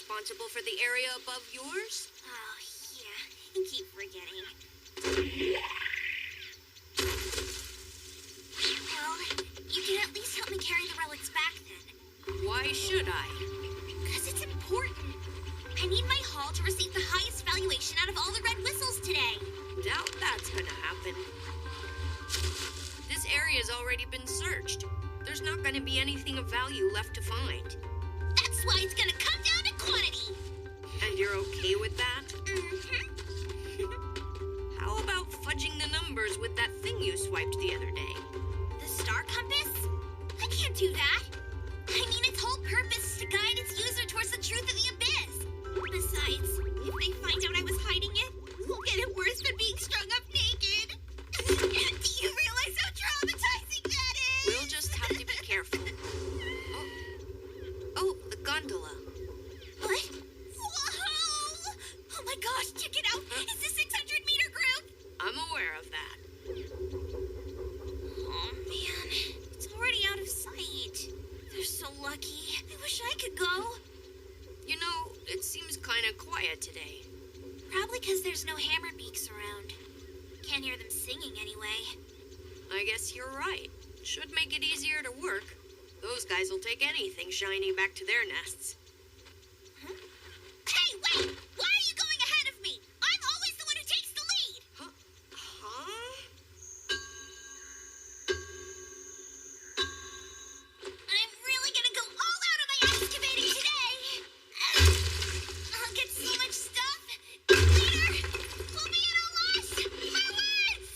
responsible for the area above yours? Oh, yeah. I keep forgetting. Well, you can at least help me carry the relics back then. Why should I? Because it's important. I need my haul to receive the highest valuation out of all the red whistles today. Doubt that's gonna happen. This area's already been searched. There's not gonna be anything of value left to find. That's why it's gonna come down to quantity. And you're okay with that? Mm-hmm. How about fudging the numbers with that thing you swiped the other day? The star compass? I can't do that. I mean, its whole purpose is to guide its user towards the truth of the abyss. Besides, if they find out I was hiding it, we'll get it worse than being strung up naked. Do you realize how traumatizing that is? We'll just have to be careful. Oh, the gondola. What? Whoa! Oh my gosh, check it out! It's the 600-meter group! I'm aware of that. Oh man, it's already out of sight. They're so lucky. I wish I could go. You know, it seems kind of quiet today. Probably because there's no Hammerbeaks around. Can't hear them singing anyway. I guess you're right. Should make it easier to work. Those guys will take anything shiny back to their nests. Huh? Hey, wait! Why are you going ahead of me? I'm always the one who takes the lead! Huh? I'm really gonna go all out on my excavating today! I'll get so much stuff! Later! Pull me in all lost! My words!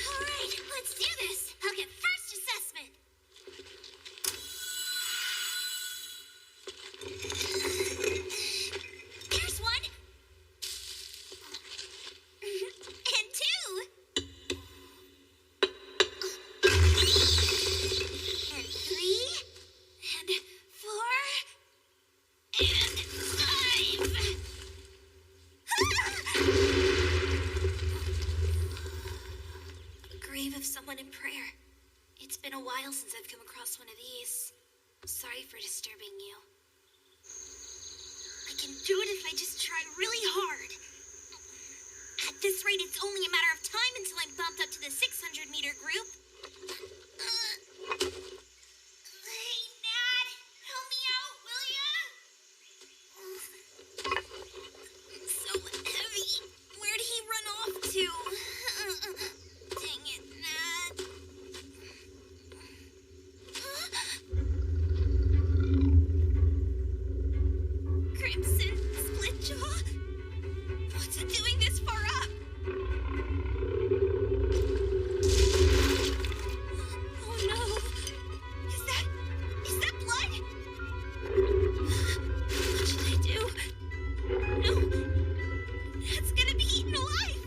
Alright, let's do this! I'll get first assessment! There's one! And two! And three, and four, and five. A grave of someone in prayer. It's been a while since I've come across one of these. Sorry for disturbing you. I can do it if I just try really hard. At this rate, it's only a matter of time until I'm bumped up to the 600-meter group. Hey, Nat, help me out, will ya? It's so heavy. Where'd he run off to? Dang it, Nat. Crimson Splitjaw? What's it doing this far up? Oh no! Is that blood? What should I do? No! That's gonna be eaten alive!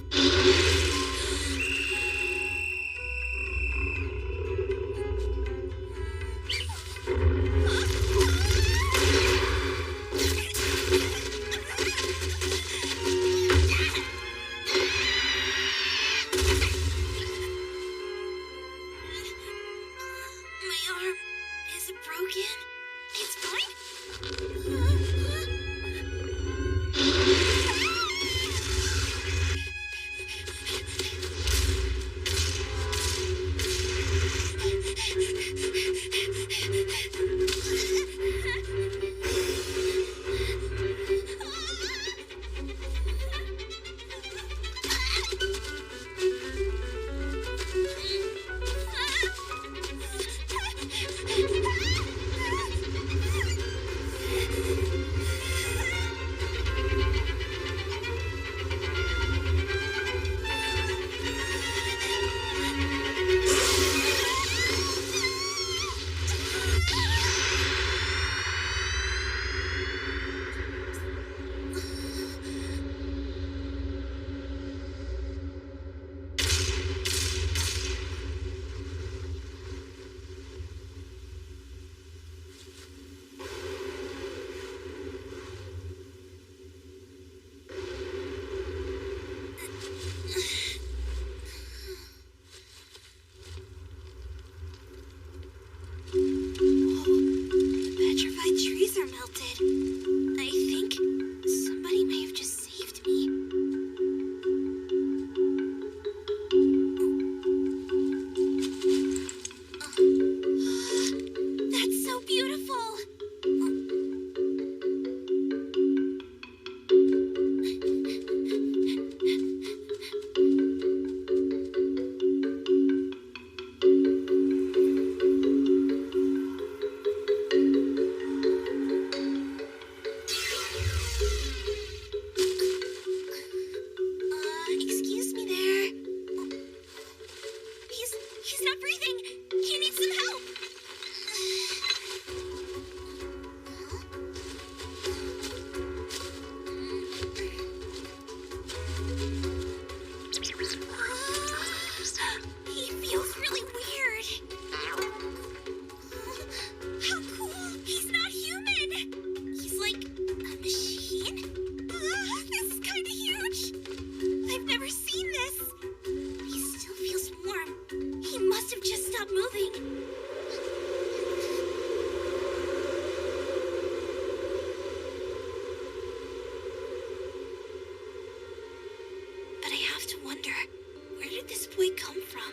did this boy come from?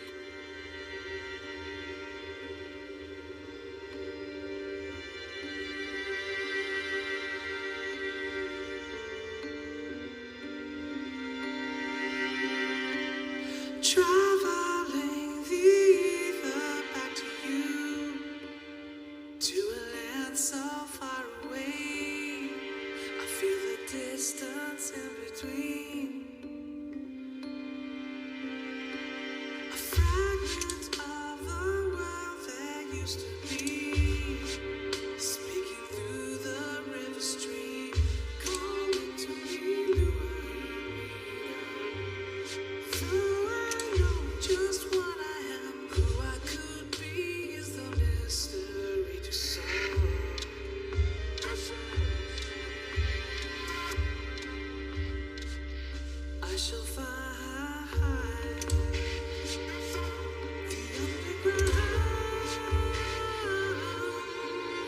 Traveling the ether back to you, to a land so far away. I feel the distance in between. A fragment of the world that used to be, speaking through the river stream, calling to me, luring me down. Though I know just what I am, who I could be is the mystery to solve. I shall find the underground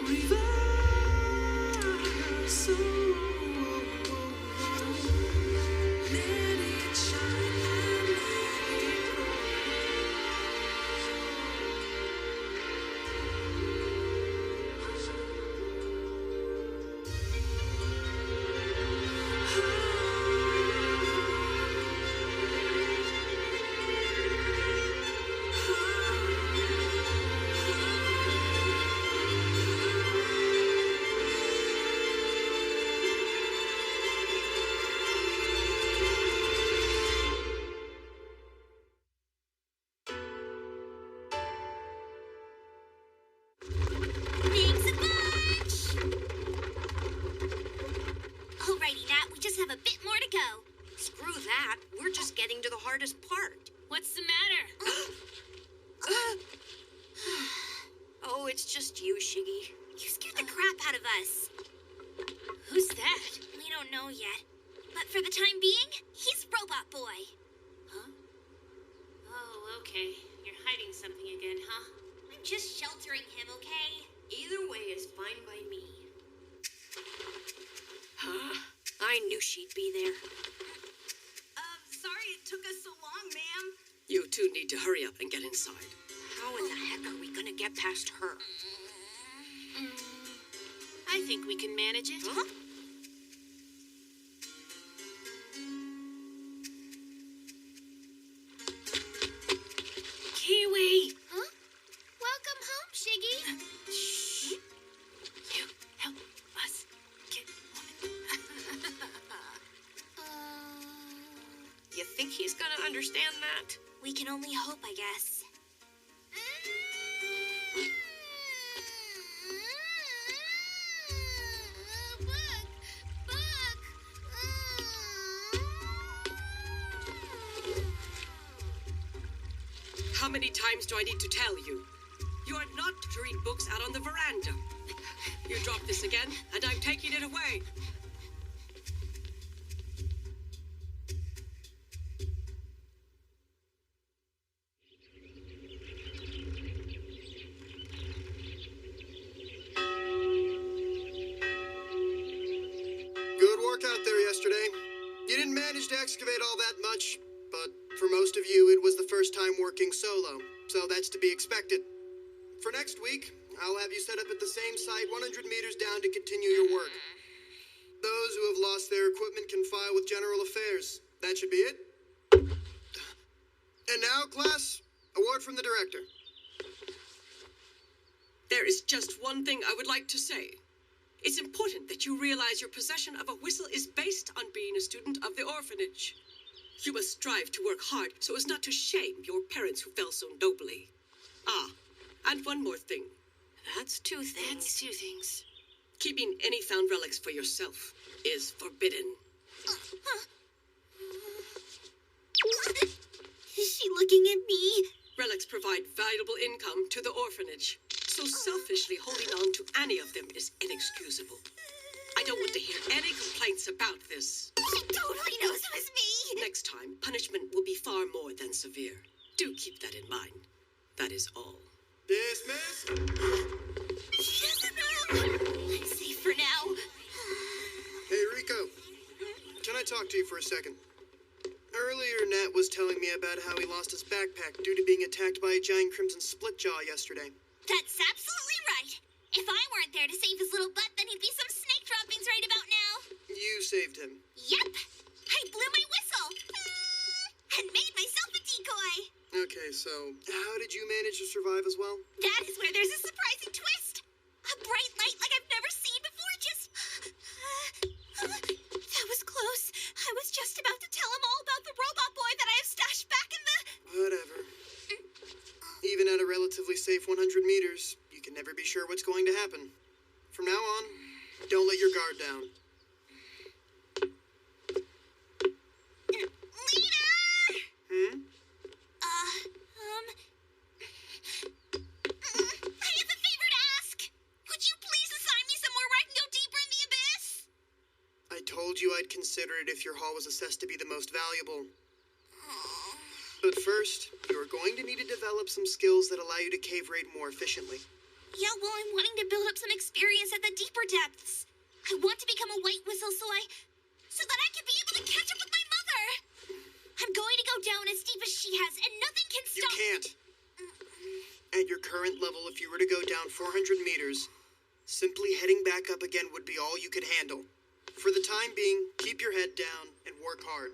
river soul. Let it shine and let it grow. Thanks a bunch! Alrighty, Nat, we just have a bit more to go. Screw that. We're just getting to the hardest part. What's the matter? Oh, it's just you, Shiggy. You scared the crap out of us. Who's that? We don't know yet. But for the time being, he's Robot Boy. Huh? Oh, okay. You're hiding something again, huh? I'm just sheltering him, okay? Either way is fine by me. I knew she'd be there. Sorry it took us so long, ma'am. You two need to hurry up and get inside. How in the heck are we gonna get past her? I think we can manage it. Huh? Kiwi! Huh? Welcome home, Shiggy. Shh. You help us get woman. You think he's gonna understand that? We can only hope, I guess. How many times do I need to tell you? You are not to read books out on the veranda. You drop this again, and I'm taking it away. Good work out there yesterday. You didn't manage to excavate all that much, but for most of you, it was the first time working solo, so that's to be expected. For next week, I'll have you set up at the same site 100 meters down to continue your work. Those who have lost their equipment can file with General Affairs. That should be it. And now, class, a word from the director. There is just one thing I would like to say. It's important that you realize your possession of a whistle is based on being a student of the orphanage. You must strive to work hard so as not to shame your parents who fell so nobly. Ah, and one more thing. That's two things. That's two things. Keeping any found relics for yourself is forbidden. Is she looking at me? Relics provide valuable income to the orphanage, so selfishly holding on to any of them is inexcusable. I don't want to hear any complaints about this. She totally knows it was me. Next time, punishment will be far more than severe. Do keep that in mind. That is all. Dismiss. She doesn't know. I'm safe for now. Hey, Rico. Can I talk to you for a second? Earlier, Nat was telling me about how he lost his backpack due to being attacked by a giant crimson splitjaw yesterday. That's absolutely right. If I weren't there to save his little butt, then he'd be some snake droppings right about now. You saved him. Yep. I blew my whistle. And made myself a decoy. Okay, so how did you manage to survive as well? That is where there's a surprising twist. A bright light like I've never seen before just... That was close. I was just about to tell him all about the robot boy that I have stashed back in the... Whatever. Even at a relatively safe 100 meters, you can never be sure what's going to happen. From now on, don't let your guard down. Lena! I have a favor to ask. Would you please assign me somewhere where I can go deeper in the abyss? I told you I'd consider it if your haul was assessed to be the most valuable. But first, you're going to need to develop some skills that allow you to cave raid more efficiently. Yeah, well, I'm wanting to build up some experience at the deeper depths. I want to become a white whistle so that I can be able to catch up with my mother. I'm going to go down as deep as she has, and nothing can You stop... can't. At your current level, if you were to go down 400 meters, simply heading back up again would be all you could handle. For the time being, keep your head down and work hard.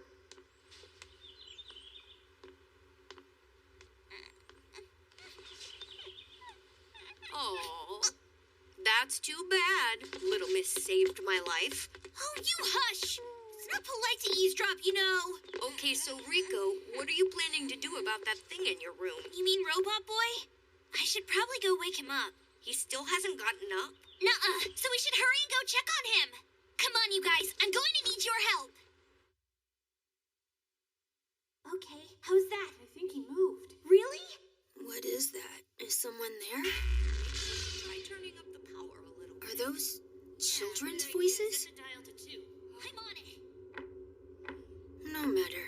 Oh, that's too bad. Little Miss saved my life. Oh, you hush. It's not polite to eavesdrop, you know. Okay, so Rico, what are you planning to do about that thing in your room? You mean Robot Boy? I should probably go wake him up. He still hasn't gotten up. Nuh-uh, so we should hurry and go check on him. Come on, you guys. I'm going to need your help. Okay, how's that? I think he moved. Really? What is that? Is someone there? Try turning up the power a little. Are those children's Set voices? the dial to 2. I'm on it. No matter.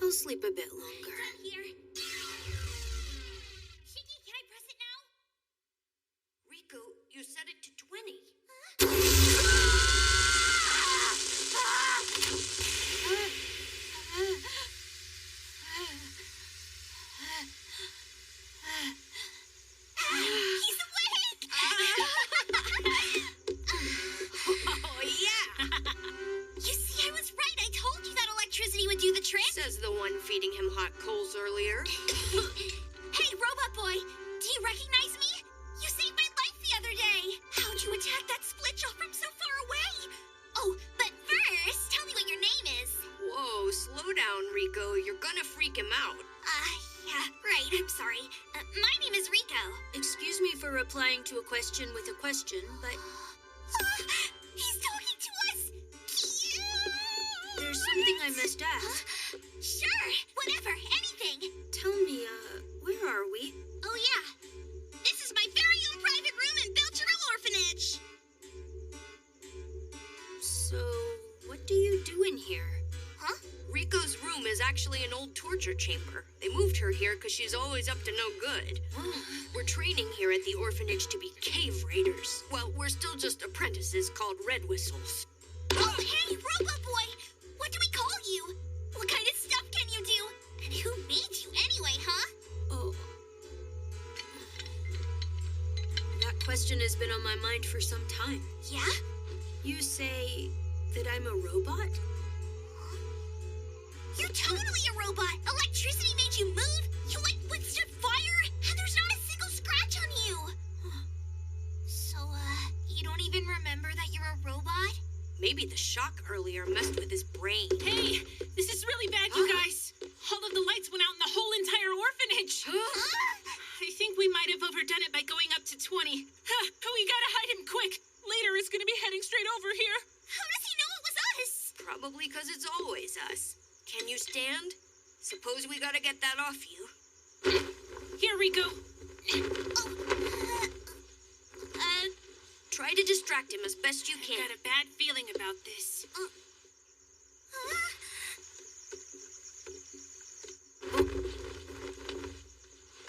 I'll sleep a bit longer. Here. Shiggy, can I press it now? Rico, you set it to 20. He's awake! Oh, yeah! You see, I was right. I told you that electricity would do the trick. Says the one feeding him hot coals earlier. Hey, Robot Boy, do you recognize me? You saved my life the other day. How'd you attack that splitjaw from so far away? Oh, but first, tell me what your name is. Whoa, slow down, Rico. You're gonna freak him out. Yeah, right, I'm sorry. My name is Rico. Excuse me for replying to a question with a question, but He's talking to us! Cute! there's something I must ask. Sure, whatever, anything. Tell me, where are we? Oh, yeah. This is my very own private room in Belcherelle Orphanage. So, what do you do in here? Huh? Rico's room is actually an old torture chamber. They moved her here because she's always up to no good. We're training here at the orphanage to be cave raiders. Well, we're still just apprentices called Red Whistles. Oh, hey, Robot Boy! What do we call you? What kind of stuff can you do? And who made you anyway, huh? Oh. That question has been on my mind for some time. Yeah? You say that I'm a robot? You're totally a robot! Electricity made you move, you, withstood fire, and there's not a single scratch on you! So, you don't even remember that you're a robot? Maybe the shock earlier messed with his brain. Hey, this is really bad, you guys. All of the lights went out in the whole entire orphanage. I think we might have overdone it by going up to 20. We gotta hide him quick. Later is gonna be heading straight over here. How does he know it was us? Probably because it's always us. Can you stand? Suppose we gotta get that off you. Here, Rico. Try to distract him as best you can. Got a bad feeling about this.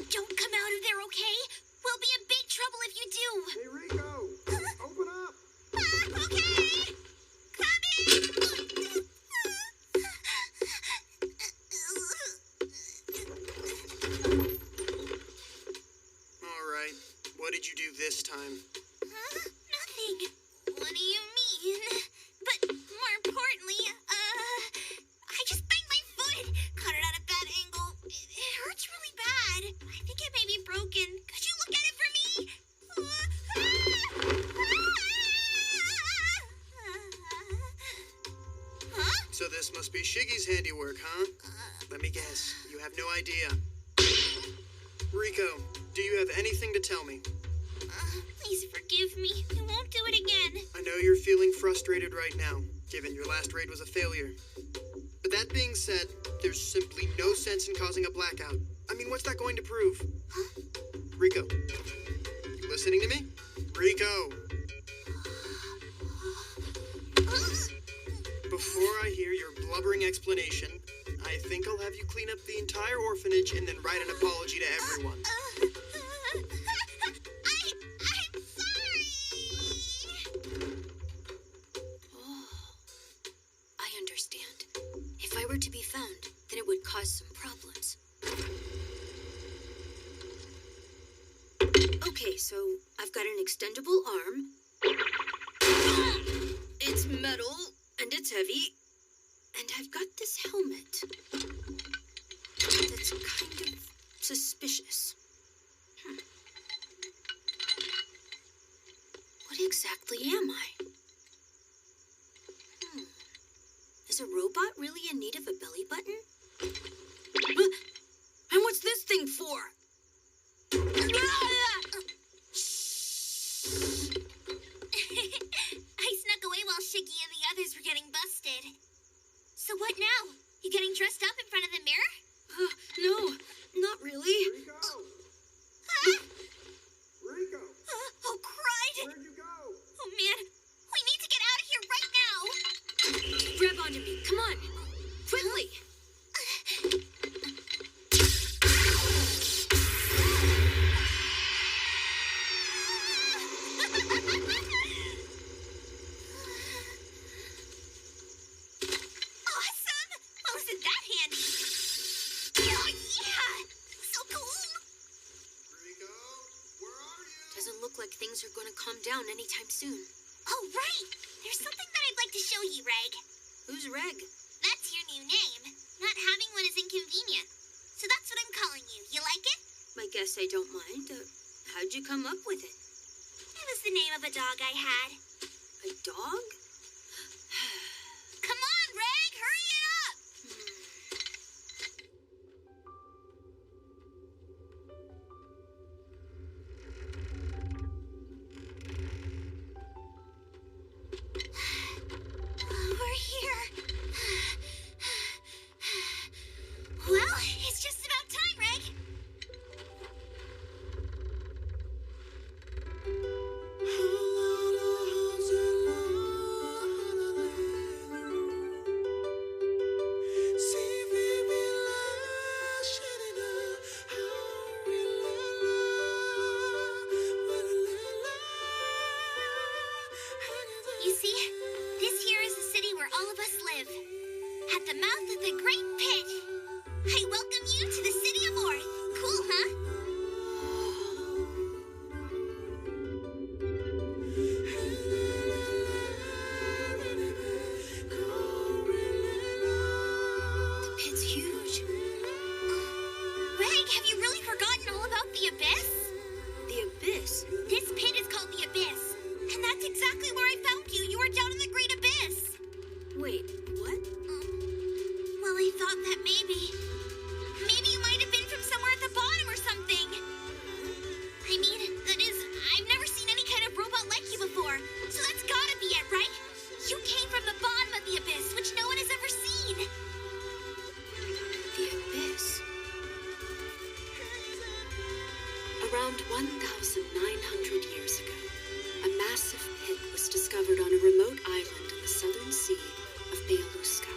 Don't come out of there, okay? We'll be in big trouble if you do. Hey, Rico! Open up! Okay! Coming! be Shiggy's handiwork, huh? Let me guess. You have no idea. Rico, do you have anything to tell me? Please forgive me. I won't do it again. I know you're feeling frustrated right now, given your last raid was a failure. But that being said, there's simply no sense in causing a blackout. I mean, what's that going to prove? Rico, you listening to me? Rico! Before I hear your blubbering explanation, I think I'll have you clean up the entire orphanage and then write an apology to everyone. I'm sorry. Oh, I understand. If I were to be found, then it would cause some problems. Okay, so I've got an extendable arm. It's metal, and it's heavy. And I've got this helmet that's kind of suspicious. What exactly am I? Is a robot really in need of a belly button? And what's this thing for? I snuck away while Shiggy and the others were getting busted. So what now? You getting dressed up in front of the mirror? No, not really. Rico! Ah! Rico! Oh, crud! Where'd you go? Oh, man. We need to get out of here right now! Grab onto me, come on. Quickly. Awesome! Well, isn't that handy? Oh, yeah! So cool! Rico, where are you? Doesn't look like things are gonna calm down anytime soon. Oh, right! There's something that I'd like to show you, Reg. Who's Reg? That's your new name. Not having one is inconvenient. So that's what I'm calling you. You like it? I guess I don't mind. How'd you come up with it? It was the name of a dog I had. A dog? Come on, Reg! Hurry it up! We're here. Well, it's just about time, Reg. You see, this here is the city where all of us live. At the mouth of the Great Pit. I welcome you to the city of Orth. Cool, huh? The pit's huge. Reg, have you really forgotten all about the Abyss? The abyss? This pit is called the Abyss. And that's exactly where I found you. You were down in the Great Abyss. Wait, what? Well, I thought that maybe you might have been from somewhere at the bottom or something. I mean, that is, I've never seen any kind of robot like you before. So that's gotta be it, right? You came from the bottom of the Abyss, which no one has ever seen. The abyss? Around 1,900 years ago, a massive pit was discovered on a remote island in the southern sea of Bealuska.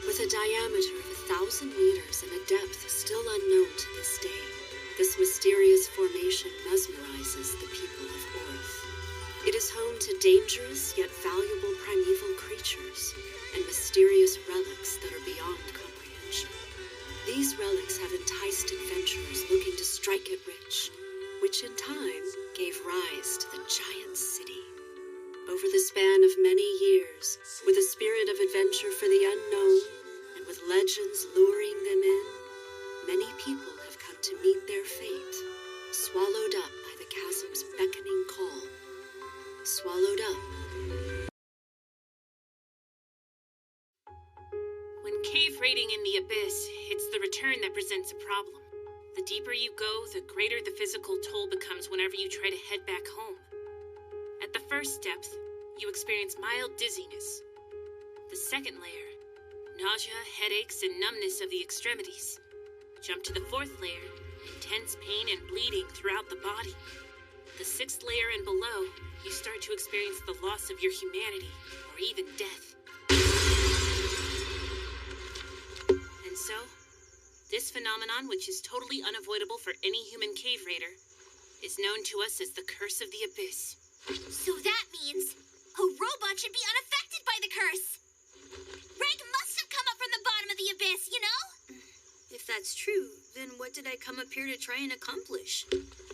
With a diameter of 1,000 meters and a depth still unknown to this day, this mysterious formation mesmerizes the people of Orth. It is home to dangerous yet valuable primeval creatures and mysterious relics that are beyond comprehension. These relics have enticed adventurers looking to strike it rich, which in time gave rise to the giant city. Over the span of many years, with a spirit of adventure for the unknown, and with legends luring them in, many people have come to meet their fate, swallowed up by the chasm's beckoning call. Swallowed up. When Cave raiding in the Abyss, it's the return that presents a problem. The deeper you go, the greater the physical toll becomes whenever you try to head back home. At the first depth, you experience mild dizziness. The second layer, nausea, headaches, and numbness of the extremities. Jump to the fourth layer, intense pain and bleeding throughout the body. The sixth layer and below, you start to experience the loss of your humanity, or even death. And so, this phenomenon, which is totally unavoidable for any human cave raider, is known to us as the Curse of the Abyss. So that means a robot should be unaffected by the curse. Reg must have come up from the bottom of the abyss, you know? If that's true, then what did I come up here to try and accomplish?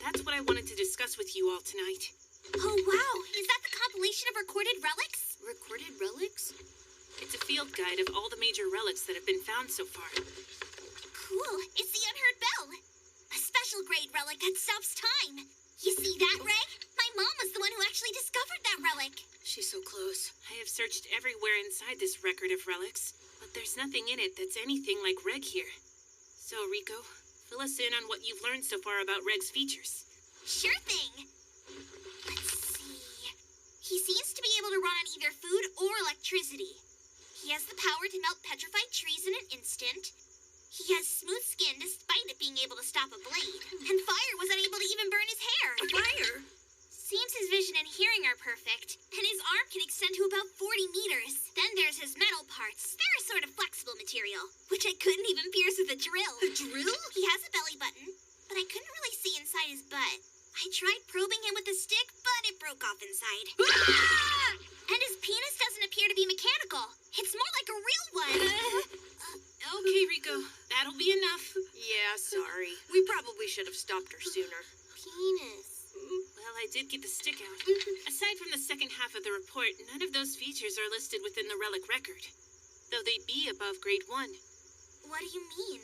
That's what I wanted to discuss with you all tonight. Oh, wow. Is that the compilation of recorded relics? Recorded relics? It's a field guide of all the major relics that have been found so far. Cool. It's the Unheard Bell. A special grade relic that stops time. You see that, Reg? My mom was the one who actually discovered that relic. She's so close. I have searched everywhere inside this record of relics, but there's nothing in it that's anything like Reg here. So, Rico, fill us in on what you've learned so far about Reg's features. Sure thing. Let's see. He seems to be able to run on either food or electricity. He has the power to melt petrified trees in an instant. He has smooth skin despite it being able to stop a blade. And fire was unable to even burn his hair. Fire? Seems his vision and hearing are perfect, and his arm can extend to about 40 meters. Then there's his metal parts. They're a sort of flexible material, which I couldn't even pierce with a drill. A drill? He has a belly button, but I couldn't really see inside his butt. I tried probing him with a stick, but it broke off inside. And his penis doesn't appear to be mechanical. It's more like a real one. Okay, Rico, that'll be enough. Yeah, sorry. We probably should have stopped her sooner. Penis. Well, I did get the stick out. Aside from the second half of the report, none of those features are listed within the relic record, though they'd be above grade 1. What do you mean?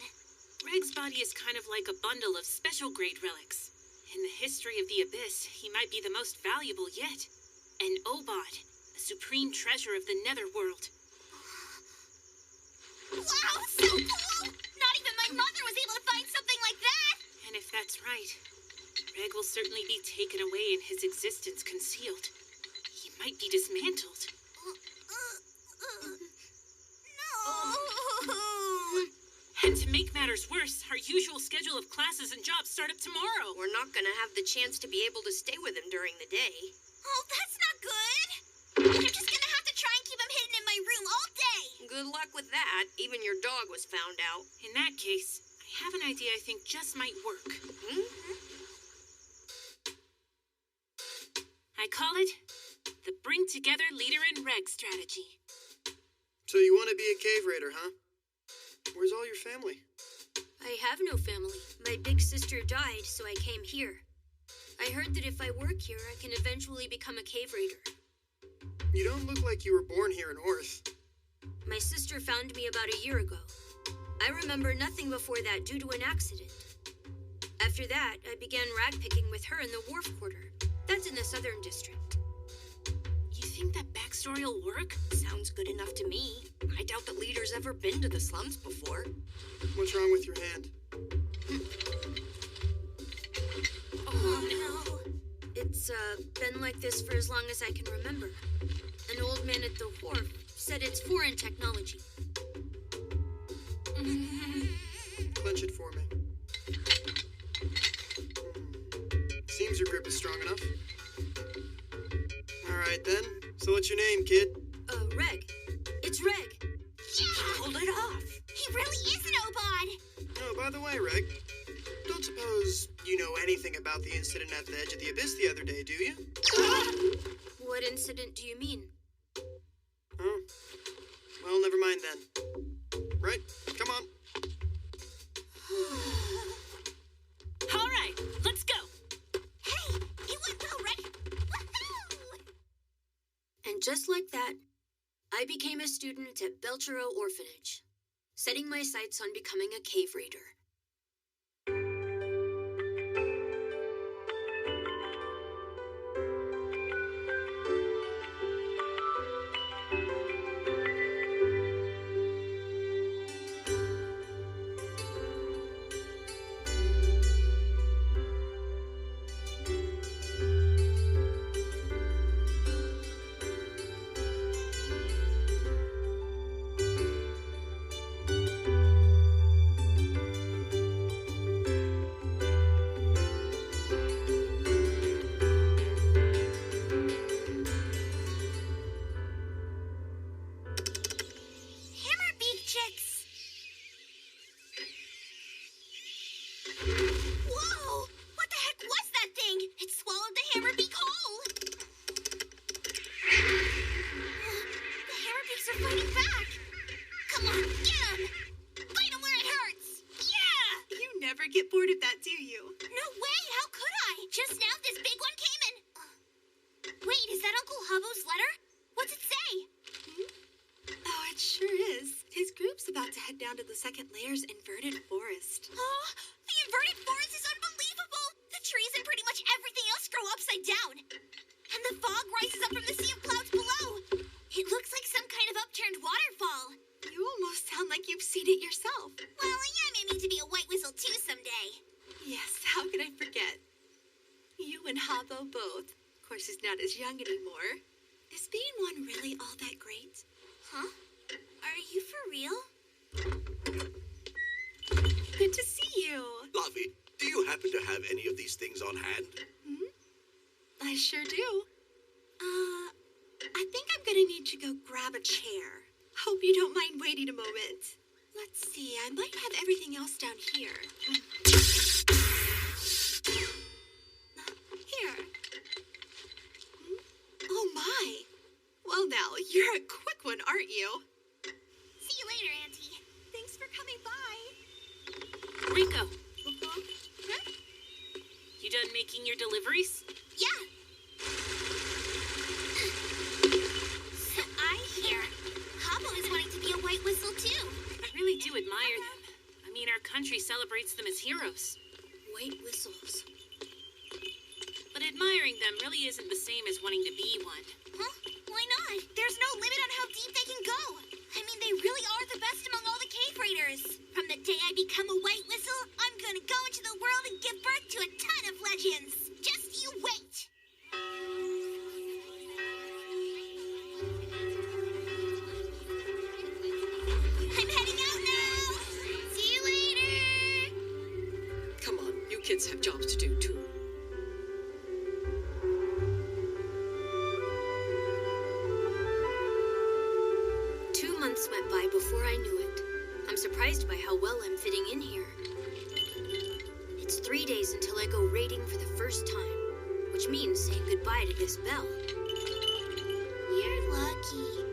Reg's body is kind of like a bundle of special grade relics. In the history of the Abyss, he might be the most valuable yet. An Obot, a supreme treasure of the Netherworld. Wow, so cool! Not even my mother was able to find something like that! And if that's right, Reg will certainly be taken away and his existence concealed. He might be dismantled. No! And to make matters worse, our usual schedule of classes and jobs start up tomorrow. We're not gonna have the chance to be able to stay with him during the day. Oh, that's not good! I'm just gonna have to try and keep him hidden in my room all day! Good luck with that. Even your dog was found out. In that case, I have an idea I think just might work. I call it the Bring Together Leader and Reg strategy. So you want to be a cave raider, huh? Where's all your family? I have no family. My big sister died, so I came here. I heard that if I work here, I can eventually become a cave raider. You don't look like you were born here in Orth. My sister found me about a year ago. I remember nothing before that due to an accident. After that, I began rag picking with her in the Wharf Quarter. That's in the Southern District. You think that backstory will work? Sounds good enough to me. I doubt that Leader's ever been to the slums before. What's wrong with your hand? Oh, no. It's been like this for as long as I can remember. An old man at the wharf said it's foreign technology. Clench it for me. Seems your grip is strong enough. All right, then. So what's your name, kid? Reg. It's Reg. Yeah! Pulled it off. He really is an Obod! Oh, by the way, Reg, don't suppose you know anything about the incident at the edge of the abyss the other day, do you? What incident do you mean? Oh. Well, never mind then. Right? Come on. All right, let's go. Hey! It went well, Reg! Woohoo! And just like that, I became a student at Belchero Orphanage, setting my sights on becoming a cave raider. get bored of that, do you? No way! How could I? Just now, this big one came in. Wait, is that Uncle Hubbo's letter? What's it say? Oh, it sure is. His group's about to head down to the second layer's inverted forest. Oh, the inverted forest is unbelievable! The trees and pretty much everything else grow upside down. And the fog rises up from the sea of clouds below. It looks like some kind of upturned waterfall. You almost sound like you've seen it yourself. Well, yeah, I may need to be a white whistle too someday. Yes, how could I forget? You and Habbo both. Of course, he's not as young anymore. Is being one really all that great? Huh? Are you for real? Good to see you. Lavi, do you happen to have any of these things on hand? I sure do. I think I'm gonna need to go grab a chair. Hope you don't mind waiting a moment. Let's see, I might have everything else down here. Here. Oh my. Well now, you're a quick one, aren't you? See you later, Auntie. Thanks for coming by. Rico, Huh? you done making your deliveries? Yeah. So I hear Habbo is wanting to be a white whistle too. I really do admire them. I mean, our country celebrates them as heroes. White whistles. But admiring them really isn't the same as wanting to be one. Huh? Why not? There's no limit on how deep they can go. I mean, they really are the best among all the cave raiders. From the day I become a white whistle, I'm gonna go into the world and give birth to a ton of legends. Just you wait. I'm heading out now. See you later. Come on, you kids have jobs to do too. Months went by before I knew it. I'm surprised by how well I'm fitting in here. It's 3 days until I go raiding for the first time, which means saying goodbye to this bell. You're lucky.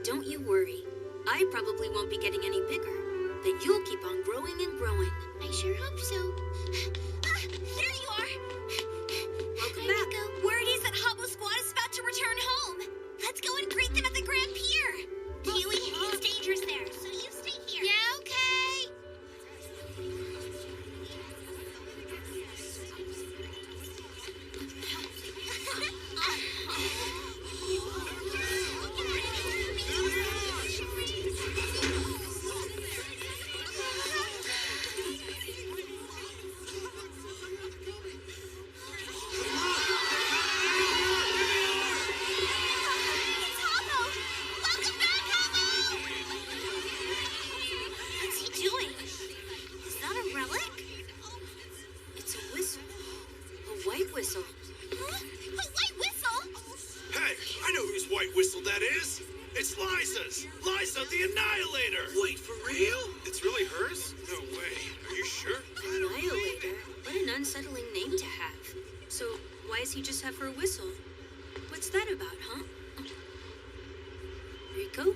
Don't you worry. I probably won't be getting any bigger, but you'll keep on growing and growing. I sure hope so. There you are. Welcome Hi, back. Rico. Word is that Habbo Squad is about to return home. Let's go and greet them at the Grand Pier. Huey, it's dangerous there, so you stay here. Yeah, okay. It's Habbo. Welcome back, Habbo. What's he doing? Is that a relic? It's a whistle. A white whistle. Huh? A white whistle? Hey, I know whose white whistle that is. It's Liza's. Liza the Annihilator. Wait, for real? It's really hers? No way. Are you sure? Annihilator? What an unsettling name to have. So, why does he just have her whistle? What's that about, huh? Rico?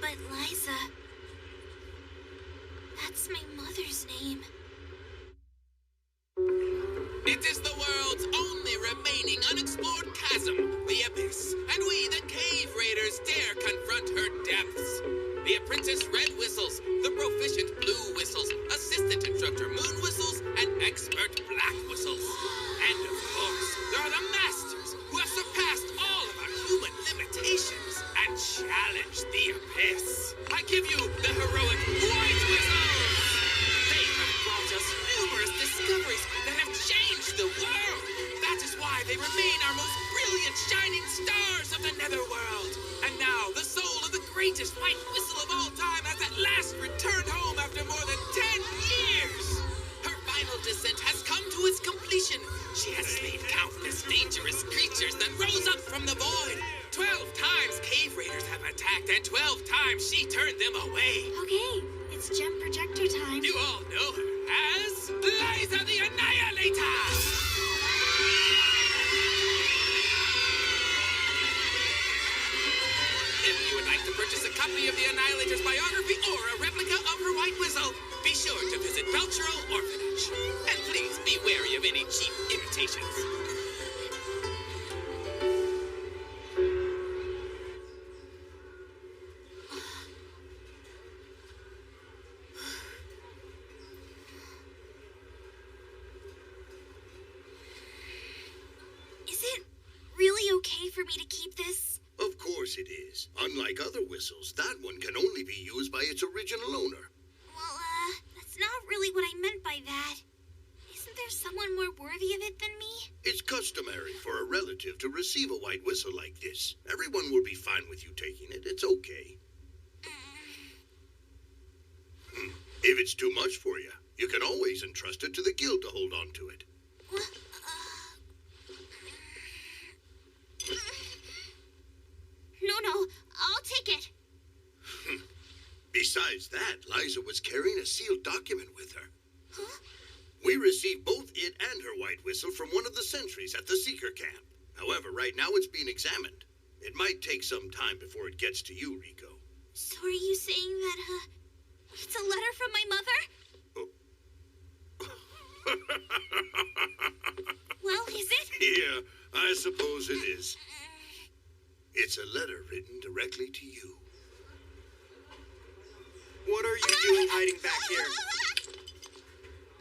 But Liza, that's my mother's name. It is the world's only remaining unexplored chasm, the Abyss, and we, the Cave Raiders, dare confront her depths. The apprentice Red Whistles, the proficient Blue Whistles, assistant instructor Moon Whistles, and expert Black Whistles. And of course, there are the Masters, who have surpassed all of our human limitations and challenged the Abyss. I give you the heroic White Whistles! They have brought us numerous discoveries that have changed the world. That is why they remain our most brilliant shining stars of the Netherworld. And now, the soul of the greatest white whistle of all time has at last returned home after more than 10 years. Her final descent has come to its completion. She has slain countless dangerous creatures that rose up from the void. 12 times cave raiders have attacked, and 12 times she turned them away. Okay, it's gem projector time. You all know her as Liza the Annihilator! If you would like to purchase a copy of the Annihilator's biography or a replica of her white whistle, be sure to visit Belcherel Orphanage. And please be wary of any cheap imitations. Is it really okay for me to keep this? Of course it is. Unlike other whistles, that one can only be used by its original owner. Well, that's not really what I meant by that. Isn't there someone more worthy of it than me? It's customary for a relative to receive a white whistle like this. Everyone will be fine with you taking it. It's okay. If it's too much for you, you can always entrust it to the guild to hold on to it. No, I'll take it. Besides that, Liza was carrying a sealed document with her. Huh? We received both it and her white whistle from one of the sentries at the Seeker camp. However, right now it's being examined. It might take some time before it gets to you, Rico. So are you saying that, it's a letter from my mother? Well, is it? Yeah, I suppose it is. It's a letter written directly to you. What are you doing hiding back here?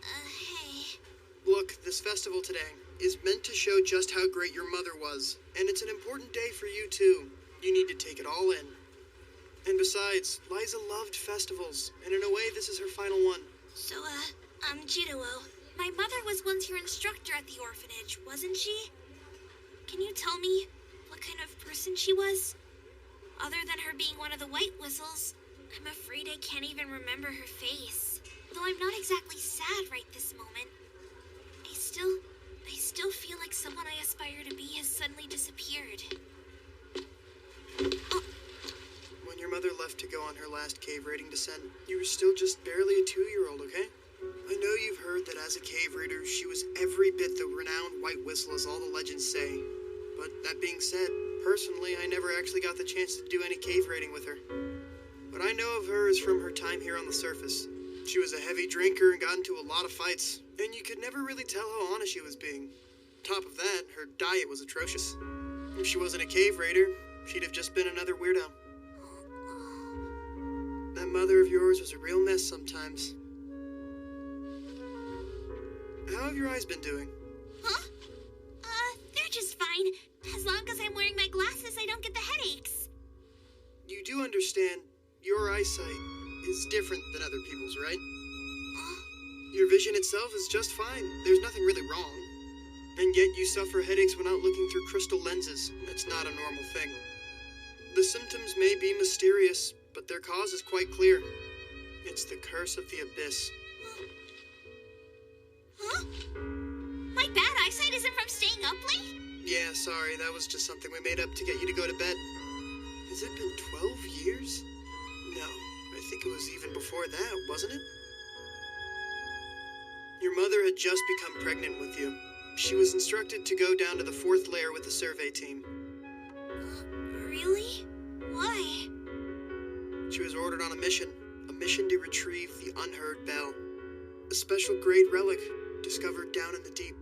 Hey. Look, this festival today is meant to show just how great your mother was. And it's an important day for you, too. You need to take it all in. And besides, Liza loved festivals. And in a way, this is her final one. So, Jidoo, my mother was once your instructor at the orphanage, wasn't she? Can you tell me what kind of person she was? Other than her being one of the white whistles, I'm afraid I can't even remember her face. Though I'm not exactly sad right this moment. I still feel like someone I aspire to be has suddenly disappeared. Oh. When your mother left to go on her last cave raiding descent, you were still just barely a 2-year-old, okay? I know you've heard that as a cave raider, she was every bit the renowned white whistle as all the legends say. But that being said, personally, I never actually got the chance to do any cave raiding with her. What I know of her is from her time here on the surface. She was a heavy drinker and got into a lot of fights, and you could never really tell how honest she was being. Top of that, her diet was atrocious. If she wasn't a cave raider, she'd have just been another weirdo. That mother of yours was a real mess sometimes. How have your eyes been doing? Huh? They're just fine. As long as I'm wearing my glasses, I don't get the headaches. You do understand your eyesight is different than other people's, right? Your vision itself is just fine. There's nothing really wrong. And yet you suffer headaches when out looking through crystal lenses. That's not a normal thing. The symptoms may be mysterious, but their cause is quite clear. It's the curse of the abyss. Huh? My bad eyesight isn't from staying up late? Yeah, sorry, that was just something we made up to get you to go to bed. Has it been 12 years? No, I think it was even before that, wasn't it? Your mother had just become pregnant with you. She was instructed to go down to the 4th layer with the survey team. Really? Why? She was ordered on a mission to retrieve the unheard bell. A special grade relic discovered down in the deep.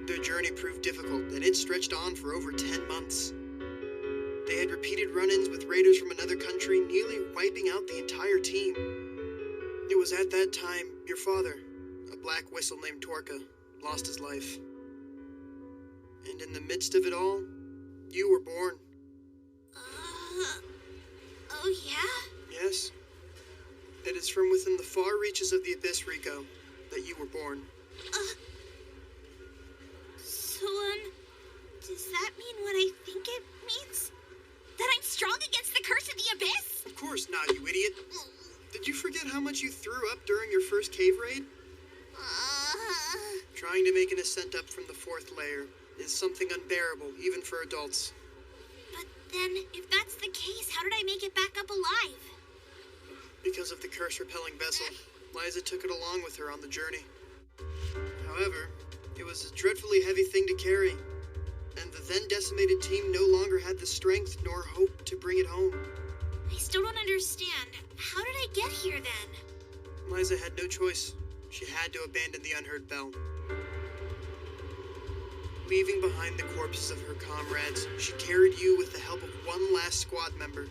Their journey proved difficult, and it stretched on for over 10 months. They had repeated run-ins with raiders from another country, nearly wiping out the entire team. It was at that time your father, a black whistle named Torka, lost his life. And in the midst of it all, you were born. Oh yeah? Yes. It is from within the far reaches of the Abyss, Rico, that you were born. So, does that mean what I think it means? That I'm strong against the curse of the Abyss? Of course not, you idiot. Did you forget how much you threw up during your first cave raid? Trying to make an ascent up from the 4th layer is something unbearable, even for adults. But then, if that's the case, how did I make it back up alive? Because of the curse-repelling vessel, Liza took it along with her on the journey. However, it was a dreadfully heavy thing to carry. and the then decimated team no longer had the strength nor hope to bring it home. I still don't understand. How did I get here then? Liza had no choice. She had to abandon the unheard bell. Leaving behind the corpses of her comrades, she carried you with the help of one last squad member.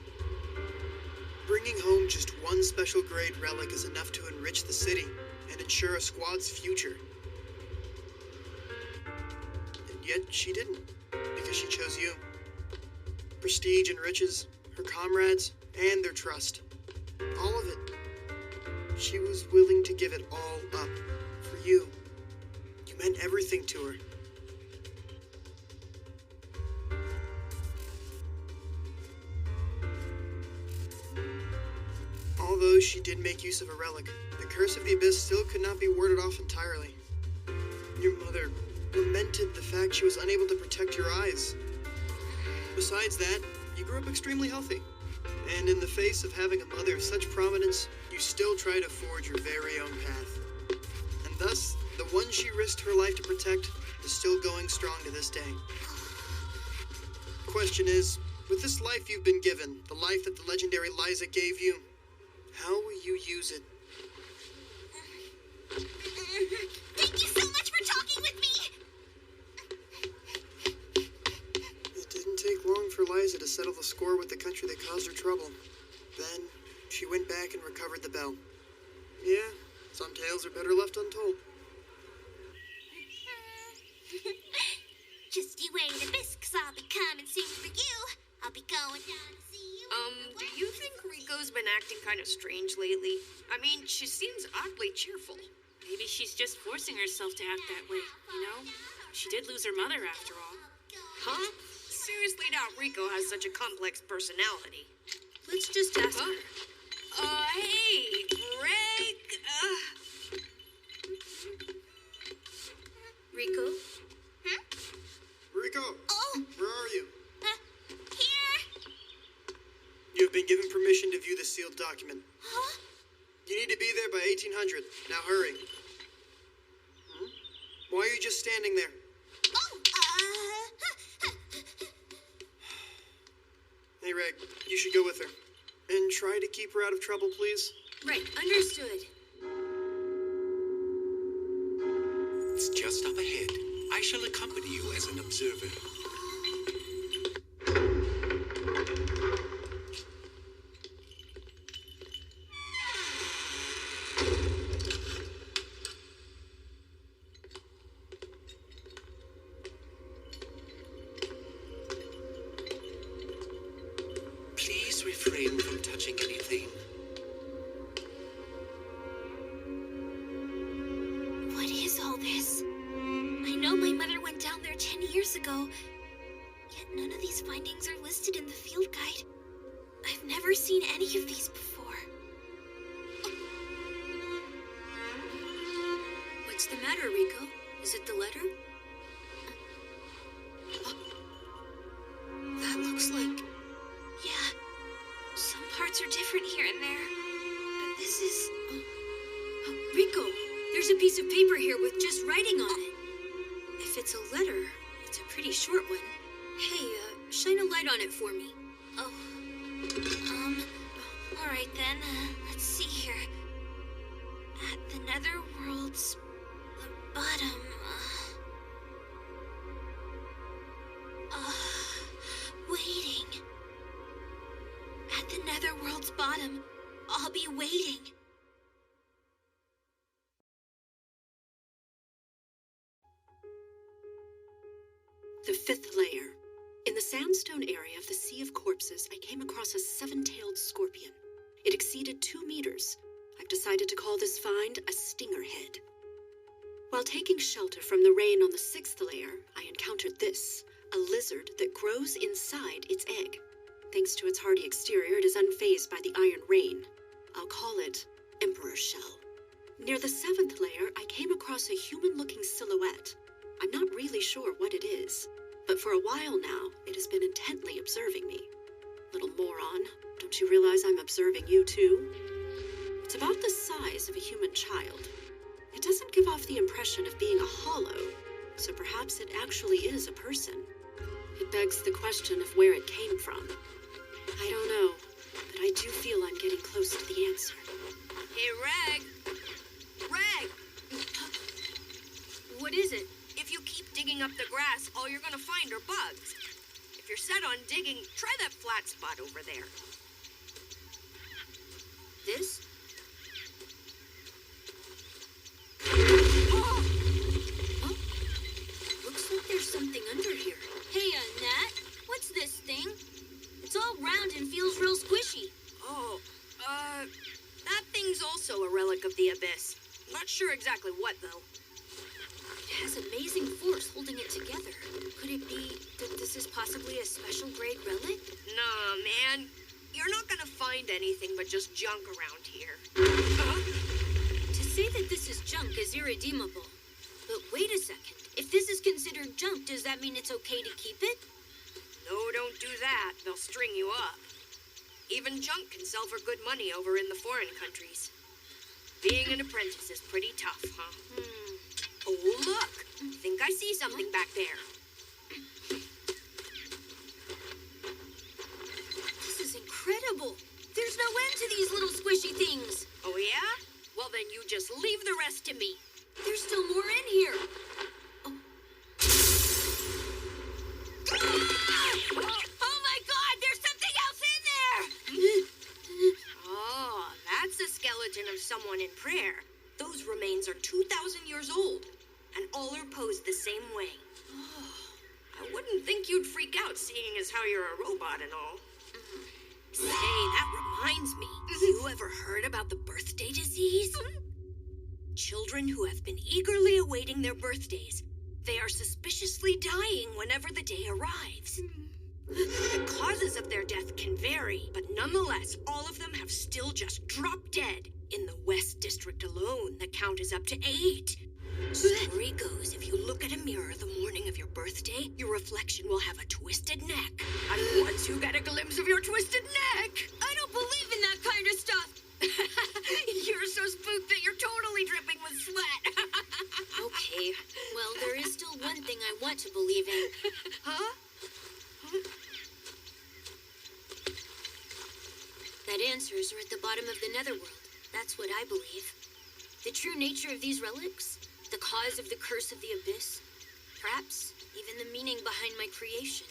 Bringing home just one special grade relic is enough to enrich the city and ensure a squad's future. And yet she didn't, because she chose you. Prestige and riches, her comrades, and their trust. All of it. She was willing to give it all up for you. You meant everything to her. Although she did make use of a relic, the curse of the Abyss still could not be warded off entirely. Your mother lamented the fact she was unable to protect your eyes. Besides that, you grew up extremely healthy. And in the face of having a mother of such prominence, you still try to forge your very own path. And thus, the one she risked her life to protect is still going strong to this day. The question is, with this life you've been given, the life that the legendary Liza gave you, how will you use it? Thank you so much for talking with me! It didn't take long for Liza to settle the score with the country that caused her trouble. Then, she went back and recovered the bell. Yeah, some tales are better left untold. Just you wait a bit, 'cause I'll be coming soon for you. I'll be going down to see you. Do you think Rico's been acting kind of strange lately? I mean, she seems oddly cheerful. Maybe she's just forcing herself to act that way, you know? She did lose her mother after all. Huh? Seriously doubt Rico has such a complex personality. Let's just ask her. Hey, Greg. Rico? Rico! Oh! Where are you? Here! You have been given permission to view the sealed document. Huh? You need to be there by 1800. Now hurry. Why are you just standing there? Oh, Hey, Reg, you should go with her. And try to keep her out of trouble, please. Right, understood. It's just up ahead. I shall accompany you as an observer. Please refrain from touching anything. what is all this? I know my mother went down there 10 years ago, yet none of these findings are listed in the field guide. I've never seen any of these before. What's the matter, Rico? Is it the letter? That looks like... Yeah, some parts are different here and there, but this is... Rico, there's a piece of paper here with just writing on it. If it's a letter, it's a pretty short one. Hey, shine a light on it for me. Oh, all right then. Let's see here. At the Netherworld's bottom. Waiting. At the Netherworld's bottom, I'll be waiting. The fifth layer. In the sandstone area of the Sea of Corpses, I came across a seven-tailed scorpion. It exceeded 2 meters. I've decided to call this find a stingerhead. While taking shelter from the rain on the sixth layer, I encountered this, a lizard that grows inside its egg. Thanks to its hardy exterior, it is unfazed by the iron rain. I'll call it Emperor Shell. Near the seventh layer, I came across a human-looking silhouette. I'm not really sure what it is, but for a while now, it has been intently observing me. Little moron, don't you realize I'm observing you too? It's about the size of a human child. It doesn't give off the impression of being a hollow, so perhaps it actually is a person. begs the question of where it came from. I don't know, but I do feel I'm getting close to the answer. Hey, Reg! Reg! What is it? If you keep digging up the grass, all you're gonna find are bugs. If you're set on digging, try that flat spot over there. This? Oh, looks like there's something under here. Hey, Nat, what's this thing? It's all round and feels real squishy. Oh, that thing's also a relic of the Abyss. Not sure exactly what, though. It has amazing force holding it together. Could it be that this is possibly a special grade relic? Nah, man. You're not gonna find anything but just junk around here. To say that this is junk is irredeemable. But wait a second. If this is considered junk, does that mean it's okay to keep it? No, don't do that. They'll string you up. Even junk can sell for good money over in the foreign countries. Being an apprentice is pretty tough, huh? Oh, look! Think I see something back there. This is incredible. There's no end to these little squishy things. Oh, yeah? Well, then you just leave the rest to me. There's still more in here. Oh. Oh my God! There's something else in there! Oh, that's a skeleton of someone in prayer. Those remains are 2,000 years old, and all are posed the same way. I wouldn't think you'd freak out seeing as how you're a robot and all. Say, that reminds me. You ever heard about the birthday disease? Children who have been eagerly awaiting their birthdays, they are suspiciously dying whenever the day arrives. The causes of their death can vary, but nonetheless, all of them have still just dropped dead. In the West District alone, the count is up to 8. Story goes, if you look at a mirror the morning of your birthday, your reflection will have a twisted neck. And once you get a glimpse of your twisted neck... I don't believe in that kind of stuff. You're so spooked that you're totally dripping with sweat. Okay, well, there is still one thing I want to believe in. Huh? That answers are at the bottom of the netherworld. That's what I believe. The true nature of these relics, the cause of the curse of the Abyss, perhaps even the meaning behind my creation,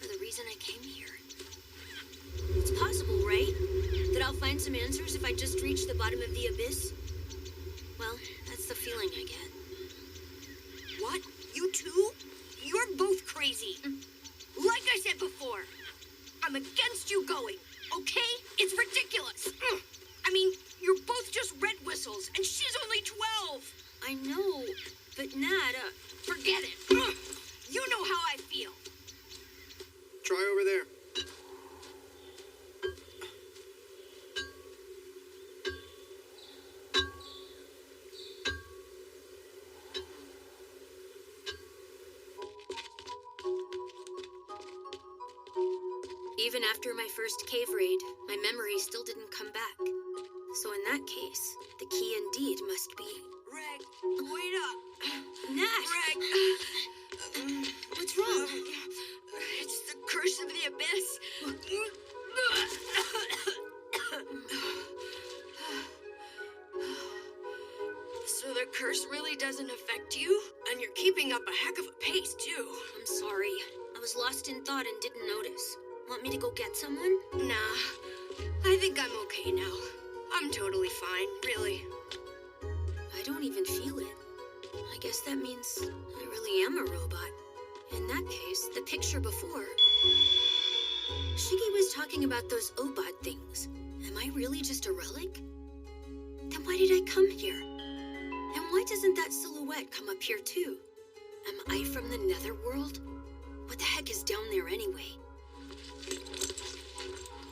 are the reason I came here. It's possible, right? That I'll find some answers if I just reach the bottom of the Abyss? Well, that's the feeling I get. What? You too? You're both crazy. Like I said before, I'm against you going, okay? It's ridiculous. I mean, you're both just red whistles, and she's only 12. I know, but Nat, forget it. You know how I feel. Try over there. Even after my first cave raid, my memory still didn't come back. So in that case, the key indeed must be... Reg, wait up. Nat! Reg. What's wrong? It's the curse of the Abyss. So the curse really doesn't affect you? And you're keeping up a heck of a pace, too. I'm sorry. I was lost in thought and didn't notice. Want me to go get someone? Nah, I think I'm okay now. I'm totally fine, really. I don't even feel it. I guess that means I really am a robot. In that case, the picture before... Shiggy was talking about those Obot things. Am I really just a relic? Then why did I come here? And why doesn't that silhouette come up here too? Am I from the Netherworld? What the heck is down there anyway?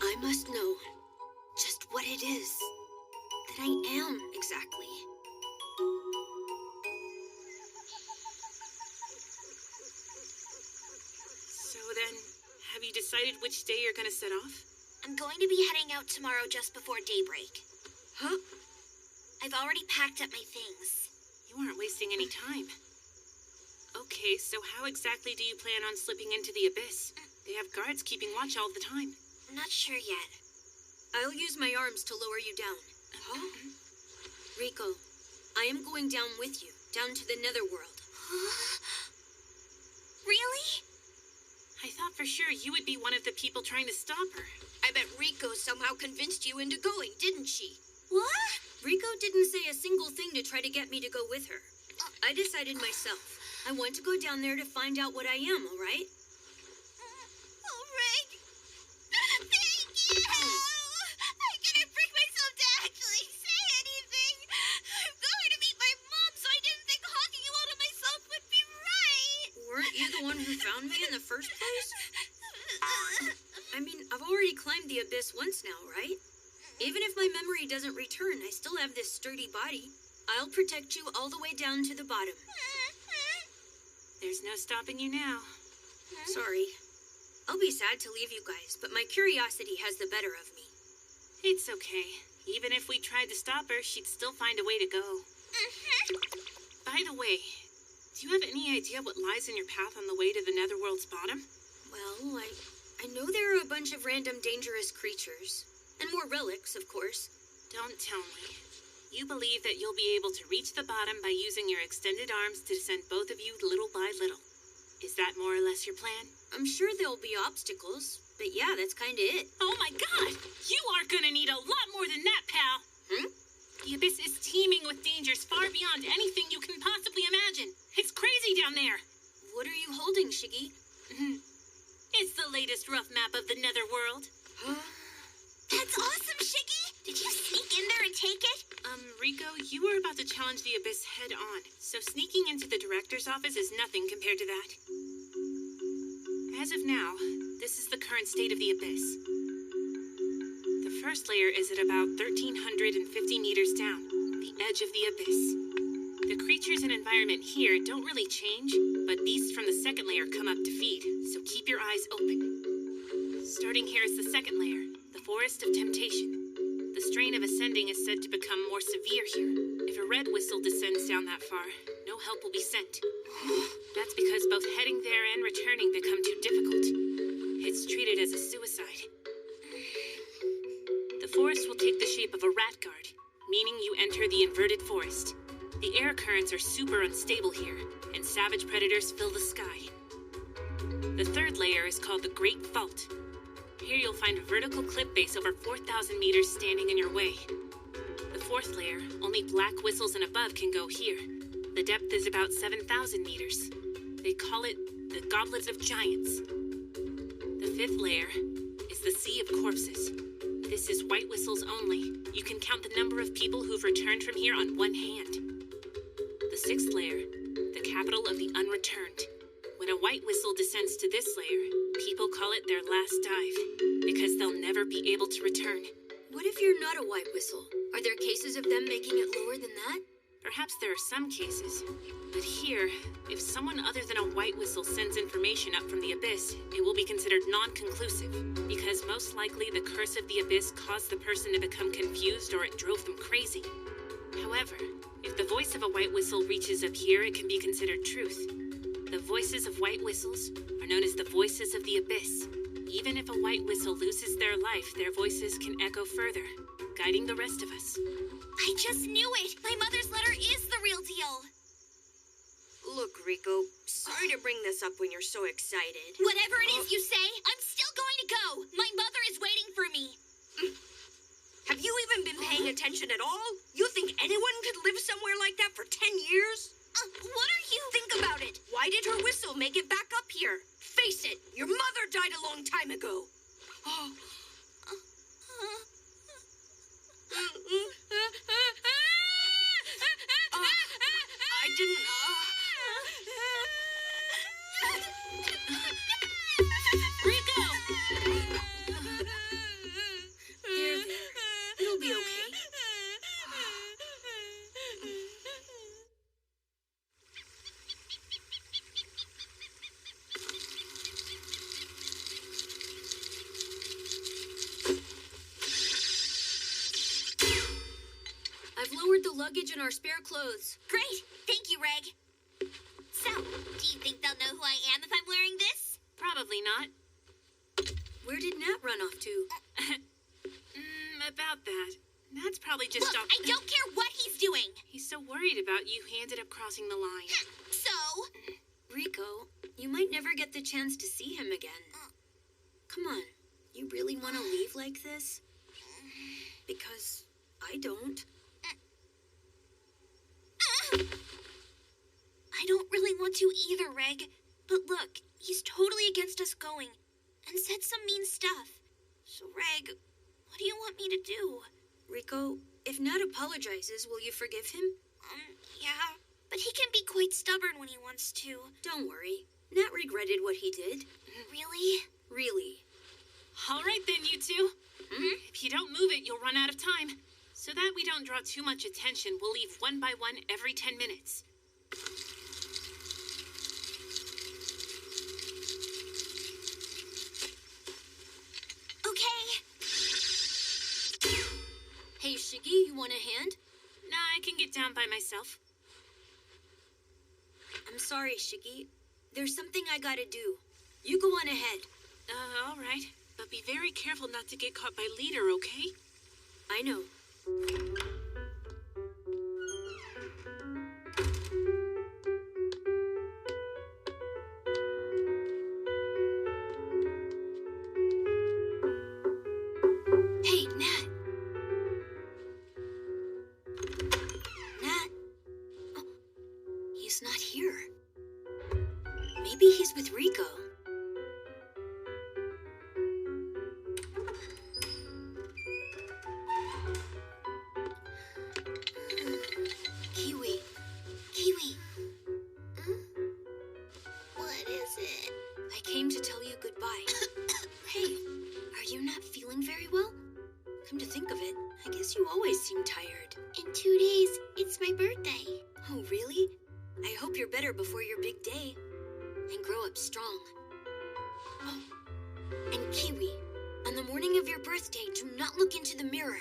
I must know just what it is that I am exactly. So then, have you decided which day you're gonna set off? I'm going to be heading out tomorrow just before daybreak. Huh? I've already packed up my things. You aren't wasting any time. Okay, so how exactly do you plan on slipping into the abyss? They have guards keeping watch all the time. Not sure yet. I'll use my arms to lower you down. Huh? Rico, I am going down with you, down to the netherworld. Really? I thought for sure you would be one of the people trying to stop her. I bet Rico somehow convinced you into going, didn't she? What? Rico didn't say a single thing to try to get me to go with her. I decided myself. I want to go down there to find out what I am, all right? Oh, Reg. Thank you! I couldn't bring myself to actually say anything. I'm going to meet my mom, so I didn't think hawking you all to myself would be right. Weren't you the one who found me in the first place? I mean, I've already climbed the abyss once now, right? Even if my memory doesn't return, I still have this sturdy body. I'll protect you all the way down to the bottom. There's no stopping you now. Sorry. I'll be sad to leave you guys, but my curiosity has the better of me. It's okay. Even if we tried to stop her, she'd still find a way to go. By the way, do you have any idea what lies in your path on the way to the Netherworld's bottom? Well, I know there are a bunch of random dangerous creatures. And more relics, of course. Don't tell me. You believe that you'll be able to reach the bottom by using your extended arms to descend both of you little by little. Is that more or less your plan? I'm sure there'll be obstacles, but yeah, that's kinda it. Oh my god! You are gonna need a lot more than that, pal! The abyss is teeming with dangers far beyond anything you can possibly imagine. It's crazy down there! What are you holding, Shiggy? It's the latest rough map of the Netherworld. That's awesome, Shiggy! Did you sneak in there and take it? Rico, you were about to challenge the abyss head-on, so sneaking into the director's office is nothing compared to that. As of now, this is the current state of the abyss. The first layer is at about 1,350 meters down, the edge of the abyss. The creatures and environment here don't really change, but beasts from the second layer come up to feed, so keep your eyes open. Starting here is the second layer, the Forest of Temptation. The strain of ascending is said to become more severe here. If a red whistle descends down that far, no help will be sent. That's because both heading there and returning become too difficult. It's treated as a suicide. The forest will take the shape of a rat guard, meaning you enter the inverted forest. The air currents are super unstable here, and savage predators fill the sky. The third layer is called the Great Fault. Here you'll find a vertical cliff face over 4,000 meters standing in your way. The fourth layer, only black whistles and above can go here. The depth is about 7,000 meters. They call it the Goblets of Giants. The fifth layer is the Sea of Corpses. This is white whistles only. You can count the number of people who've returned from here on one hand. The sixth layer, the capital of the unreturned. When a white whistle descends to this layer, people call it their last dive, because they'll never be able to return. What if you're not a white whistle? Are there cases of them making it lower than that? Perhaps there are some cases. But here, if someone other than a white whistle sends information up from the abyss, it will be considered non-conclusive, because most likely the curse of the abyss caused the person to become confused or it drove them crazy. However, if the voice of a white whistle reaches up here, it can be considered truth. The voices of white whistles are known as the voices of the abyss. Even if a white whistle loses their life, their voices can echo further, guiding the rest of us. I just knew it! My mother's letter is the real deal! Look, Rico, sorry to bring this up when you're so excited. Whatever it is you say, I'm still going to go! My mother is waiting for me! Have you even been paying attention at all? You think anyone could live somewhere like that for 10 years? What are you... Think about it. Why did her whistle make it back up here? Face it, your mother died a long time ago. I didn't... Rico! There. It'll be okay. I've lowered the luggage and our spare clothes. Great! Thank you, Reg. So, Do you think they'll know who I am if I'm wearing this? Probably not. Where did Nat run off to? About that. Nat's probably just Look, off. I don't care what he's doing. He's so worried about you, he ended up crossing the line. So? Rico, you might never get the chance to see him again. Come on, you really want to leave like this? Because I don't. I don't really want to either, Reg. But look, he's totally against us going and said some mean stuff. So, Reg, what do you want me to do? Rico, if Nat apologizes, will you forgive him? Yeah. But he can be quite stubborn when he wants to. Don't worry. Nat regretted what he did. Really? Really. All right then, you two. If you don't move it, you'll run out of time. So that we don't draw too much attention, we'll leave one by one every 10 minutes. Okay. Hey, Shiggy, you want a hand? Nah, I can get down by myself. I'm sorry, Shiggy. There's something I gotta do. You go on ahead. All right. But be very careful not to get caught by Leader, okay? I know. Hey, Nat. Nat? Oh, he's not here. Maybe he's with Rico. Kiwi. Kiwi. What is it? I came to tell you goodbye. Hey, are you not feeling very well? Come to think of it, I guess you always seem tired. In 2 days, it's my birthday. Oh, really? I hope you're better before your big day. And grow up strong. Oh, and Kiwi, on the morning of your birthday, do not look into the mirror.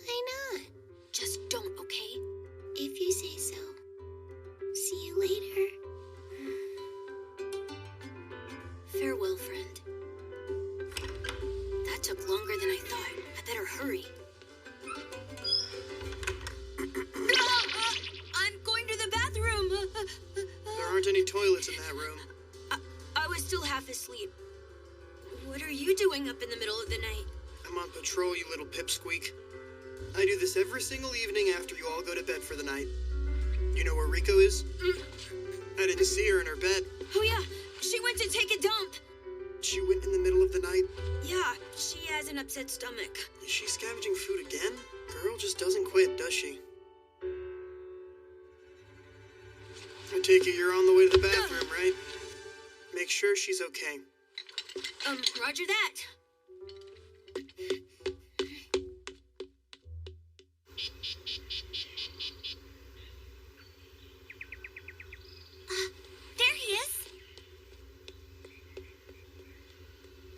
Why not? Just don't, okay? If you say so. See you later. Farewell, friend. That took longer than I thought. I better hurry. I'm going to the bathroom. There aren't any toilets in that room. I was still half asleep. What are you doing up in the middle of the night? I'm on patrol, you little pipsqueak. I do this every single evening after you all go to bed for the night. You know where Rico is? I didn't see her in her bed. Oh yeah, she went to take a dump. She went in the middle of the night? Yeah, she has an upset stomach. Is she scavenging food again? Girl just doesn't quit, does she? I take it you're on the way to the bathroom, right? Make sure she's okay. Roger that. There he is.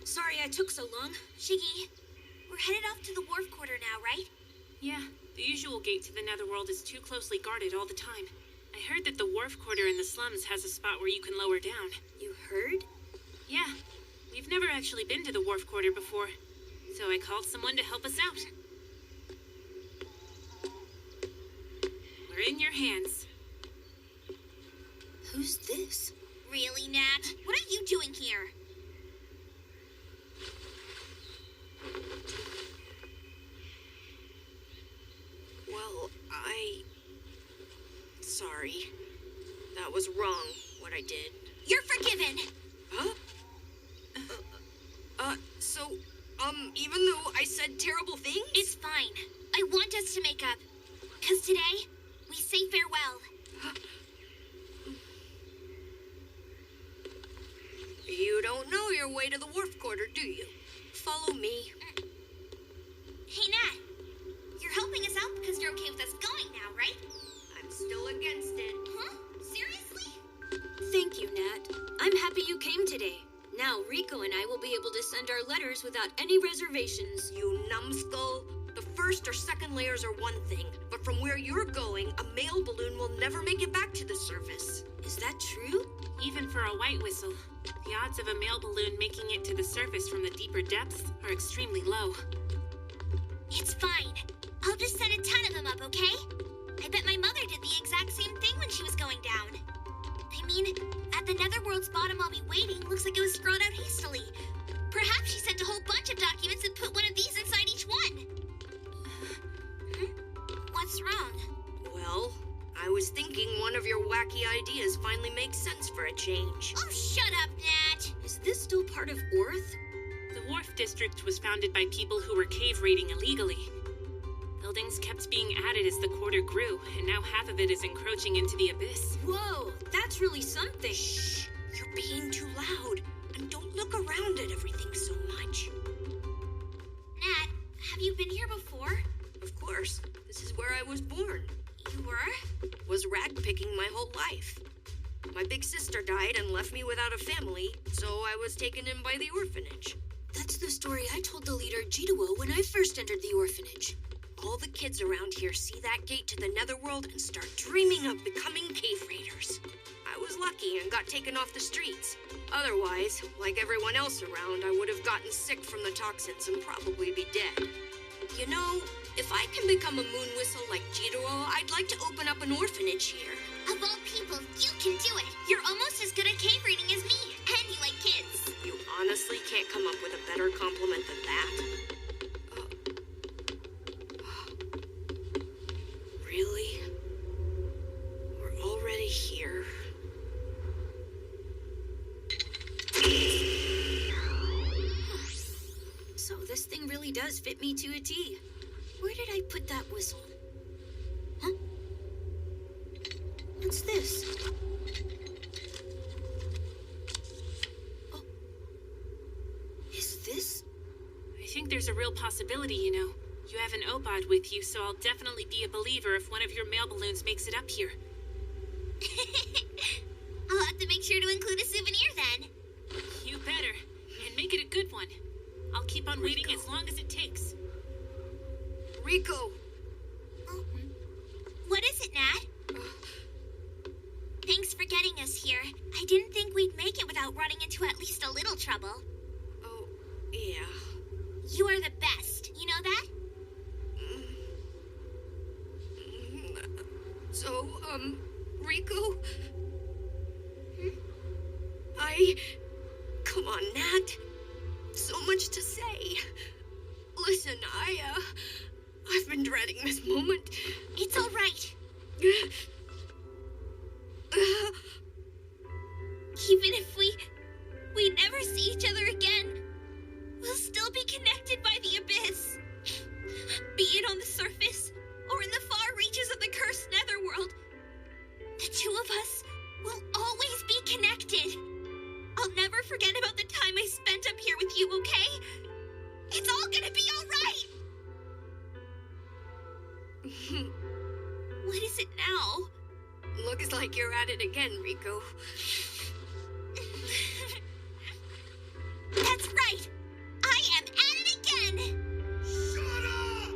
Sorry I took so long. Shiggy, we're headed off to the wharf quarter now, right? Yeah, the usual gate to the Netherworld is too closely guarded all the time. I heard that the wharf quarter in the slums has a spot where you can lower down. You heard? Yeah, we've never actually been to the wharf quarter before, so I called someone to help us out. We're in your hands. Who's this? Really, Nat? What are you doing here? Well, sorry. That was wrong, what I did. You're forgiven. Huh? Even though I said terrible things? It's fine. I want us to make up. 'Cause today, we say farewell. You don't know your way to the wharf quarter, do you? Follow me. Hey, Nat. You're helping us out because you're okay with us going now, right? I'm still against it. Huh? Seriously? Thank you, Nat. I'm happy you came today. Now Rico and I will be able to send our letters without any reservations. You numbskull. The first or second layers are one thing, but from where you're going, a mail balloon will never make it back to the surface. Is that true? Even for a white whistle, the odds of a male balloon making it to the surface from the deeper depths are extremely low. It's fine. I'll just send a ton of them up, okay? I bet my mother did the exact same thing when she was going down. I mean, at the Netherworld's bottom while we waiting looks like it was scrawled out hastily. Perhaps she sent a whole bunch of documents and put one of these inside each one. What's wrong? Well, I was thinking one of your wacky ideas finally makes sense for a change. Oh, shut up, Nat! Is this still part of Orth? The Wharf District was founded by people who were cave raiding illegally. Buildings kept being added as the quarter grew, and now half of it is encroaching into the abyss. Whoa, that's really something. Shh! You're being too loud. And don't look around at everything so much. Nat, have you been here before? Of course. This is where I was born. You were? Was rag picking my whole life. My big sister died and left me without a family, so I was taken in by the orphanage. That's the story I told the leader Jituo when I first entered the orphanage. All the kids around here see that gate to the Netherworld and start dreaming of becoming cave raiders. I was lucky and got taken off the streets. Otherwise, like everyone else around, I would have gotten sick from the toxins and probably be dead. You know, if I can become a moon whistle like Jituo, I'd like to open up an orphanage here. Of all people, you can do it. You're almost as good at cave raiding as me, and you like kids. You honestly can't come up with a better compliment than that. Really? We're already here. So this thing really does fit me to a T. Where did I put that whistle? Huh? What's this? Oh. Is this? I think there's a real possibility, you know. You have an Opod with you, so I'll definitely be a believer if one of your mail balloons makes it up here. I'll have to make sure to include a souvenir then. You better. And make it a good one. I'll keep on waiting as long as it takes. Rico! Oh. What is it, Nat? Thanks for getting us here. I didn't think we'd make it without running into at least a little trouble. Oh, yeah. You are the best. You know that? So, Rico? Come on, Nat. So much to say. Listen, I've been dreading this moment. It's all right. Even if we never see each other again, we'll still be connected by the abyss. Be it on the surface or in the far reaches of the cursed Netherworld, the two of us will always be connected. I'll never forget about the time I spent up here with you, okay? It's all gonna be all right. What is it now? Looks like you're at it again, Rico. That's right. I am at it again. Shut up!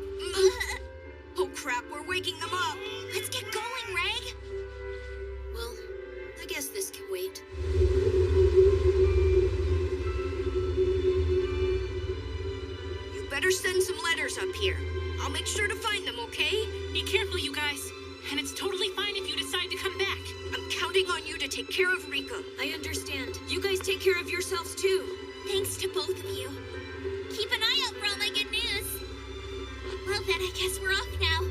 Oh crap, we're waking them up. Let's get going, Reg. Well, I guess this can wait. You better send some letters up here. I'll make sure to find them, okay? Be careful, you guys. And it's totally fine if you decide to come back. I'm counting on you to take care of Rico. I understand. You guys take care of yourselves too. Thanks to both of you. Keep an eye out for all my good news. Well then, I guess we're off now.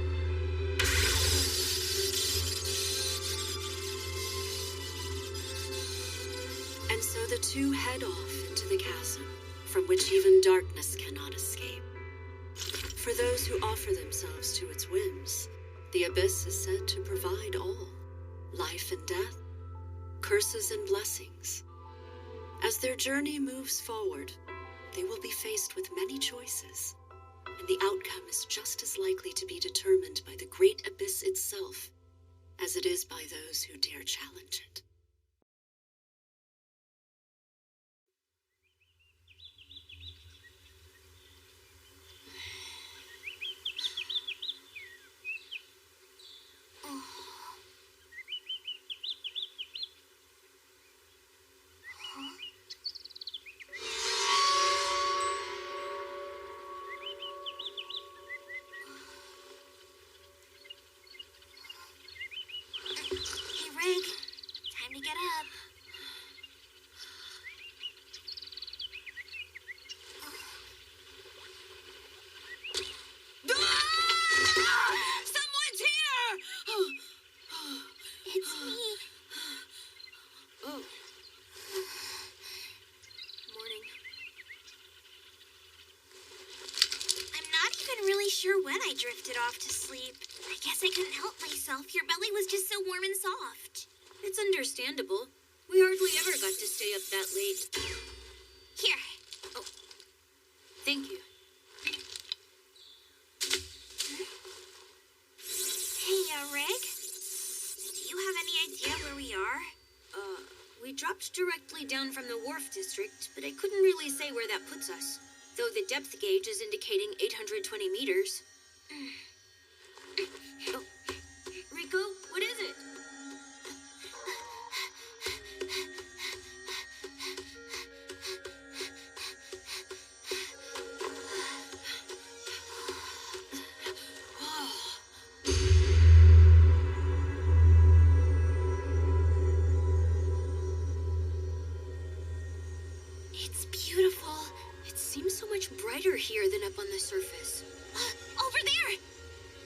And so the two head off into the chasm, from which even darkness cannot escape. For those who offer themselves to its whims, the abyss is said to provide all, life and death, curses and blessings. As their journey moves forward, they will be faced with many choices, and the outcome is just as likely to be determined by the great abyss itself as it is by those who dare challenge it. I drifted off to sleep. I guess I couldn't help myself. Your belly was just so warm and soft. It's understandable. We hardly ever got to stay up that late. Here. Oh, thank you. Hey, Rig. Do you have any idea where we are? We dropped directly down from the wharf district, but I couldn't really say where that puts us. Though the depth gauge is indicating 820 meters. Oh. Rico, what is it? It's beautiful. It seems so much brighter here than up on the surface. Over there!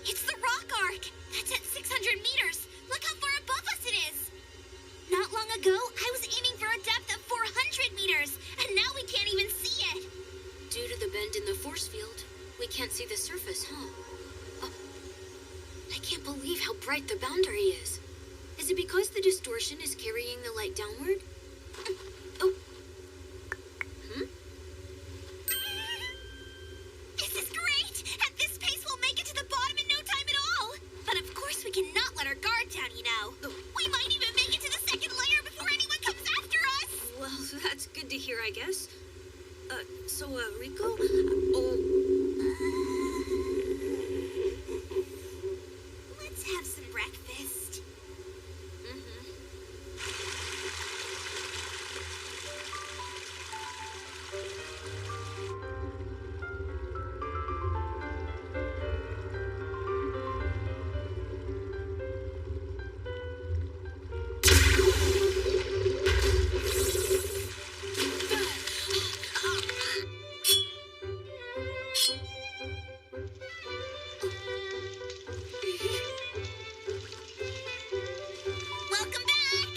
It's the rock arc! That's at 600 meters! Look how far above us it is! Not long ago, I was aiming for a depth of 400 meters, and now we can't even see it! Due to the bend in the force field, we can't see the surface, huh? Oh, I can't believe how bright the boundary is. Is it because the distortion is carrying the light downward? Oh. This is great! At this pace, we'll make it to the bottom in no time at all! But of course, we cannot let our guard down, you know. We might even make it to the second layer before anyone comes after us! Well, that's good to hear, I guess. Rico? Let's have some breakfast. Welcome back!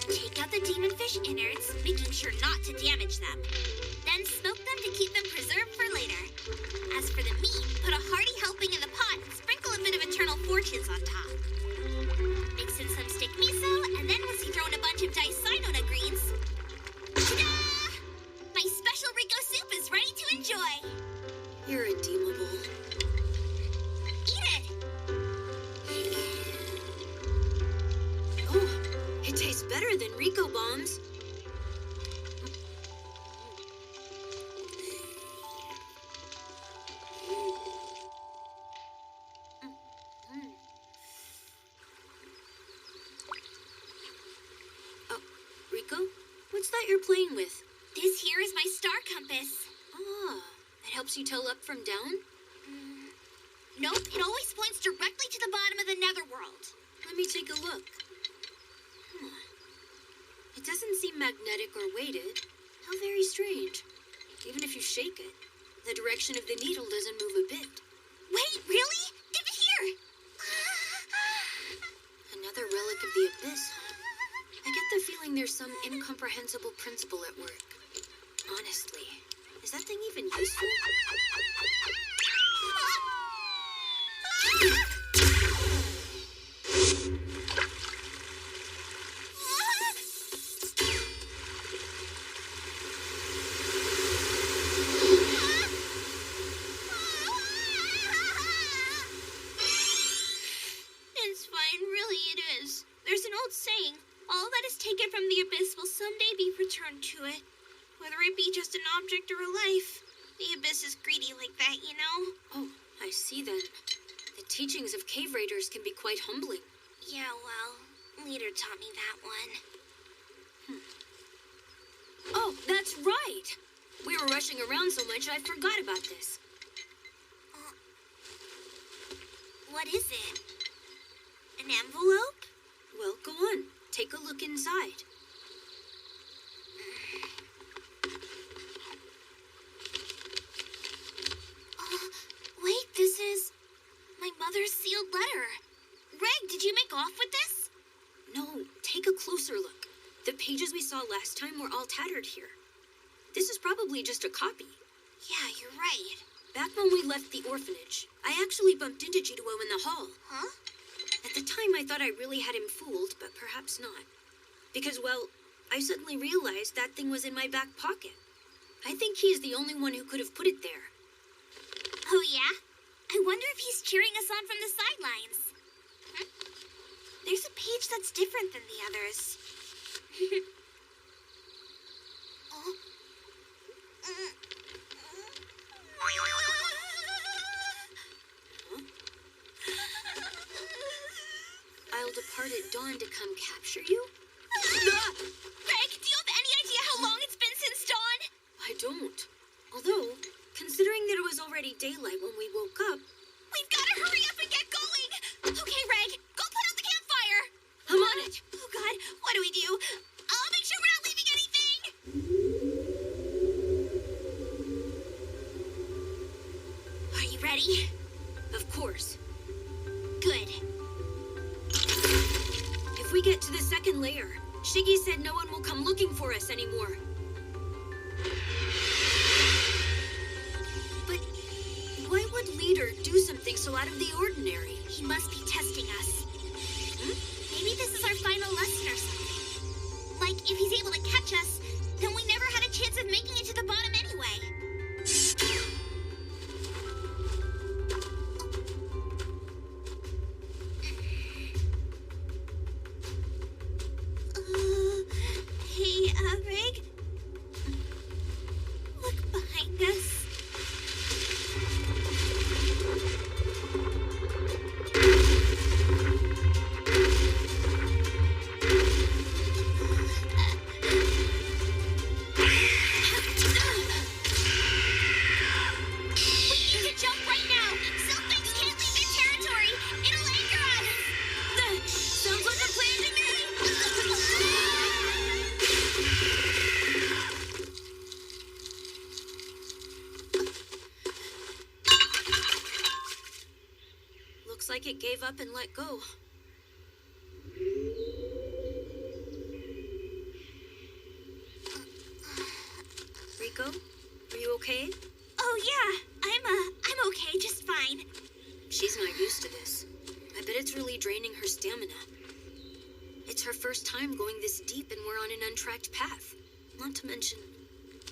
Take out the demonfish innards, making sure not to damage them. Then smoke them to keep them preserved for later. As for the meat, put a hearty helping in the pot and sprinkle a bit of eternal fortunes on top. Mix in some stick miso, and then once you throw in a bunch of diced cyanona greens, ta-da! My special Rico soup is ready to enjoy. You're redeemable. Eat it! Oh, it tastes better than Rico bombs. Oh, Rico? What's that you're playing with? This here is my star compass. Ah, that helps you tell up from down? Nope, it always points directly to the bottom of the netherworld. Let me take a look. It doesn't seem magnetic or weighted. How very strange. Even if you shake it, the direction of the needle doesn't move a bit. Wait, really? Give it here! Another relic of the abyss, huh? I get the feeling there's some incomprehensible principle at work. Honestly, is that thing even useful? It's fine, really it is. There's an old saying, all that is taken from the abyss will someday be returned to it. Whether it be just an object or a life. The abyss is greedy like that, you know? Oh, I see then. The teachings of cave raiders can be quite humbling. Yeah, well, Leader taught me that one. Oh, that's right! We were rushing around so much I forgot about this. What is it? An envelope? Well, go on. Take a look inside. Wait, this is my mother's sealed letter. Reg, did you make off with this? No, take a closer look. The pages we saw last time were all tattered here. This is probably just a copy. Yeah, you're right. Back when we left the orphanage, I actually bumped into Jituo in the hall. Huh? At the time, I thought I really had him fooled, but perhaps not. Because, well, I suddenly realized that thing was in my back pocket. I think he is the only one who could have put it there. Oh, yeah? I wonder if he's cheering us on from the sidelines. There's a page that's different than the others. Oh. I'll depart at dawn to come capture you? Greg, do you have any idea how long it's been since dawn? I don't. Although, considering that it was already daylight when we woke up... We've got to hurry up and get going! Okay, Reg, go put out the campfire! I'm on it! Oh, God, what do we do? I'll make sure we're not leaving anything! Are you ready? Of course. Good. If we get to the second layer, Shiggy said no one will come looking for us anymore. But why would Leader do something so out of the ordinary? He must be testing us. Maybe this is our final lesson or something. Like, if he's able to catch us, then we never had a chance of making it to the bottom anyway. Hey, Reg? Look behind us. Like it gave up and let go. Rico, are you okay? Oh yeah, I'm okay, just fine. She's not used to this. I bet it's really draining her stamina. It's her first time going this deep and we're on an untracked path. Not to mention,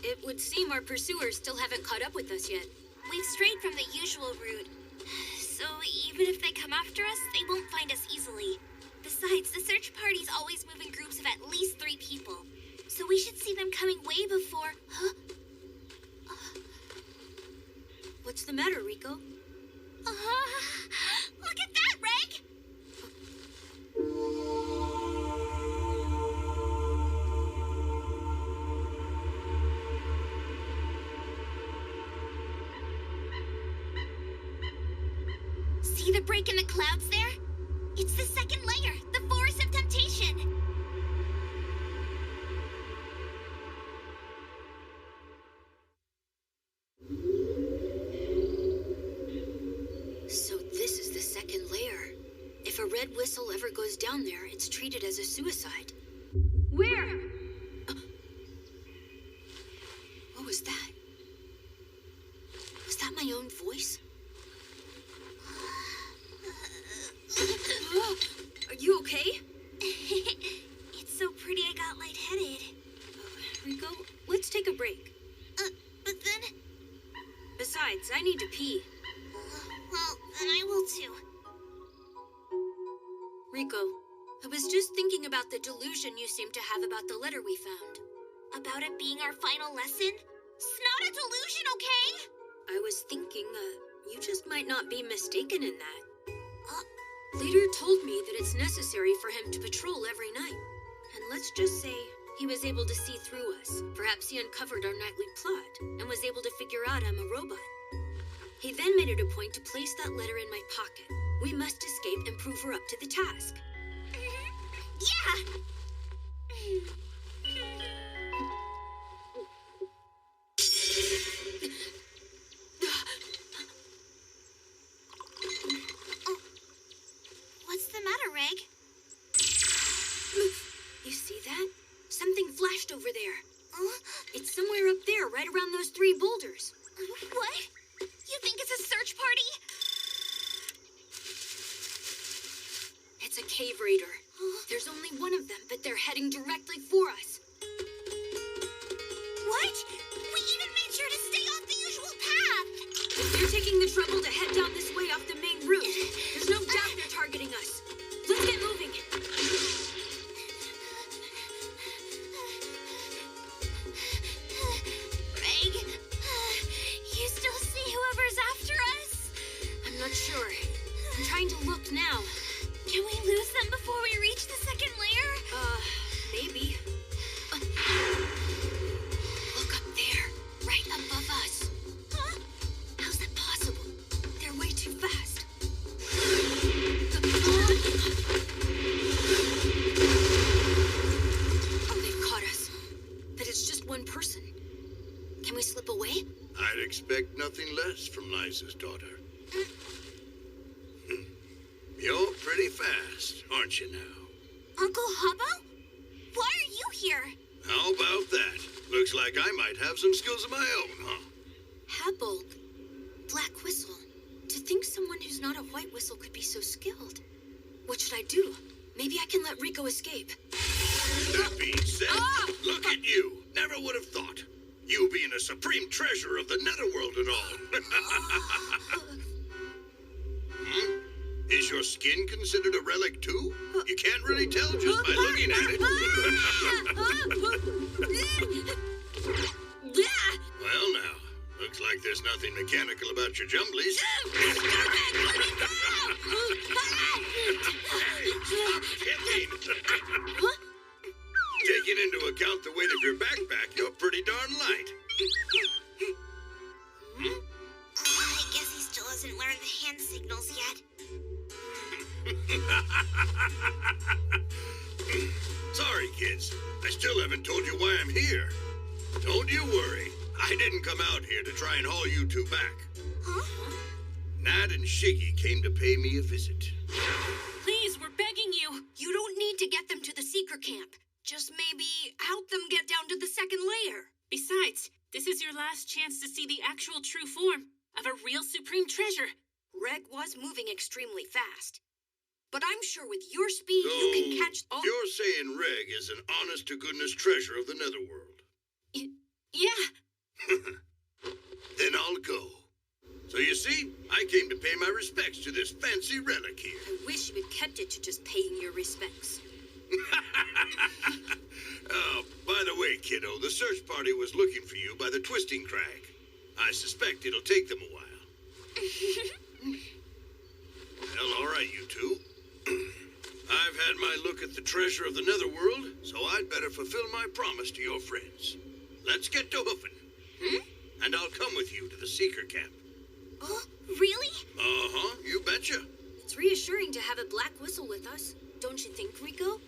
it would seem our pursuers still haven't caught up with us yet. We've strayed from the usual route. So even if they come after us, they won't find us easily. Besides, the search parties always move in groups of at least 3 people. So we should see them coming way before... Huh? What's the matter, Rico? Look at that, Reg! See the break in the clouds there? It's the second layer, the Forest of Temptation. So this is the second layer. If a red whistle ever goes down there, it's treated as a suicide. Where? What was that? Was that my own voice? Are you okay? It's so pretty I got lightheaded. Rico, let's take a break. But then... Besides, I need to pee. Well, then I will too. Rico, I was just thinking about the delusion you seem to have about the letter we found. About it being our final lesson? It's not a delusion, okay? I was thinking, you just might not be mistaken in that. Leader told me that it's necessary for him to patrol every night. And let's just say he was able to see through us. Perhaps he uncovered our nightly plot and was able to figure out I'm a robot. He then made it a point to place that letter in my pocket. We must escape and prove her up to the task. Yeah! over there. It's somewhere up there, right around those 3 boulders. What? You think it's a search party? It's a cave raider. There's only one of them, but they're heading directly for us. What? We even made sure to stay off the usual path. If they're taking the trouble to head down this way off the main route, there's no doubt they're targeting us. Let's get moving. Reg, you still see whoever's after us? I'm not sure. I'm trying to look now. Can we lose them before we reach the second layer? Maybe. Look up there, right above us. Huh? How's that possible? They're way too fast. Oh, they've caught us. But it's just one person. Can we slip away? I'd expect nothing less from Liza's daughter. You're pretty fast, aren't you now? Uncle Hubbo? Why are you here? How about that? Looks like I might have some skills of my own, huh? Habolg. Black Whistle. To think someone who's not a White Whistle could be so skilled. What should I do? Maybe I can let Rico escape. That being said, look at you. Never would have thought. You being a supreme treasure of the Netherworld and all. Is your skin considered a relic too? You can't really tell just by looking at it. Well now, looks like there's nothing mechanical about your jumblies. Stop kidding. Taking into account the weight of your backpack, you're pretty darn light. I guess he still hasn't learned the hand signals yet. Sorry, kids. I still haven't told you why I'm here. Don't you worry. I didn't come out here to try and haul you two back. Huh? Nad and Shiggy came to pay me a visit. Please, we're begging you. You don't need to get them to the seeker camp. Just maybe help them get down to the second layer. Besides, this is your last chance to see the actual true form of a real supreme treasure. Reg was moving extremely fast. But I'm sure with your speed, you can catch all... You're saying Reg is an honest-to-goodness treasure of the Netherworld. Yeah. Then I'll go. So you see, I came to pay my respects to this fancy relic here. I wish you had kept it to just paying your respects. By the way, kiddo, the search party was looking for you by the Twisting Crag. I suspect it'll take them a while. Well, all right, you two. I've had my look at the treasure of the Netherworld, so I'd better fulfill my promise to your friends. Let's get to hoofing. And I'll come with you to the Seeker Camp. Oh, really? Uh-huh, you betcha. It's reassuring to have a Black Whistle with us, don't you think, Rico?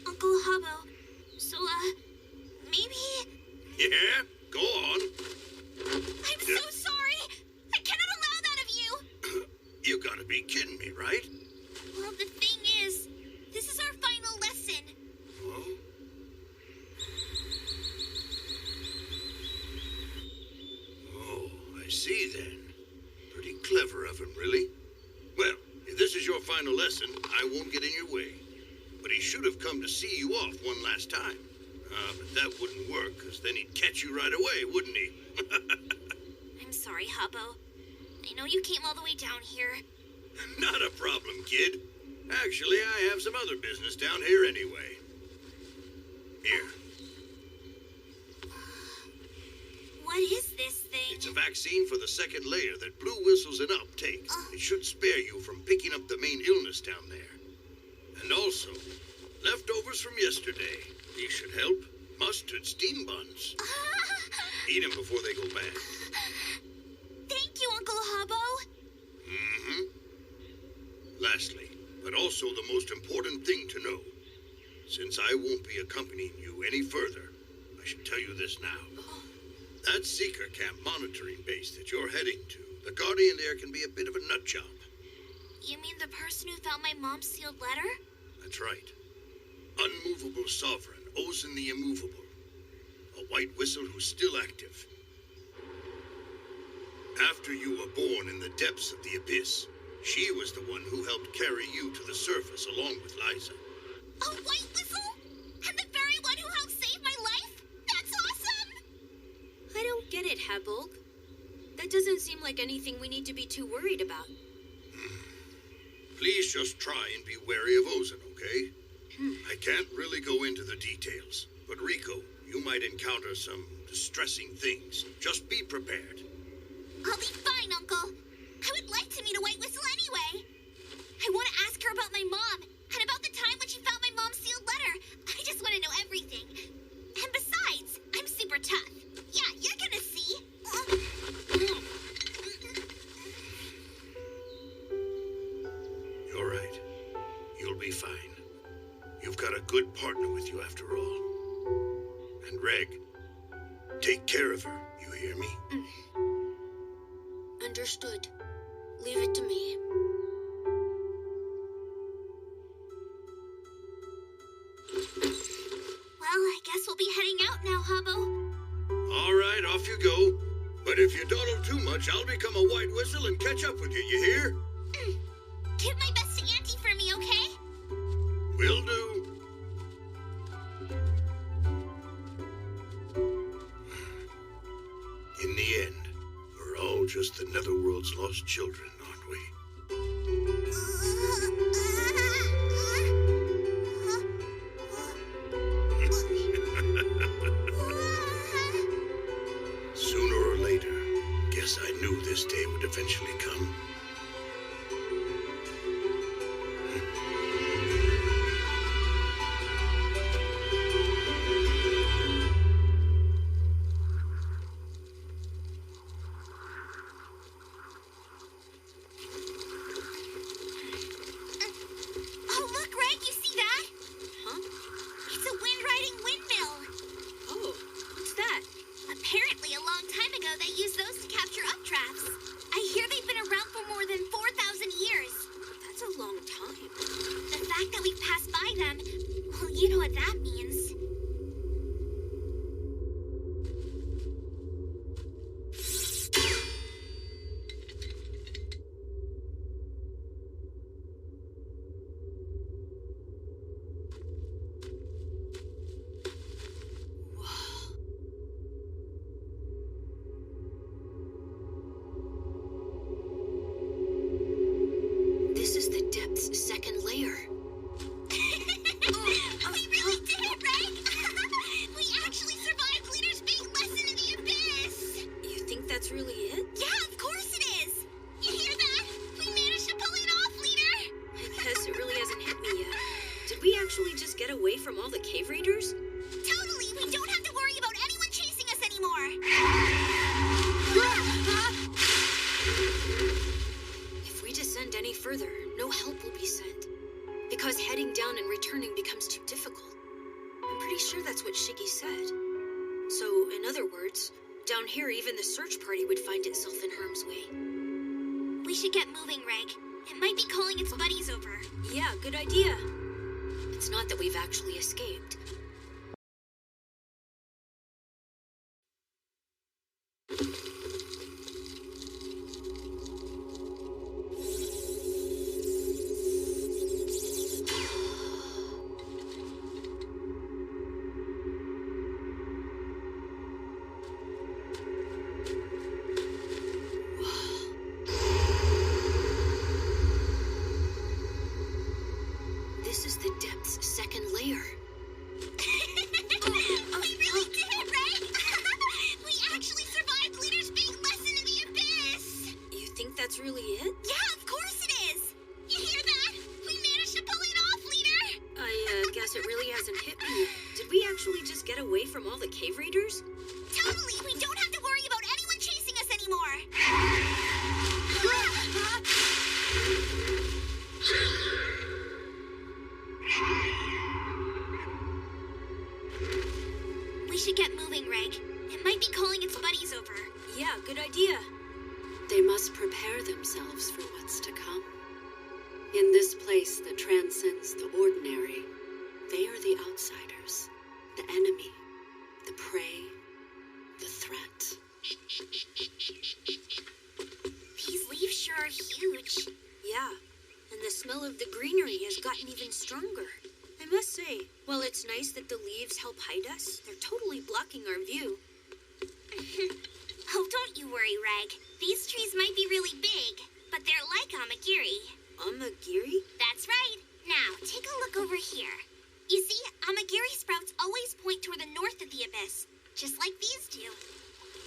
Uncle Hubbo, so, maybe... Yeah, go on. I'm so sorry! I cannot allow that of you! You gotta be kidding me, right? Well, the thing is, this is our final lesson. Oh? Oh, I see then. Pretty clever of him, really. Well, if this is your final lesson, I won't get in your way. But he should have come to see you off one last time. But that wouldn't work, because then he'd catch you right away, wouldn't he? I'm sorry, Hubbo. I know you came all the way down here. Not a problem, kid. Actually, I have some other business down here anyway. Here. What is this thing? It's a vaccine for the second layer that Blue Whistle's an uptake. It should spare you from picking up the main illness down there. And also, leftovers from yesterday. These should help. Mustard steam buns. Eat them before they go bad. Thank you, Uncle Hubbo. Mm-hmm. Lastly, but also the most important thing to know, since I won't be accompanying you any further, I should tell you this now. That Seeker Camp monitoring base that you're heading to, the Guardian there can be a bit of a nut job. You mean the person who found my mom's sealed letter? That's right. unmovable sovereign, Ozen the Immovable. A white whistle who's still active. After you were born in the depths of the abyss, she was the one who helped carry you to the surface along with Liza. A white whistle? And the very one who helped save my life? That's awesome! I don't get it, Habolg. That doesn't seem like anything we need to be too worried about. Please just try and be wary of Ozen, okay? I can't really go into the details, but Rico, you might encounter some distressing things. Just be prepared. I'll be fine, Uncle. I would like to meet a white whistle anyway. I want to ask her about my mom, and about the time when she found my mom's sealed letter. I just want to know everything. And besides, I'm super tough. Yeah, you're gonna see. You're right. You'll be fine. You've got a good partner with you after all. And Reg, take care of her, you hear me? Understood. Leave it to me. Well, I guess we'll be heading out now, Habbo. All right, off you go. But if you dawdle too much, I'll become a white whistle and catch up with you, you hear? Give my best to Auntie for me, okay? Will do. In the end, we're all just the Netherworld's lost children, aren't we? Sooner or later, guess I knew this day would eventually come. Oh, look, Greg, you see that? Huh? It's a wind-riding windmill. Oh, what's that? Apparently, a long time ago, they used those to capture updrafts. I hear they've been around for more than 4,000 years. That's a long time. The fact that we've passed by them, well, you know what that means. This is the depth's second layer. We really did it, Reg! We actually survived Leader's big lesson in the abyss! You think that's really it? Yeah, of course it is! You hear that? We managed to pull it off, Leader! I guess it really hasn't hit me yet. Did we actually just get away from all the cave raiders? Totally! We don't have to worry about anyone chasing us anymore! If we descend any further, no help will be sent. Because heading down and returning becomes too difficult. I'm pretty sure that's what Shiggy said. So, in other words, down here even the search party would find itself in harm's way. We should get moving, Reg. It might be calling its buddies over. Yeah, good idea. It's not that we've actually escaped. This is the depth's second layer. We really did it, Reg! We actually survived Leader's big lesson in the abyss! You think that's really it? Yeah, of course it is! You hear that? We managed to pull it off, Leader! I guess it really hasn't hit me yet. Did we actually just get away from all the cave raiders? Totally! We don't have to worry about anyone chasing us anymore! We should get moving, Reg. It might be calling its buddies over. Yeah, good idea. They must prepare themselves for what's to come. In this place that transcends the ordinary, They are the outsiders, the enemy, the prey, the threat. These leaves sure are huge. Yeah, and the smell of the greenery has gotten even stronger. I must say, while it's nice that the leaves help hide us, they're totally blocking our view. Oh, don't you worry, Reg. These trees might be really big, but they're like Amagiri. Amagiri? That's right. Now, take a look over here. You see, Amagiri sprouts always point toward the north of the abyss, just like these do.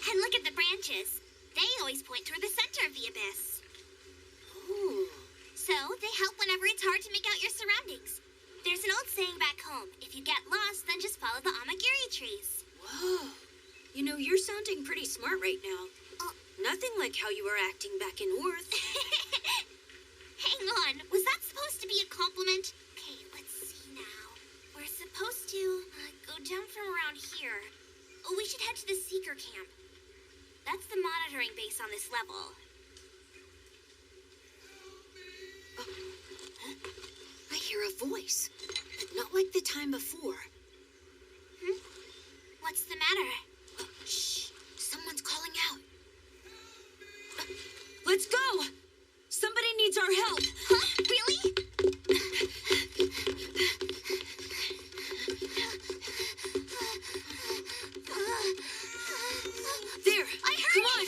And look at the branches. They always point toward the center of the abyss. Oh. So, they help whenever it's hard to make out your surroundings. There's an old saying back home, if you get lost, then just follow the Amagiri trees. Whoa. You know, you're sounding pretty smart right now. Nothing like how you were acting back in Orth. Hang on, was that supposed to be a compliment? Okay, let's see now. We're supposed to go down from around here. Oh, we should head to the Seeker camp. That's the monitoring base on this level. I hear a voice, but not like the time before. What's the matter? Shh, someone's calling out. Let's go! Somebody needs our help. Huh? Really? There! I heard Come on!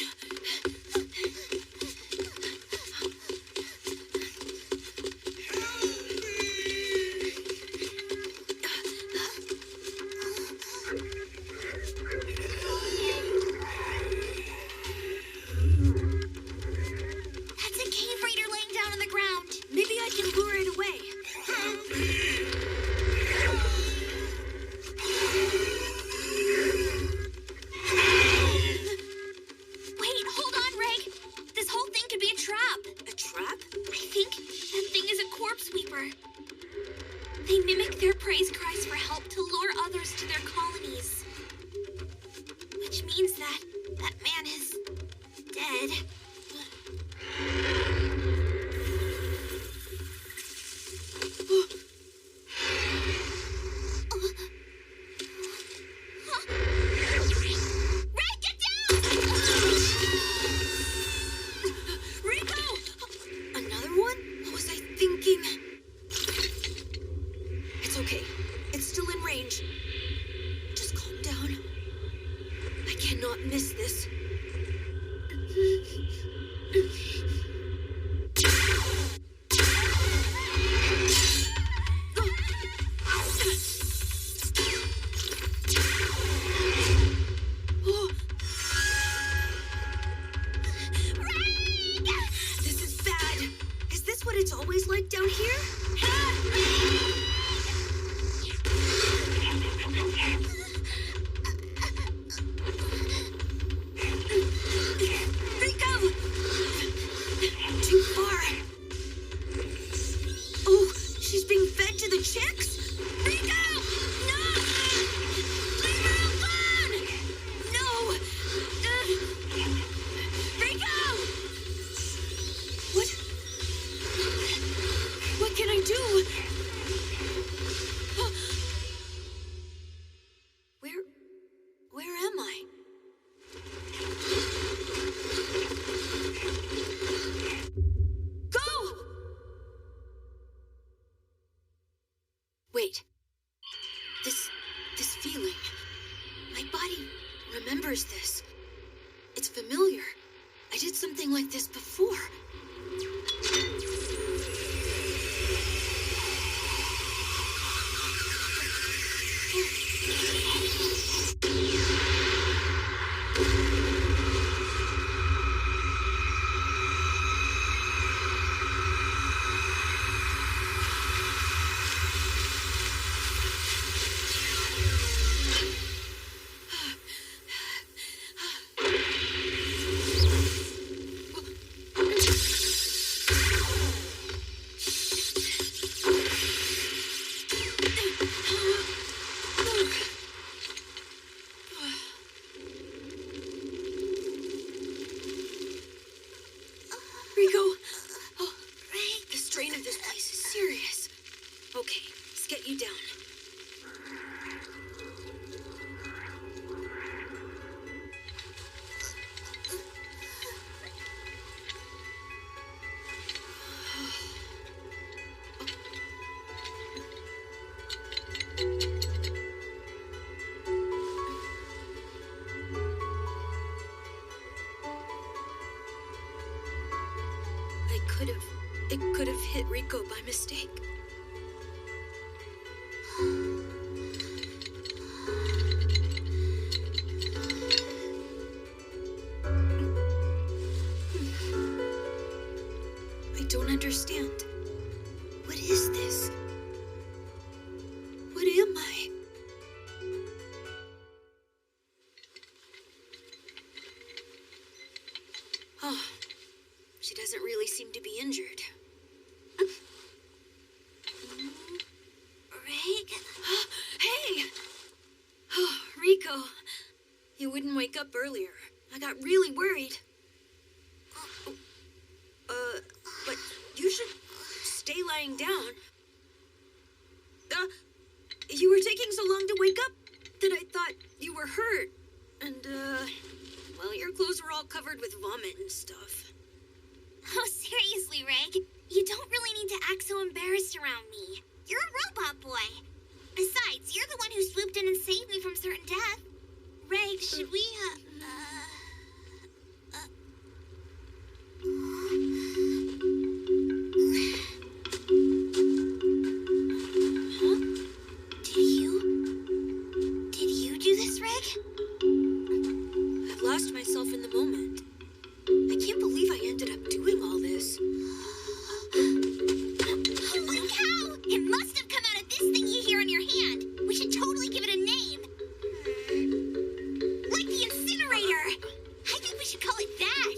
That's a cave raider laying down on the ground. Maybe I can lure it away. Wait, hold on, Reg. This whole thing could be a trap. A trap? I think that thing is a corpse sweeper. They mimic their prey's cries for help to lure others to their colonies. Which means that that man is dead. Red, get down! Rico! Another one? What was I thinking? It's okay. It's still in range. Just calm down. I cannot miss this. This is bad. Is this what it's always like down here? Rico! Too far. Oh, she's being fed to the chicks? Rico! No! Leave her alone! No! Rico! What can I do? Where am I? Go! Wait. This feeling. My body remembers this. It's familiar. I did something like this before. could have hit Rico by mistake. I don't understand. What is this? What am I? Oh, she doesn't really seem to be injured. Reg? Hey! Oh, Rico. You wouldn't wake up earlier. I got really worried. But you should stay lying down. You were taking so long to wake up that I thought you were hurt. And, well, your clothes were all covered with vomit and stuff. Oh, seriously, Reg. You don't really need to act so embarrassed around me. You're a robot boy. Besides, you're the one who swooped in and saved me from certain death. Reg, should we, Huh? Did you do this, Reg? I've lost myself in the moment. I can't believe I ended up doing all this. Holy cow! It must have come out of this thing you hear on your hand. We should totally give it a name. Like the incinerator. I think we should call it that.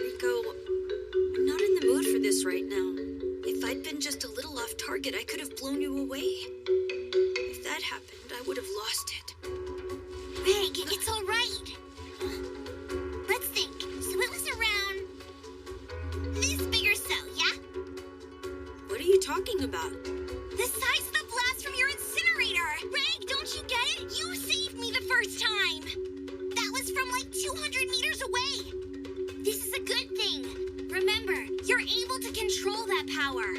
Rico, I'm not in the mood for this right now. If I'd been just a little off target, I could have blown you away. If that happened, I would have lost it. Reg, it's all right. Let's think. So it was around this big or so, yeah? What are you talking about? The size of the blast from your incinerator! Reg, don't you get it? You saved me the first time! That was from like 200 meters away! This is a good thing. Remember, you're able to control that power.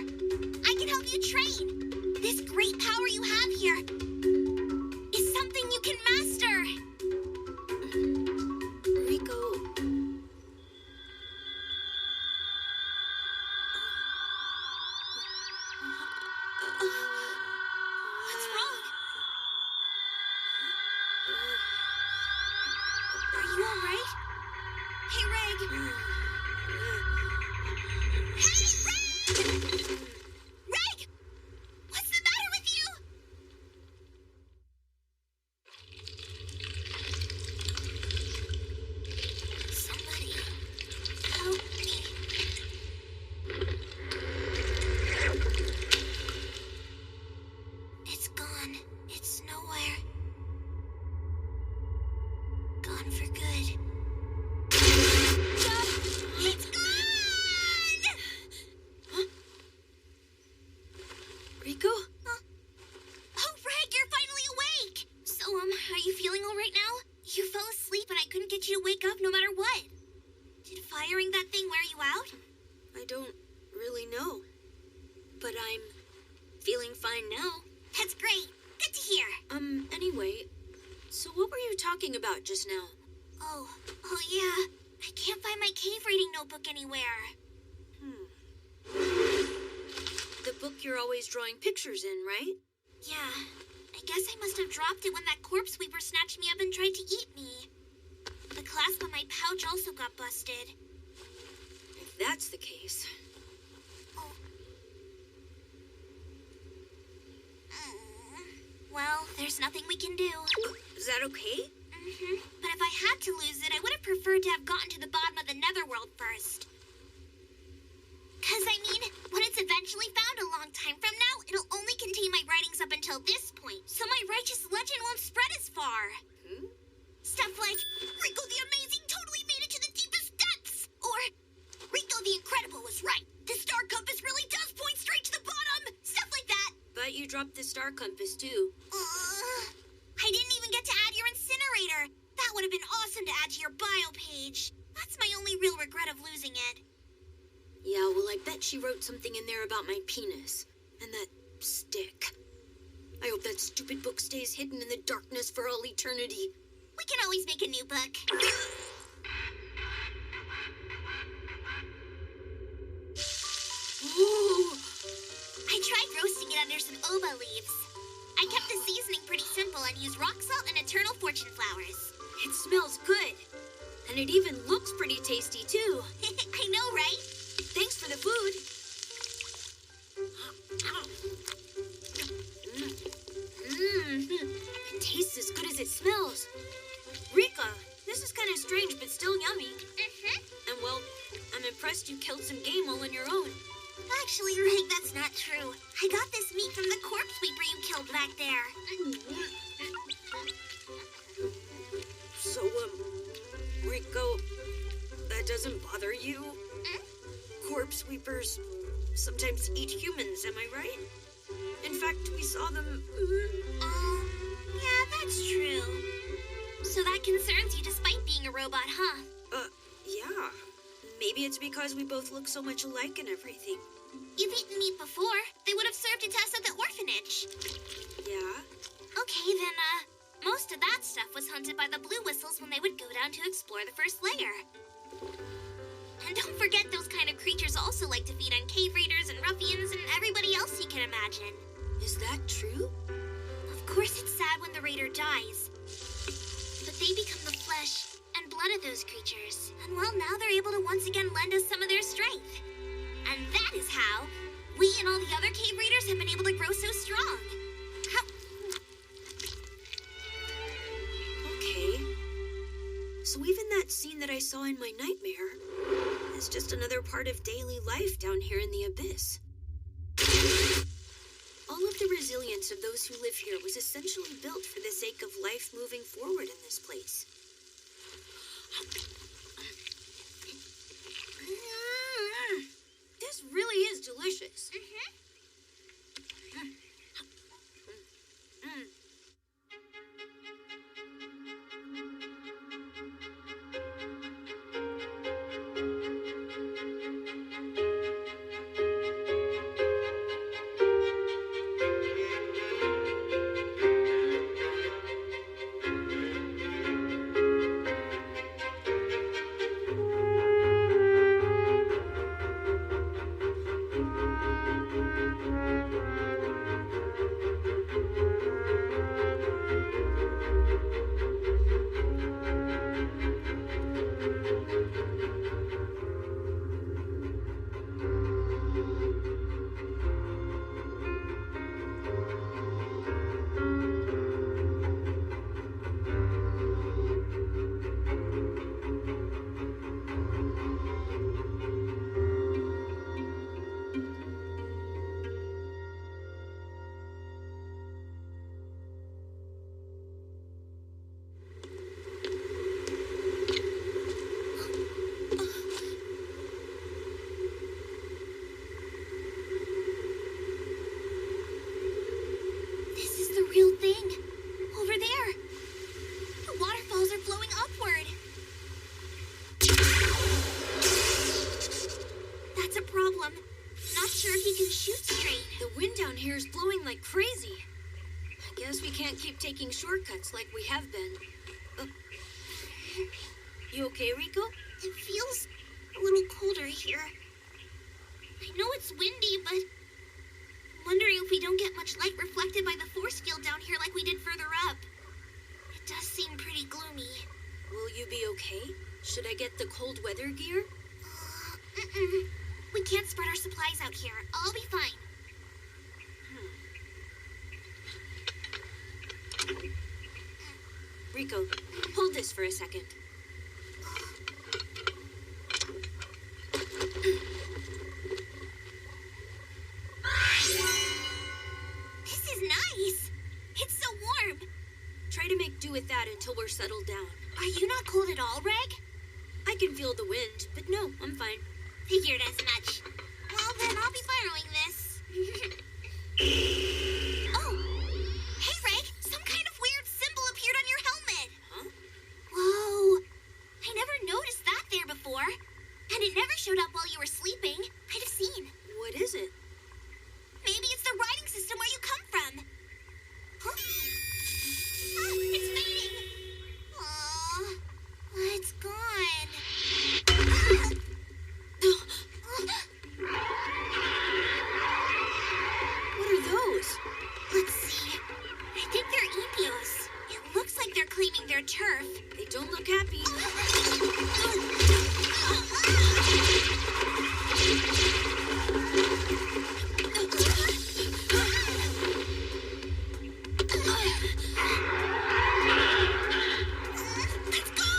I can help you train. This great power you have here is something you can master. Rico. What's wrong? Are you all right? Hey, Reg. Hey, Reg! Reg! What's the matter with you? Somebody help me. It's gone. It's nowhere. Gone for good. It's gone! Huh? Rico? Huh? Oh, Reg, you're finally awake! So, are you feeling all right now? You fell asleep and I couldn't get you to wake up no matter what. Did firing that thing wear you out? I don't really know. But I'm feeling fine now. That's great. Good to hear. Anyway, so what were you talking about just now? Oh yeah. I can't find my cave reading notebook anywhere. The book you're always drawing pictures in, right? Yeah. I guess I must have dropped it when that corpse sweeper snatched me up and tried to eat me. The clasp on my pouch also got busted. If that's the case. Oh. Well, there's nothing we can do. Is that okay? But if I had to lose it, I would have preferred to have gotten to the bottom of the netherworld first. 'Cause, I mean, when it's eventually found a long time from now, it'll only contain my writings up until this point, so my righteous legend won't spread as far. Stuff like, Rico the Amazing totally made it to the deepest depths! Or, Rico the Incredible was right. The star compass really does point straight to the bottom! Stuff like that. But you dropped the star compass, too. I didn't even get to add your incinerator. That would have been awesome to add to your bio page. That's my only real regret of losing it. Yeah, well, I bet she wrote something in there about my penis. And that stick. I hope that stupid book stays hidden in the darkness for all eternity. We can always make a new book. I tried roasting it under some oba leaves. I kept the seasoning pretty simple and used rock salt and eternal fortune flowers. It smells good. And it even looks pretty tasty, too. I know, right? Thanks for the food. It tastes as good as it smells. Rika, this is kind of strange, but still yummy. And well, I'm impressed you killed some game all on your own. Actually, Reg, that's not true. I got this meat from the corpse sweeper you killed back there. So, Rico, that doesn't bother you? Corpse sweepers sometimes eat humans, am I right? In fact, we saw them... Yeah, that's true. So that concerns you despite being a robot, huh? Yeah. Maybe it's because we both look so much alike and everything. You've eaten meat before. They would have served it to us at the orphanage. Yeah? Okay, then, most of that stuff was hunted by the blue whistles when they would go down to explore the first layer. And don't forget those kind of creatures also like to feed on cave raiders and ruffians and everybody else you can imagine. Is that true? Of course it's sad when the raider dies. But they become the flesh and blood of those creatures. And well, now they're able to once again lend us some of their strength. And that is how we and all the other cave raiders have been able to grow so strong. Okay. So even that scene that I saw in my nightmare is just another part of daily life down here in the abyss. All of the resilience of those who live here was essentially built for the sake of life moving forward in this place. This really is delicious. Real thing. Over there. The waterfalls are flowing upward. That's a problem. Not sure if he can shoot straight. The wind down here is blowing like crazy. I guess we can't keep taking shortcuts like we have been. You okay, Rico? It feels a little colder here. I know it's windy, but I'm wondering if we don't get much light reflected by the force field down here like we did further up. It does seem pretty gloomy. Will you be okay? Should I get the cold weather gear? We can't spread our supplies out here. I'll be fine. Rico, hold this for a second. This is nice. It's so warm. Try to make do with that until we're settled down. Are you not cold at all, Reg? I can feel the wind, but no, I'm fine. Figured as much. Well, then I'll be borrowing this. Oh! Hey, Reg! Some kind of weird symbol appeared on your helmet! Huh? Whoa! I never noticed that there before. And it never showed up while you were sleeping. I'd have seen. What is it? Maybe it's the writing system where you come from. Huh? Ah, it's fading! Aww. It's gone. their turf. They don't look happy. Let's go!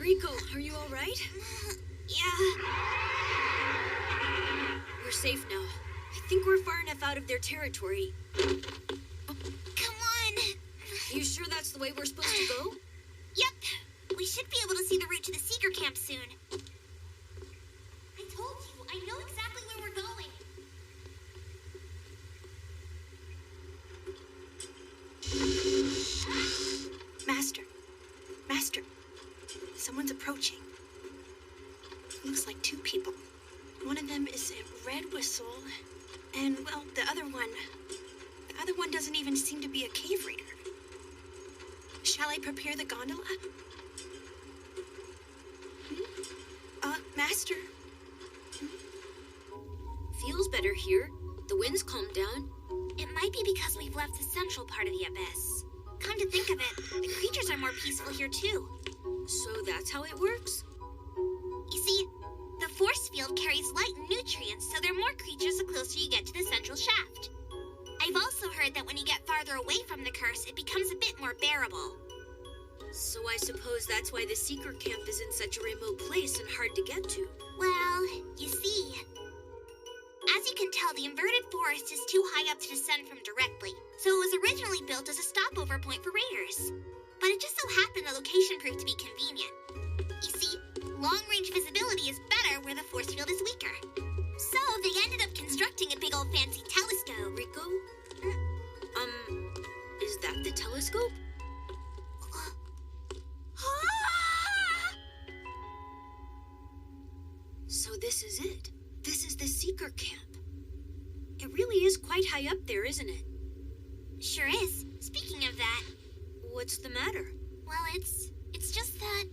Rico, are you all right? Yeah. We're safe now. I think we're far enough out of their territory. Come on. You sure that's the way we're supposed to go? Yep. We should be able to see the route to the Seeker camp soon. I told you, I know exactly where we're going. Master, someone's approaching. Looks like two people. One of them is a Red Whistle, and, well, the other one doesn't even seem to be a cave raider. Shall I prepare the gondola? Master? Feels better here. The wind's calmed down. It might be because we've left the central part of the abyss. Come to think of it, the creatures are more peaceful here too. So that's how it works? You see, the force field carries light and nutrients, so there are more creatures the closer you get to the central shaft. I've also heard that when you get farther away from the curse, it becomes a bit more bearable. So I suppose that's why the Seeker camp is in such a remote place and hard to get to. Well, you see, as you can tell, the inverted forest is too high up to descend from directly, so it was originally built as a stopover point for raiders. But it just so happened the location proved to be convenient. You see, long-range visibility is better where the force field is weaker. So they ended up constructing a big old fancy telescope. Rico? Is that the telescope? So this is it. This is the Seeker camp. It really is quite high up there, isn't it? Sure is. Speaking of that, What's the matter? well, it's just that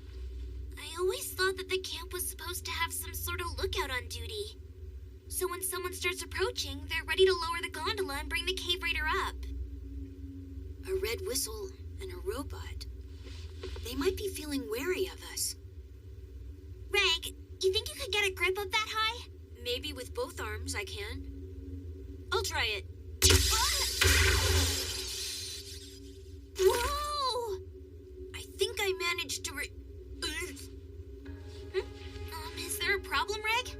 I always thought that the camp was supposed to have some sort of lookout on duty. So when someone starts approaching, they're ready to lower the gondola and bring the cave raider up. A Red Whistle and a robot. They might be feeling wary of us. Reg, you think you could get a grip up that high? Maybe with both arms I can. I'll try it. Whoa! I think I managed to Is there a problem, Reg?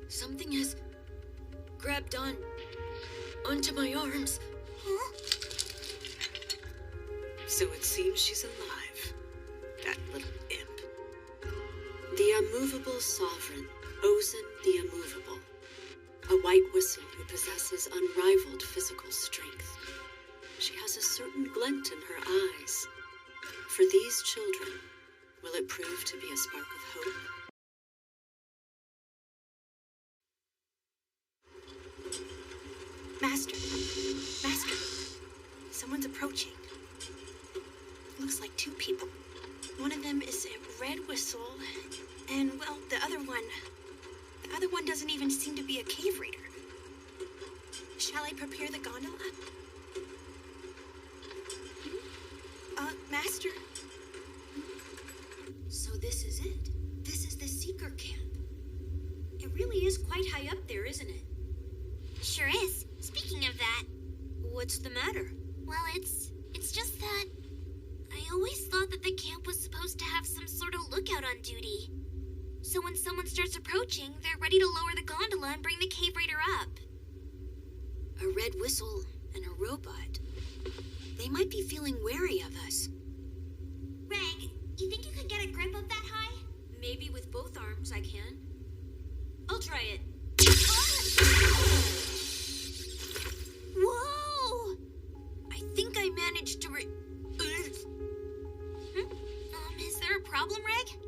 Something has grabbed onto my arms. Huh? So it seems she's alive. That little imp. The unmovable sovereign, Ozen the Immovable. A white whistle who possesses unrivaled physical strength. She has a certain glint in her eyes. For these children, will it prove to be a spark of hope? Master, someone's approaching. Looks like two people. One of them is a Red Whistle, and, well, the other one doesn't even seem to be a cave raider. Shall I prepare the gondola? Master? So this is it. This is the Seeker camp. It really is quite high up there, isn't it? Sure is. Speaking of that, What's the matter? well, it's just that I always thought that the camp was supposed to have some sort of lookout on duty. So when someone starts approaching, they're ready to lower the gondola and bring the cave raider up. A Red Whistle and a robot. They might be feeling wary of us. Reg, you think you could get a grip up that high? Maybe with both arms I can. I'll try it. Whoa! I think I managed to Is there a problem, Reg?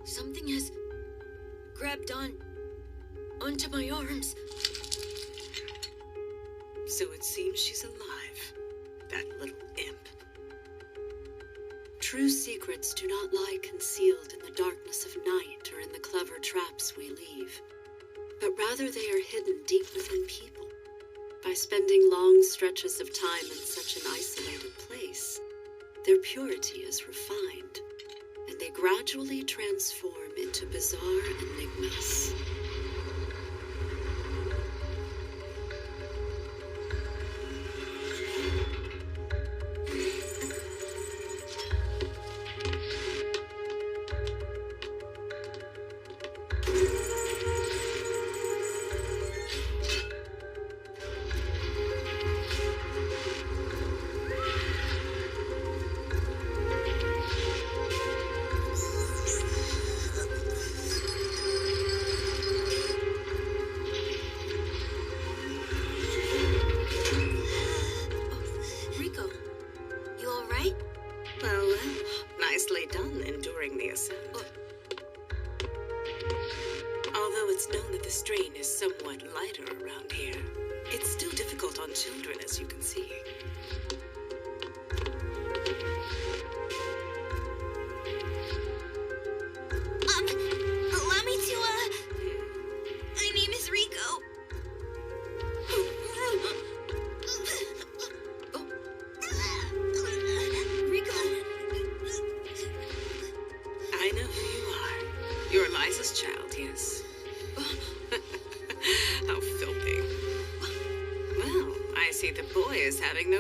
Something has grabbed onto my arms. So it seems she's alive. that little imp. True secrets do not lie concealed in the darkness of night or in the clever traps we leave, but rather they are hidden deep within people. By spending long stretches of time in such an isolated place, their purity is refined, and they gradually transform into bizarre enigmas.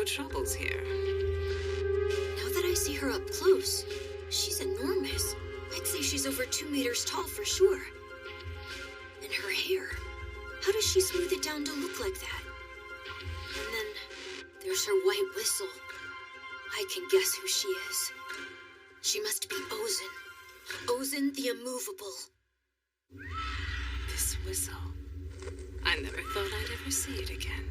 Troubles here. Now that I see her up close, she's enormous. I'd say she's over 2 meters tall for sure. And her hair, how does she smooth it down to look like that? And then there's her white whistle. I can guess who she is. She must be Ozin. Ozin the Immovable. This whistle. I never thought I'd ever see it again.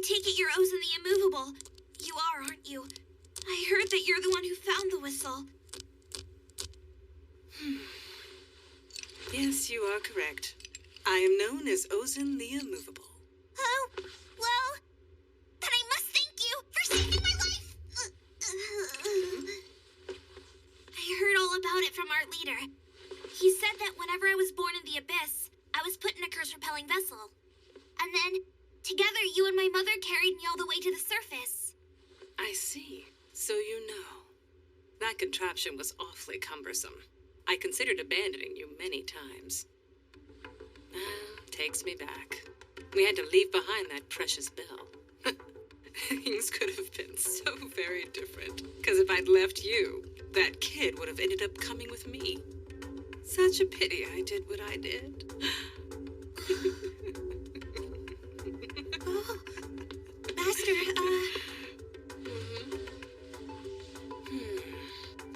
Take it you're Ozin the Immovable. You are, aren't you? I heard that you're the one who found the whistle. Yes, you are correct. I am known as Ozin the Immovable. Oh, well, then I must thank you for saving my life. I heard all about it from our leader. He said that whenever I was born in the Abyss, I was put in a curse-repelling vessel. And then together, you and my mother carried me all the way to the surface. I see. So you know. That contraption was awfully cumbersome. I considered abandoning you many times. Takes me back. We had to leave behind that precious bell. Things could have been so very different. Because if I'd left you, that kid would have ended up coming with me. Such a pity I did what I did. Oh, Master,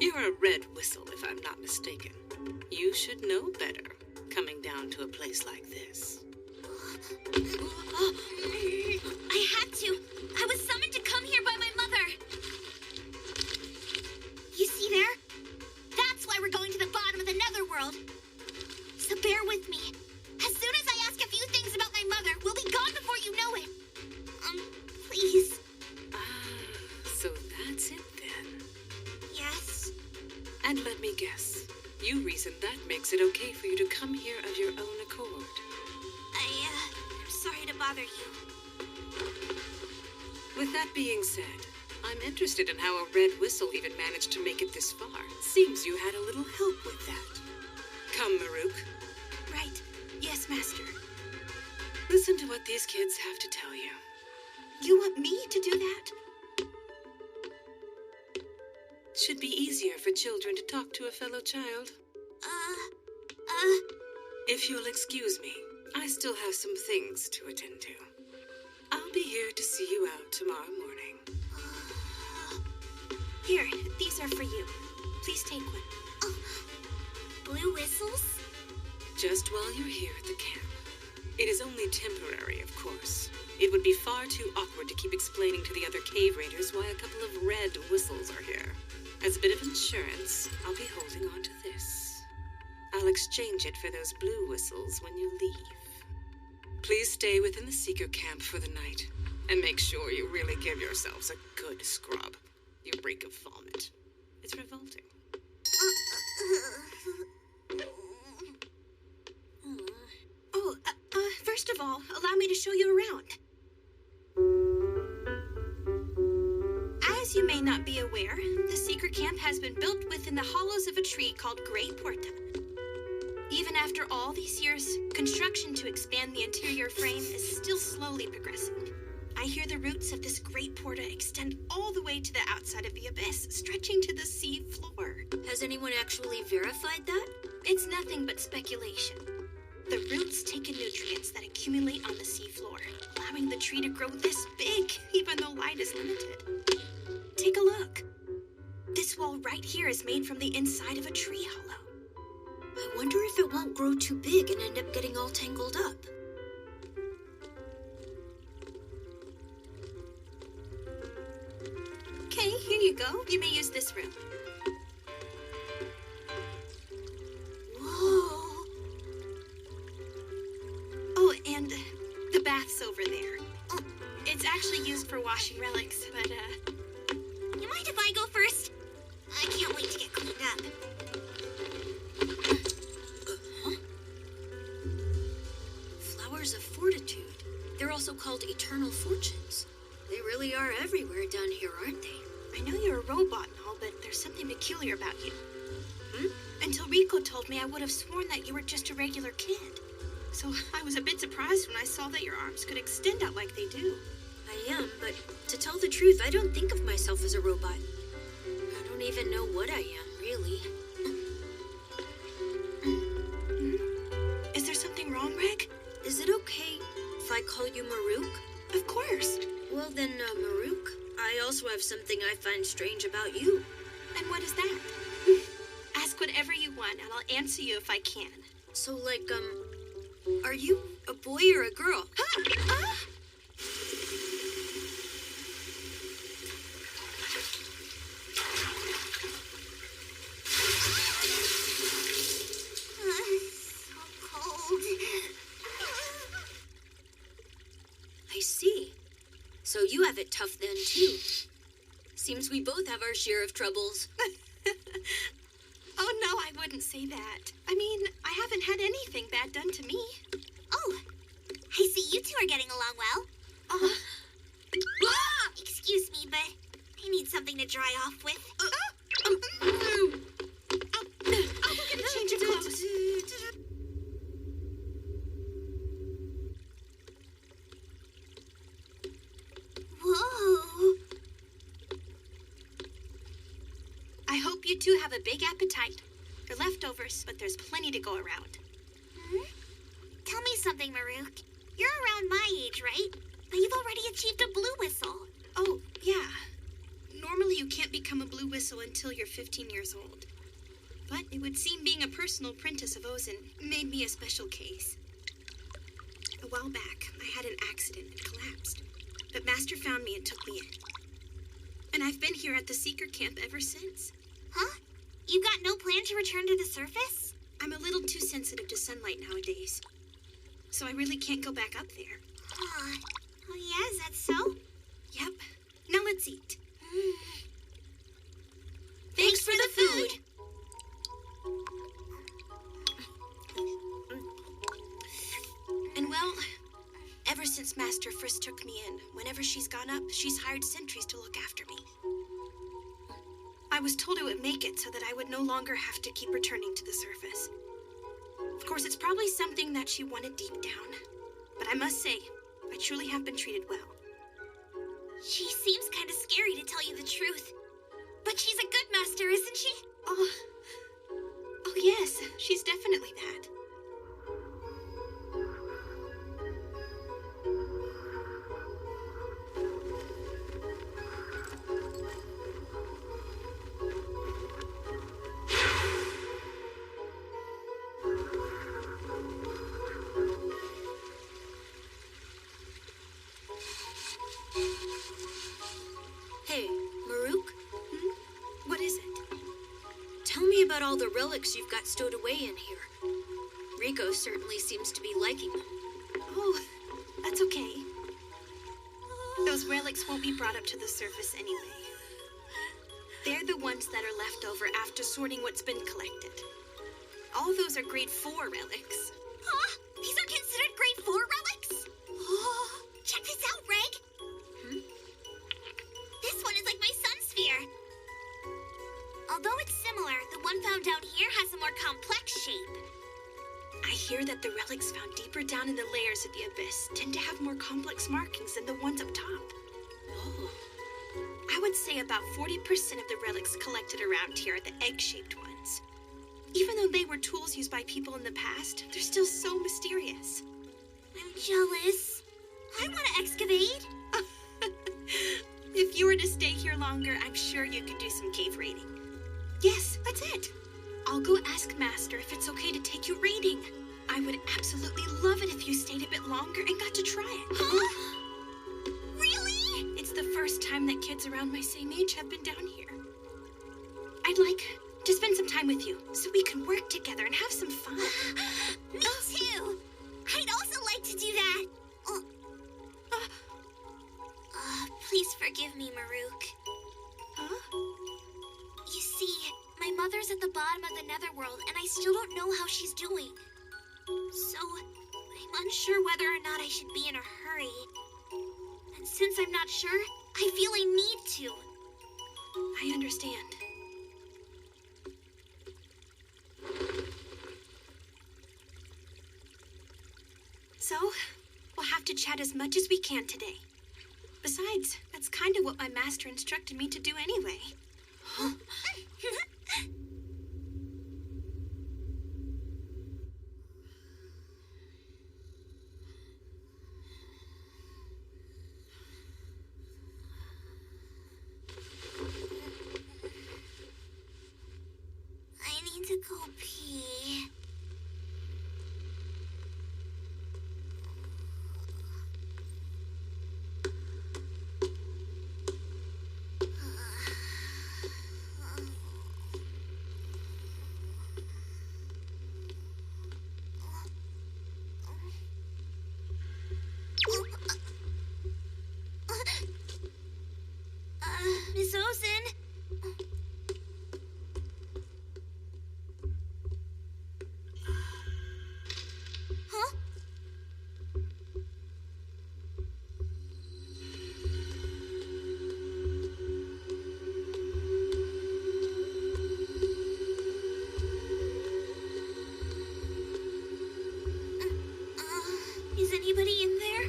You're a red whistle, if I'm not mistaken. You should know better, coming down to a place like this. I had to. I was summoned to come here by my mother. You see there? That's why we're going to the bottom of the netherworld. So bear with me. As soon as I ask a few things about my mother, we'll be gone before you know it. Please. So that's it then. Yes. And let me guess, you reason that makes it okay for you to come here of your own accord. I'm sorry to bother you. With that being said, I'm interested in how a red whistle even managed to make it this far. Seems you had a little help with that. Come, Maruk. Right. Yes, Master. Listen to what these kids have to tell you. You want me to do that? Should be easier for children to talk to a fellow child. If you'll excuse me, I still have some things to attend to. I'll be here to see you out tomorrow morning. Here, these are for you. Please take one. Oh, blue whistles? Just while you're here at the camp. It is only temporary, of course. It would be far too awkward to keep explaining to the other cave raiders why a couple of red whistles are here. As a bit of insurance, I'll be holding on to this. I'll exchange it for those blue whistles when you leave. Please stay within the Seeker camp for the night, and make sure you really give yourselves a good scrub. You reek of vomit. It's revolting. First of all, allow me to show you around. As you may not be aware, the Seeker camp has been built within the hollows of a tree called Great Porta. Even after all these years, construction to expand the interior frame is still slowly progressing. I hear the roots of this Great Porta extend all the way to the outside of the abyss, stretching to the sea floor. Has anyone actually verified that? It's nothing but speculation. The roots take in nutrients that accumulate on the seafloor, allowing the tree to grow this big, even though light is limited. Take a look. This wall right here is made from the inside of a tree hollow. I wonder if it won't grow too big and end up getting all tangled up. Okay, here you go. You may use this room. Whoa. Oh, and the bath's over there. Oh, it's actually used for washing relics, but, You mind if I go first? I can't wait to get cleaned up. Flowers of fortitude. They're also called eternal fortunes. They really are everywhere down here, aren't they? I know you're a robot and all, but there's something peculiar about you. Until Rico told me, I would have sworn that you were just a regular kid. So I was a bit surprised when I saw that your arms could extend out like they do. I am, but to tell the truth, I don't think of myself as a robot. I don't even know what I am, really. Is there something wrong, Reg? Is it okay if I call you Maruk? Of course. Well then, Maruk, I also have something I find strange about you. And what is that? Ask whatever you want, and I'll answer you if I can. So, like, are you a boy or a girl? So cold. I see. So you have it tough then, too. Seems we both have our share of troubles. Oh, no, I wouldn't say that. I mean, I haven't had anything bad done to me. Oh, I see you two are getting along well. Excuse me, but I need something to dry off with. I'll go get a change of clothes. Whoa. I hope you two have a big appetite. They're leftovers, but there's plenty to go around. Tell me something, Maruk. You're around my age, right? But you've already achieved a blue whistle. Oh, yeah. Normally you can't become a blue whistle until you're 15 years old. But it would seem being a personal apprentice of Ozen made me a special case. A while back, I had an accident and collapsed. But Master found me and took me in. And I've been here at the Seeker camp ever since. Huh? You got no plan to return to the surface? I'm a little too sensitive to sunlight nowadays. So I really can't go back up there. Oh, yeah, is that so? Yep. Now let's eat. Thanks for the food. And well, ever since Master first took me in, whenever she's gone up, she's hired sentries to look after me. I was told it would make it so that I would no longer have to keep returning to the surface. Of course, it's probably something that she wanted deep down. But I must say, I truly have been treated well. She seems kind of scary, to tell you the truth. But she's a good master, isn't she? Oh yes, she's definitely that. about all the relics you've got stowed away in here. Rico certainly seems to be liking them. Oh, that's okay. Those relics won't be brought up to the surface anyway. They're the ones that are left over after sorting what's been collected. All those are grade 4 relics. Huh? These are considered grade 4 relics? Oh, check this out, Reg. This one is like my sun sphere. Although it's similar, the one found down here has a more complex shape. I hear that the relics found deeper down in the layers of the abyss tend to have more complex markings than the ones up top. Oh. I would say about 40% of the relics collected around here are the egg-shaped ones. Even though they were tools used by people in the past, they're still so mysterious. I'm jealous. I want to excavate. If you were to stay here longer, I'm sure you could do some cave raiding. Yes, that's it. I'll go ask Master if it's okay to take you raiding. I would absolutely love it if you stayed a bit longer and got to try it. Huh? Really? It's the first time that kids around my same age have been down here. I'd like to spend some time with you so we can work together and have some fun. Me too. I'd also like to do that. Please forgive me, Maruk. Huh? You see, my mother's at the bottom of the netherworld, and I still don't know how she's doing. So, I'm unsure whether or not I should be in a hurry. And since I'm not sure, I feel I need to. I understand. So, we'll have to chat as much as we can today. Besides, that's kind of what my master instructed me to do anyway. Huh? I need to go pee. Miss Ozen? Huh? Is anybody in there?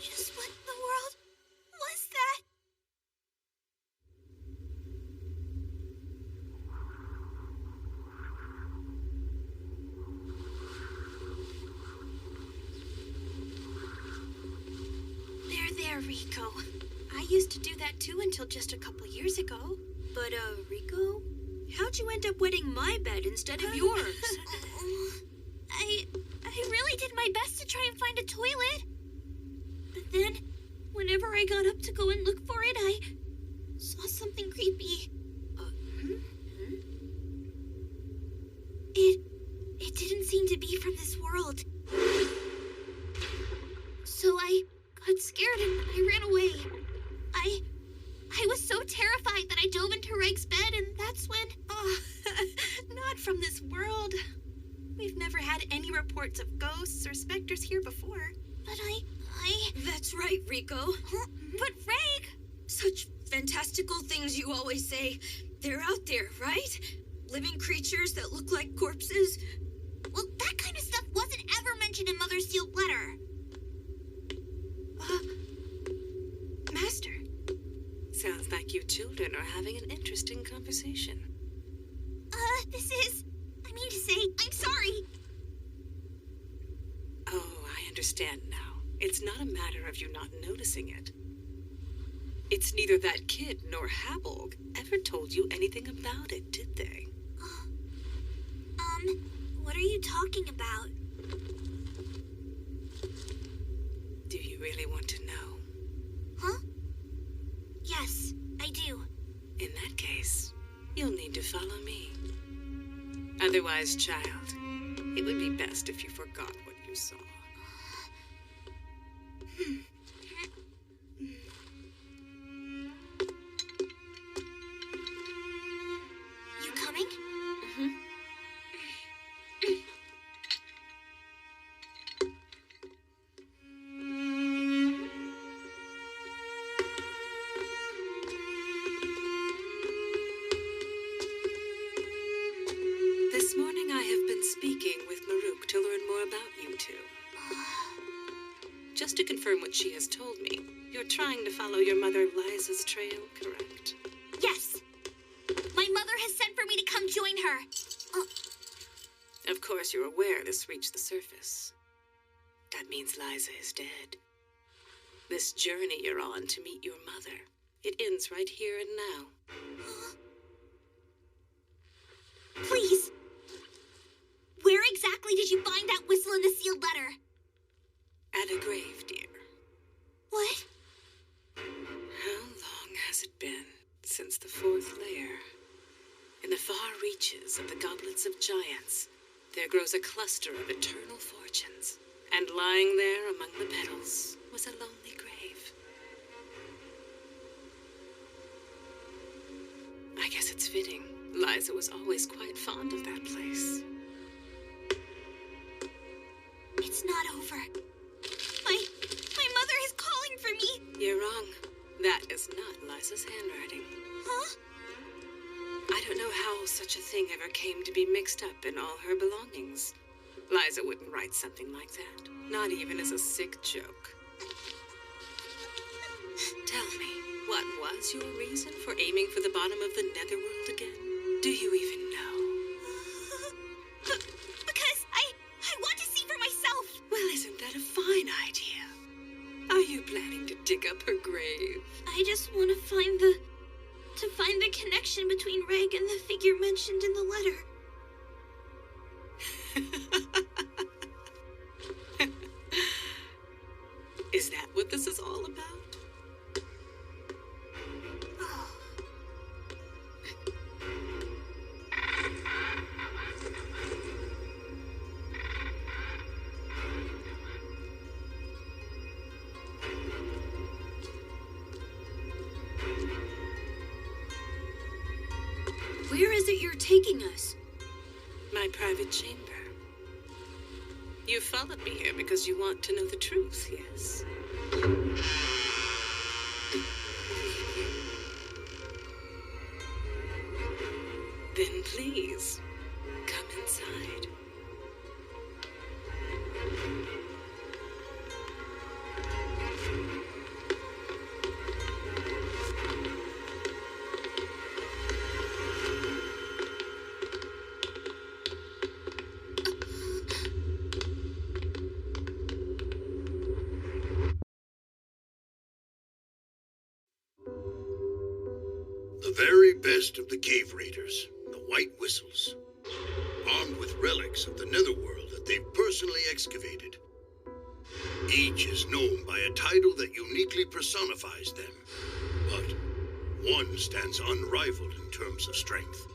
Just what in the world was that? There, Rico. I used to do that too until just a couple years ago. But, Rico, how'd you end up wetting my bed instead of yours? I really did my best to try and find a toilet. But then, whenever I got up to go and look for it, I saw something creepy. It didn't seem to be from this world. So I got scared and I ran away. I was so terrified that I dove into Reg's bed, and that's when... Oh, not from this world. We've never had any reports of ghosts or specters here before. But That's right, Rico. But Reg... Such fantastical things you always say. They're out there, right? Living creatures that look like corpses. children are having an interesting conversation. I mean to say, I'm sorry. Oh, I understand now. It's not a matter of you not noticing it. It's neither that kid nor Habolg ever told you anything about it, did they? What are you talking about? Do you really want to know? Huh? Yes, I do. In that case, you'll need to follow me. Otherwise, child, it would be best if you forgot what you saw. You coming? Mm-hmm. This morning I have been speaking with Maruk to learn more about you two. Just to confirm what she has told me, you're trying to follow your mother Liza's trail, correct? Yes. My mother has sent for me to come join her. Of course, you're aware this reached the surface. That means Liza is dead. This journey you're on to meet your mother, it ends right here and now. Please. Where exactly did you find that whistle in the sealed letter? At a grave, dear. What? How long has it been since the fourth layer? In the far reaches of the goblets of giants, there grows a cluster of eternal fortunes, and lying there among the petals was a lonely grave. I guess it's fitting. Liza was always quite fond of that place. It's not over. My mother is calling for me. You're wrong. That is not Liza's handwriting. Huh? I don't know how such a thing ever came to be mixed up in all her belongings. Liza wouldn't write something like that, not even as a sick joke. Tell me, what was your reason for aiming for the bottom of the netherworld again? Do you even know? Because I want to see for myself. Well, isn't that a fine idea? Are you planning to dig up her grave? I just want to find the connection between Reg and the figure mentioned in the letter. Is that what this is all about? Where is it you're taking us? My private chamber. You followed me here because you want to know the truth, yes? Then please, come inside. The very best of the cave raiders, the White Whistles, armed with relics of the netherworld that they've personally excavated. Each is known by a title that uniquely personifies them, but one stands unrivaled in terms of strength.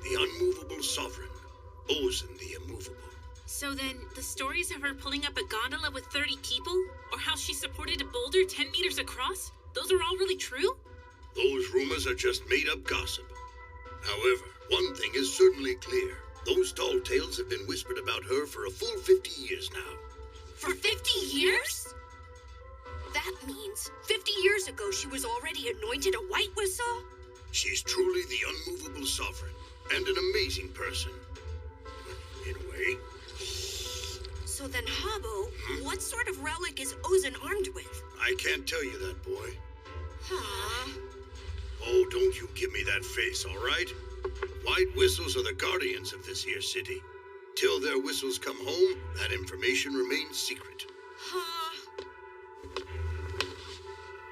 The unmovable sovereign, Ozen the Immovable. So then, the stories of her pulling up a gondola with 30 people, or how she supported a boulder 10 meters across, those are all really true? Those rumors are just made-up gossip. However, one thing is certainly clear. Those tall tales have been whispered about her for a full 50 years now. For 50 years? That means 50 years ago she was already anointed a White Whistle? She's truly the unmovable sovereign, and an amazing person. In a way. So then, Habo, what sort of relic is Ozen armed with? I can't tell you that, boy. Huh. Oh, don't you give me that face, all right? White whistles are the guardians of this here city. Till their whistles come home, that information remains secret.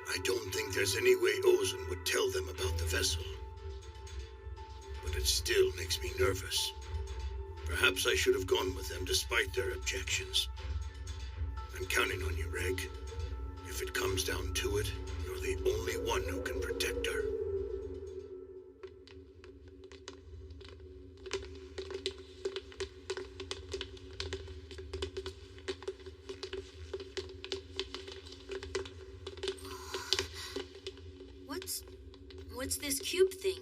I don't think there's any way Ozen would tell them about the vessel. But it still makes me nervous. Perhaps I should have gone with them despite their objections. I'm counting on you, Reg. If it comes down to it, you're the only one who can protect her. What's this cube thing?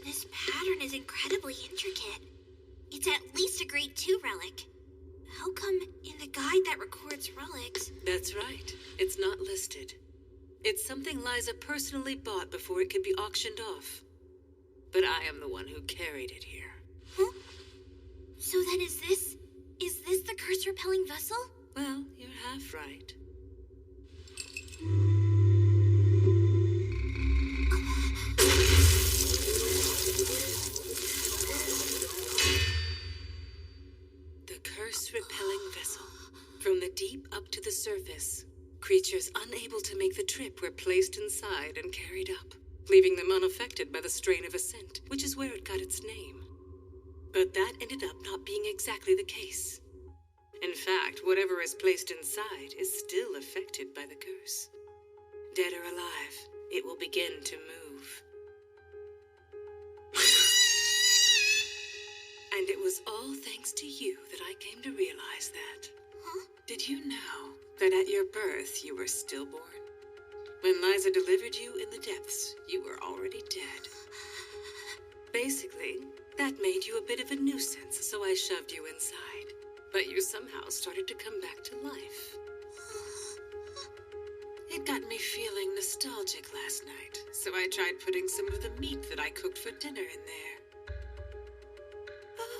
This pattern is incredibly intricate. It's at least a grade 2 relic. How come in the guide that records relics... That's right. It's not listed. It's something Liza personally bought before it could be auctioned off. But I am the one who carried it here. Huh? So then is this the curse-repelling vessel? Well, you're half right. Repelling vessel. From the deep up to the surface, creatures unable to make the trip were placed inside and carried up, leaving them unaffected by the strain of ascent, which is where it got its name. But that ended up not being exactly the case. In fact, whatever is placed inside is still affected by the curse. Dead or alive, it will begin to move. And it was all thanks to you that I came to realize that. Huh? Did you know that at your birth you were stillborn? When Liza delivered you in the depths, you were already dead. Basically, that made you a bit of a nuisance, so I shoved you inside. But you somehow started to come back to life. It got me feeling nostalgic last night, so I tried putting some of the meat that I cooked for dinner in there.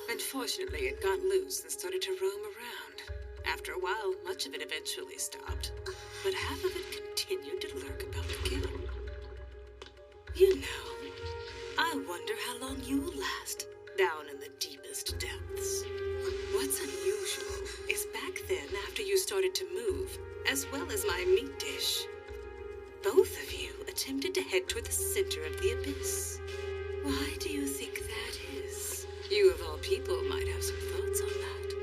Unfortunately, it got loose and started to roam around. After a while, much of it eventually stopped, but half of it continued to lurk about the kiln. You know, I wonder how long you will last down in the deepest depths. What's unusual is back then, after you started to move, as well as my meat dish, both of you attempted to head toward the center of the abyss. Why do you think that is? You, of all people, might have some thoughts on that.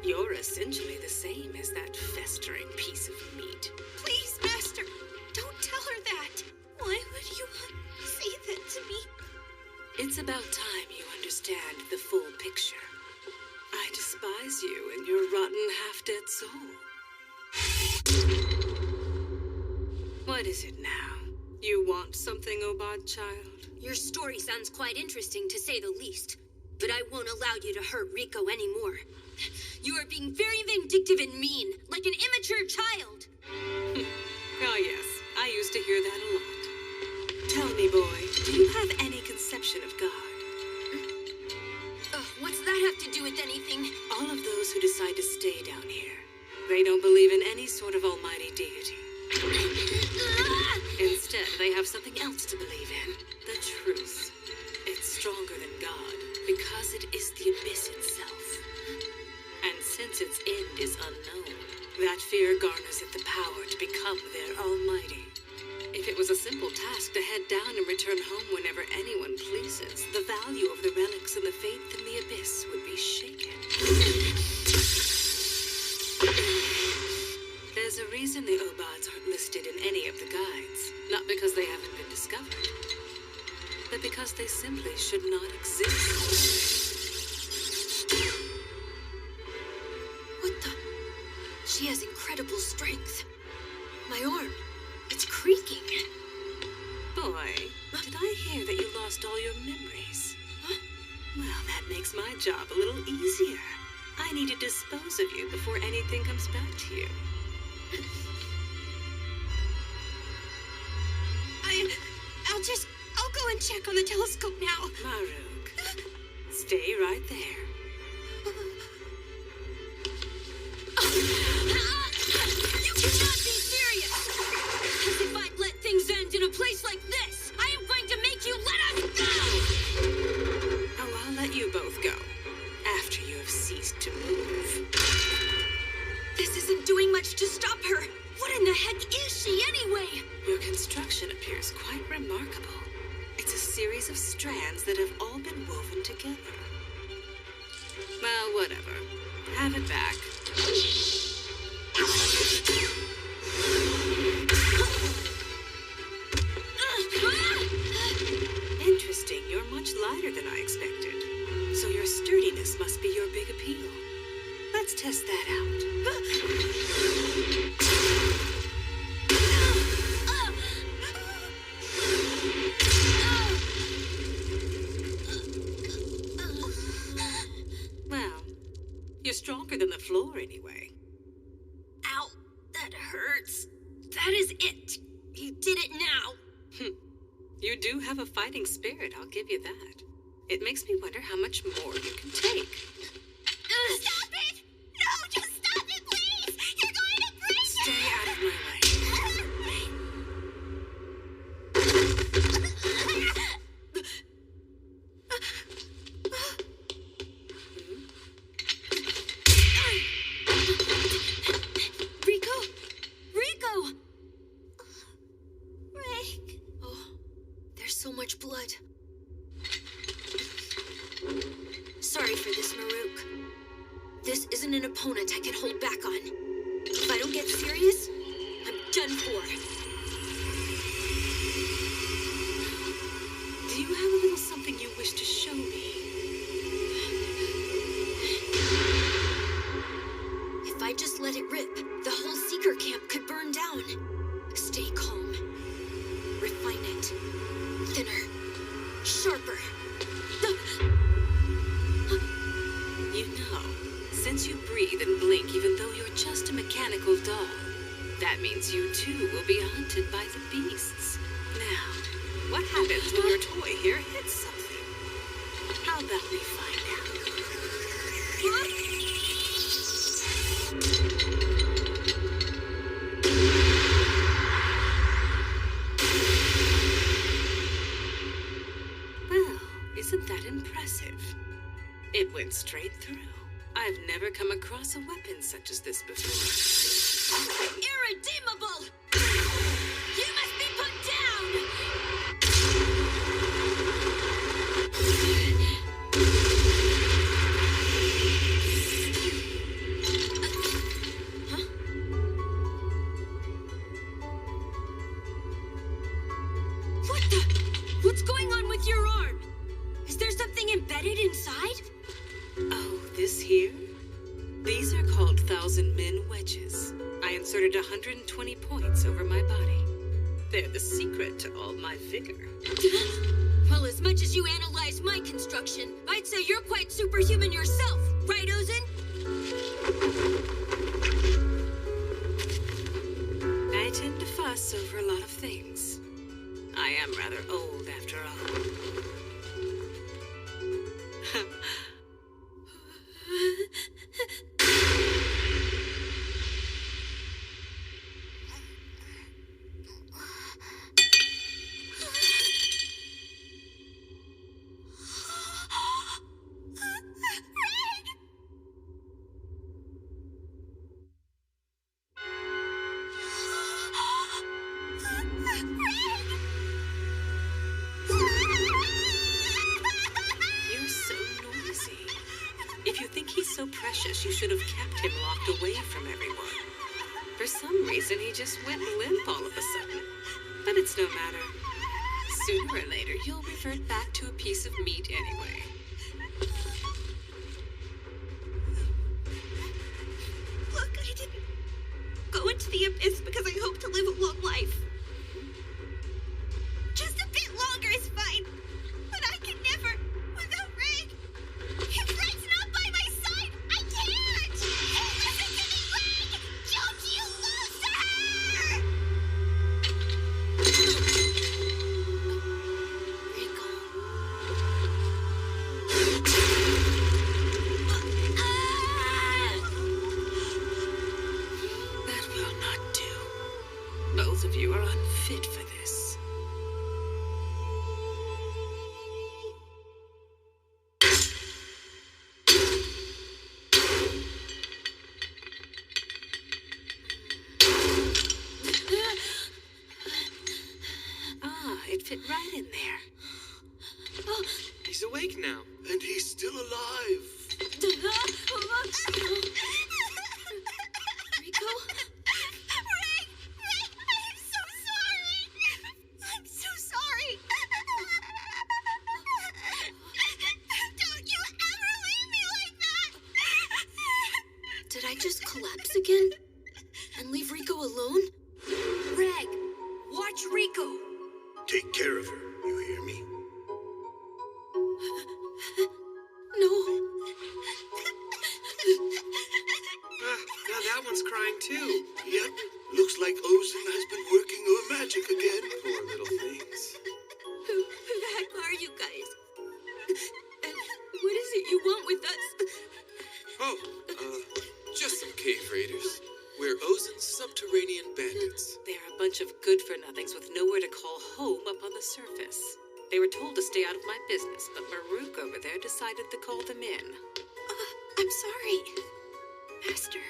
You're essentially the same as that festering piece of meat. Please, Master, don't tell her that. Why would you say that to me? It's about time you understand the full picture. I despise you and your rotten, half-dead soul. What is it now? You want something, Obad child? Your story sounds quite interesting, to say the least. But I won't allow you to hurt Rico anymore. You are being very vindictive and mean, like an immature child. Oh yes, I used to hear that a lot. Tell me, boy, do you have any conception of God? What's that have to do with anything? All of those who decide to stay down here, they don't believe in any sort of almighty deity. Instead, they have something else to believe in. The truth. It's stronger than God, because it is the abyss itself. And since its end is unknown, that fear garners it the power to become their almighty. If it was a simple task to head down and return home whenever anyone pleases, the value of the relics and the faith in the abyss would be shaken. There's a reason the Obads aren't listed in any of the guides. Not because they haven't been discovered, but because they simply should not exist. What the? She has incredible strength. My arm, it's creaking. Boy, did I hear that you lost all your memories? Well, that makes my job a little easier. I need to dispose of you before anything comes back to you. I'll go and check on the telescope now. Maruk, stay right there. You cannot be serious! As if I'd let things end in a place like this! I am manage to stop her? What in the heck is she anyway? Your construction appears quite remarkable. It's a series of strands that have all been woven together. Well, whatever. Have it back. Interesting. You're much lighter than I expected. So your sturdiness must be your big appeal. Let's test that out. Well, you're stronger than the floor anyway. Ow, that hurts. That is it. You did it now. You do have a fighting spirit, I'll give you that. It makes me wonder how much more you can take. Stop it! No, just stop it, please! You're going to break it! Stay out of my way. Rico? Rico! Rick. Oh, there's so much blood. Sorry for this, Maruk. This isn't an opponent I can hold back on. If I don't get serious, I'm done for. Do you have a little something you wish to show me? If I just let it rip, the whole Seeker camp could burn down. Stay calm. Refine it. Thinner. Sharper. You know, since you breathe and blink even though you're just a mechanical doll, that means you too will be hunted by the beasts. Now, what happens when your toy here hits something? How about we find out? Well, isn't that impressive? It went straight through. I've never come across a weapon such as this before. Irredeemable! You must be put down! Huh? What the? What's going on with your arm? Is there something embedded inside? Oh, this here? These are called Thousand Men wedges. I inserted 120 points over my body. They're the secret to all my vigor. Well, as much as you analyze my construction, I'd say you're quite superhuman yourself, right, Ozin? I tend to fuss over a lot of things. I am rather old after all. You're so noisy. If you think he's so precious, you should have kept him locked away from everyone. For some reason, he just went limp all of a sudden. But it's no matter. Sooner or later, you'll revert back to a piece of meat anyway. Look, I didn't go into the abyss because I hope to live a long life. Just a bit longer is fine. But I can never without Ray. If Ray's not by my side, I can't! Listen to me, Ray! Don't you lose her! Rico. That will not do. Both of you are unfit for this. awake now. And he's still alive. Rico? Ray, I'm so sorry. I'm so sorry. Don't you ever leave me like that. Did I just collapse again? And leave Rico alone? Reg, watch Rico. Take care of her, you hear me? No. Now that one's crying too. Yep, looks like Ozen has been working her magic again. Poor little things. Who the heck are you guys? And what is it you want with us? Oh, just some cave raiders. We're Ozen's subterranean bandits. They're a bunch of good-for-nothings with nowhere to call home up on the surface. They were told to stay out of my business, but Maruk over there decided to call them in. I'm sorry, Master.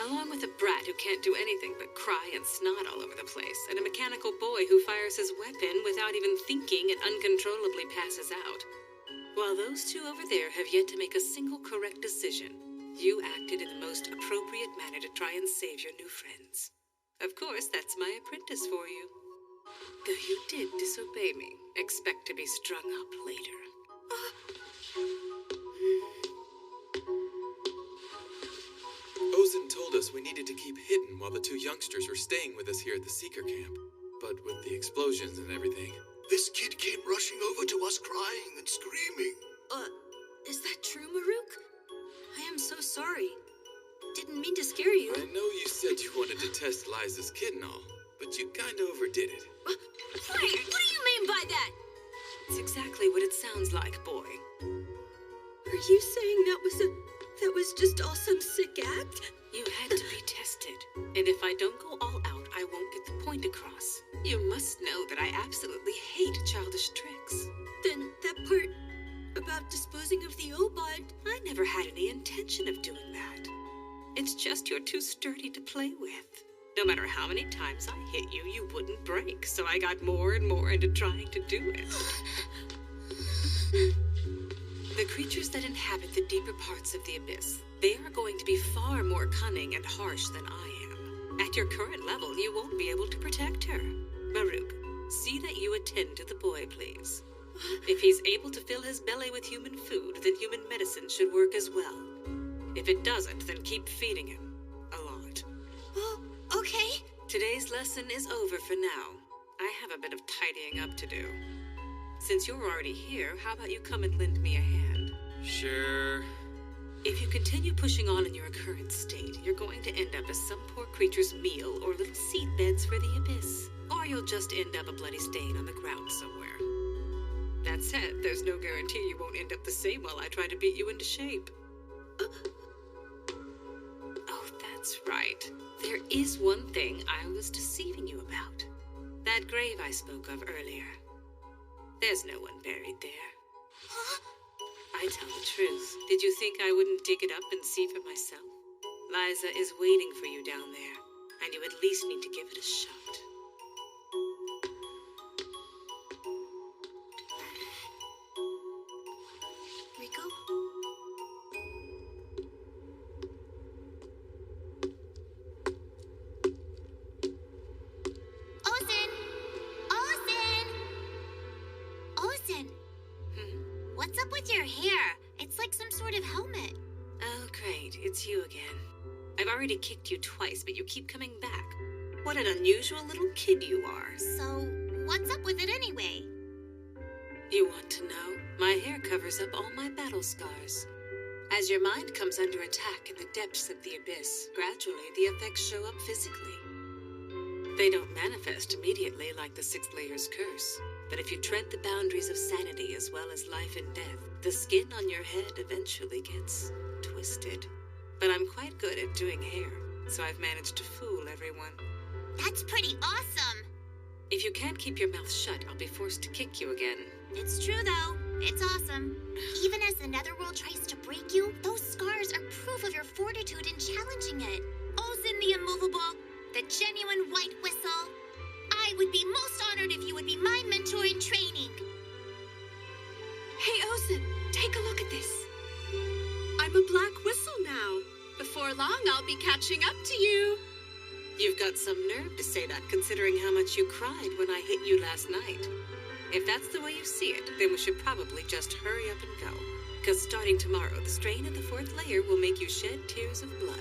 Along with a brat who can't do anything but cry and snot all over the place, and a mechanical boy who fires his weapon without even thinking and uncontrollably passes out. While those two over there have yet to make a single correct decision, you acted in the most appropriate manner to try and save your new friends. Of course, that's my apprentice for you. Though you did disobey me, expect to be strung up later. Ozen told us we needed to keep hidden while the two youngsters were staying with us here at the Seeker Camp. But with the explosions and everything... This kid came rushing over to us crying and screaming. Is that true, Maruk? I am so sorry. Didn't mean to scare you. I know you said you wanted to test Liza's kid and all, but you kinda overdid it. Wait, what do you mean by that? It's exactly what it sounds like, boy. Are you saying that was just all some sick act? You had to be tested, and if I don't go all out, I won't get the point across. You must know that I absolutely hate childish tricks. Then that part about disposing of the Obod... I never had any intention of doing that. It's just you're too sturdy to play with. No matter how many times I hit you, you wouldn't break, so I got more and more into trying to do it. The creatures that inhabit the deeper parts of the abyss, they are going to be far more cunning and harsh than I am. At your current level, you won't be able to protect her. Maruk, see that you attend to the boy, please. If he's able to fill his belly with human food, then human medicine should work as well. If it doesn't, then keep feeding him. A lot. Oh, okay. Today's lesson is over for now. I have a bit of tidying up to do. Since you're already here, how about you come and lend me a hand? Sure. If you continue pushing on in your current state, you're going to end up as some poor creature's meal or little seed beds for the abyss. Or you'll just end up a bloody stain on the ground somewhere. That said, there's no guarantee you won't end up the same while I try to beat you into shape. Oh, that's right. There is one thing I was deceiving you about. That grave I spoke of earlier. There's no one buried there. I tell the truth. Did you think I wouldn't dig it up and see for myself? Liza is waiting for you down there, and you at least need to give it a shot. Rico? Ozen! What's up with your hair? It's like some sort of helmet. Oh, great. It's you again. I've already kicked you twice, but you keep coming back. What an unusual little kid you are. So, what's up with it anyway? You want to know? My hair covers up all my battle scars. As your mind comes under attack in the depths of the abyss, gradually the effects show up physically. They don't manifest immediately like the Sixth Layer's curse, but if you tread the boundaries of sanity as well as life and death, the skin on your head eventually gets twisted. But I'm quite good at doing hair, so I've managed to fool everyone. That's pretty awesome! If you can't keep your mouth shut, I'll be forced to kick you again. It's true, though. It's awesome. Even as the Netherworld tries to break you, those scars are proof of your fortitude in challenging it. Ozen the Immovable, the genuine White Whistle. I would be most honored if you would be my mentor in training. Hey, Ozen, take a look at this. I'm a black whistle now. Before long, I'll be catching up to you. You've got some nerve to say that, considering how much you cried when I hit you last night. If that's the way you see it, then we should probably just hurry up and go. Because starting tomorrow, the strain of the fourth layer will make you shed tears of blood.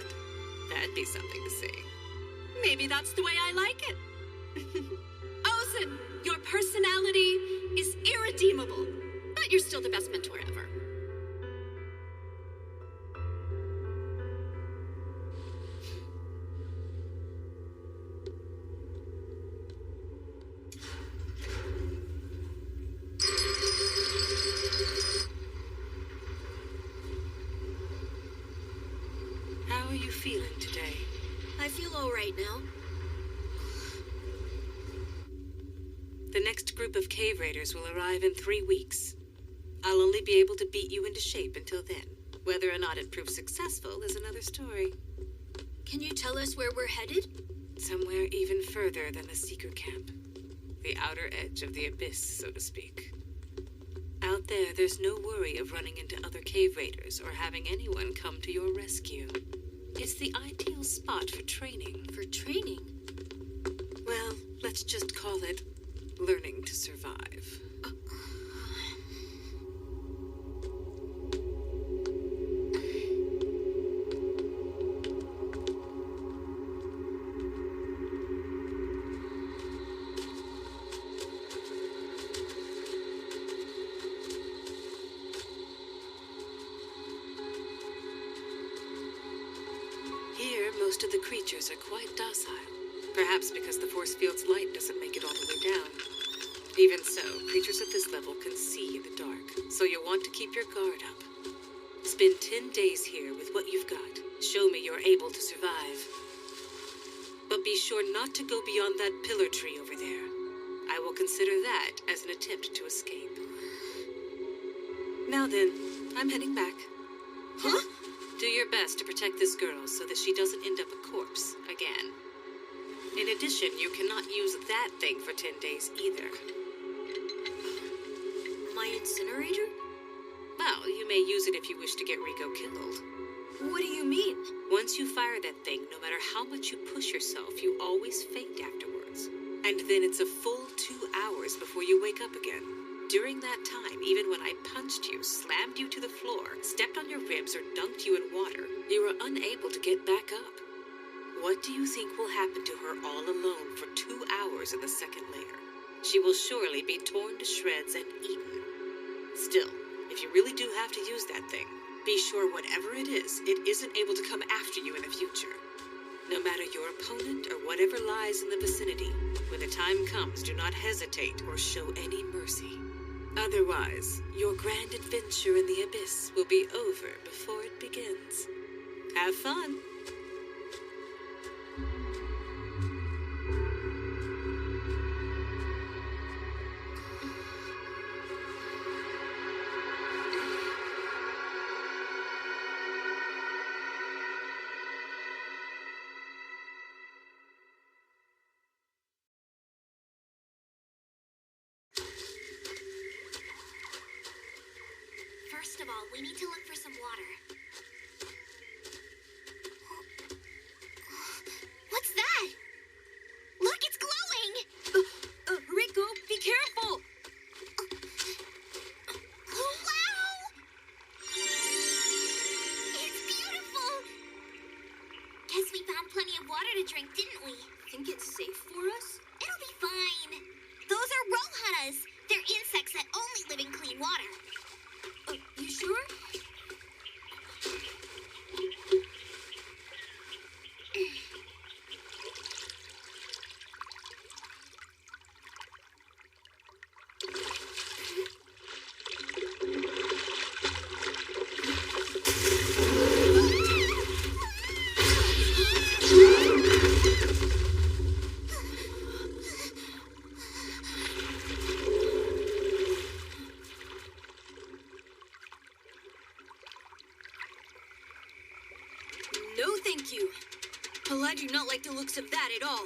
That'd be something to see. Maybe that's the way I like it. Ozen, your personality is irredeemable, but you're still the best mentor ever. How are you feeling today? I feel all right now. The next group of cave raiders will arrive in 3 weeks. I'll only be able to beat you into shape until then. Whether or not it proves successful is another story. Can you tell us where we're headed? Somewhere even further than the Seeker Camp. The outer edge of the abyss, so to speak. Out there, there's no worry of running into other cave raiders or having anyone come to your rescue. It's the ideal spot for training. For training? Well, let's just call it learning to survive. Here, most of the creatures are quite docile. Perhaps because the force field's light doesn't make it all the way down. Even so, creatures at this level can see in the dark, so you'll want to keep your guard up. Spend 10 days here with what you've got. Show me you're able to survive. But be sure not to go beyond that pillar tree over there. I will consider that as an attempt to escape. Now then, I'm heading back. Huh? Do your best to protect this girl so that she doesn't end up a corpse again. In addition, you cannot use that thing for 10 days either. My incinerator? Well, you may use it if you wish to get Rico killed. What do you mean? Once you fire that thing, no matter how much you push yourself, you always faint afterwards. And then it's a full 2 hours before you wake up again. During that time, even when I punched you, slammed you to the floor, stepped on your ribs, or dunked you in water, you were unable to get back up. What do you think will happen to her all alone for 2 hours in the second layer? She will surely be torn to shreds and eaten. Still, if you really do have to use that thing, be sure whatever it isn't able to come after you in the future. No matter your opponent or whatever lies in the vicinity, when the time comes, do not hesitate or show any mercy. Otherwise, your grand adventure in the abyss will be over before it begins. Have fun! First of all, we need to look for some water. What's that? Look, it's glowing! Rico, be careful! Wow! It's beautiful! Guess we found plenty of water to drink, didn't we? Think it's safe for us? It'll be fine. Those are rohanas. They're insects that only live in clean water. You sure? No, thank you. Well, I do not like the looks of that at all.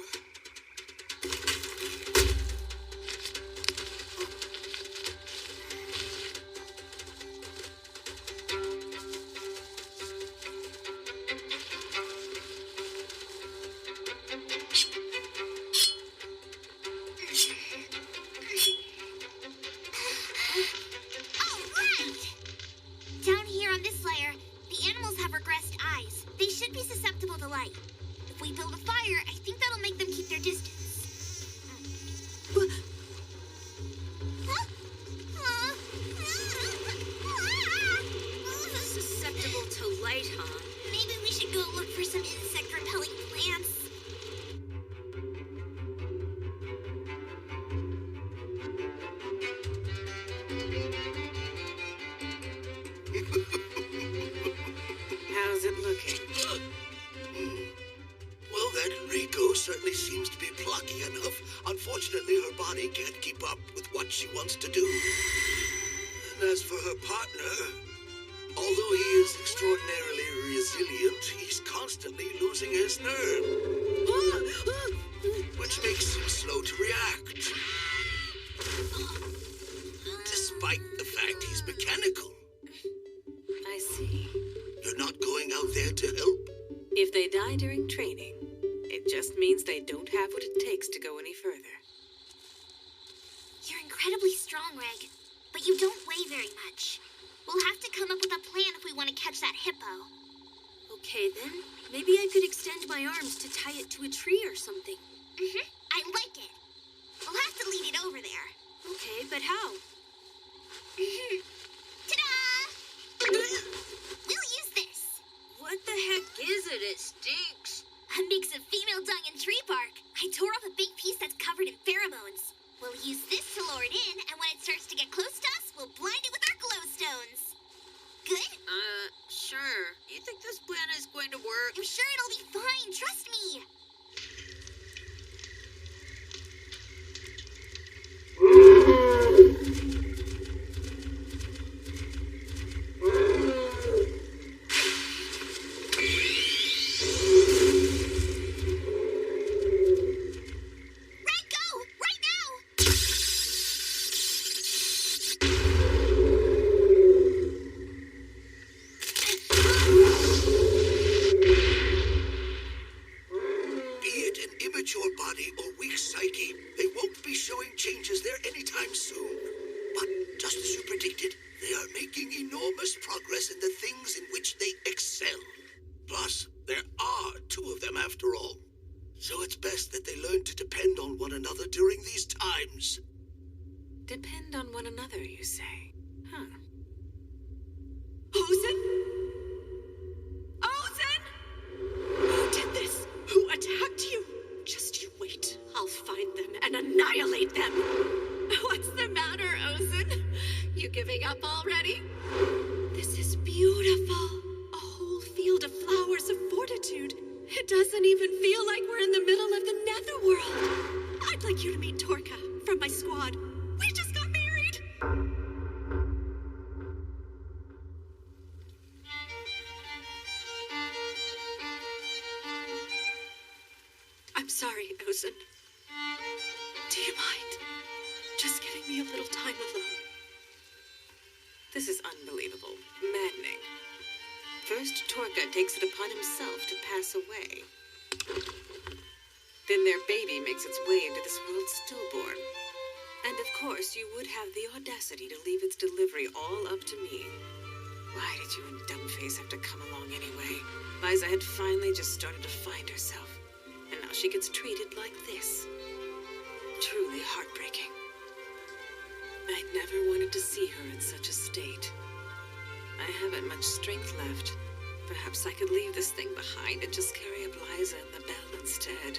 If we build a fire, I think that'll make them keep their distance. Susceptible to light, huh? Maybe we should go look for some insect-repelling plants. How's it looking? Well, that Rico certainly seems to be plucky enough. Unfortunately, her body can't keep up with what she wants to do. And as for her partner, although he is extraordinarily resilient, he's constantly losing his nerve, which makes him slow to react. Despite the fact he's mechanical. I see. You're not going out there to help? If they die during training, it just means they don't have what it takes to go any further. You're incredibly strong, Reg, but you don't weigh very much. We'll have to come up with a plan if we want to catch that hippo. Okay, then. Maybe I could extend my arms to tie it to a tree or something. I like it. We'll have to lead it over there. Okay, but how? Ta-da! We'll use this. What the heck is it? It stinks. A mix of female dung and tree bark. I tore off a big piece that's covered in pheromones. We'll use this to lure it in, and when it starts to get close to us, we'll blind it with our glowstones. Good? Sure. You think this plan is going to work? I'm sure it'll be fine. Trust me. Depend on one another, you say? Huh. Ozen? Ozen? Who did this? Who attacked you? Just you wait. I'll find them and annihilate them. What's the matter, Ozen? You giving up already? This is beautiful. A whole field of flowers of fortitude. It doesn't even feel like we're in the middle of the netherworld. I'd like you to meet Torka from my squad. We just got married! I'm sorry, Ozen. Do you mind just giving me a little time alone? This is unbelievable. Maddening. First, Torka takes it upon himself to pass away. Then their baby makes its way into this world stillborn. And of course, you would have the audacity to leave its delivery all up to me. Why did you and Dumbface have to come along anyway? Liza had finally just started to find herself, and now she gets treated like this. Truly heartbreaking. I'd never wanted to see her in such a state. I haven't much strength left. Perhaps I could leave this thing behind and just carry up Liza and the bell instead.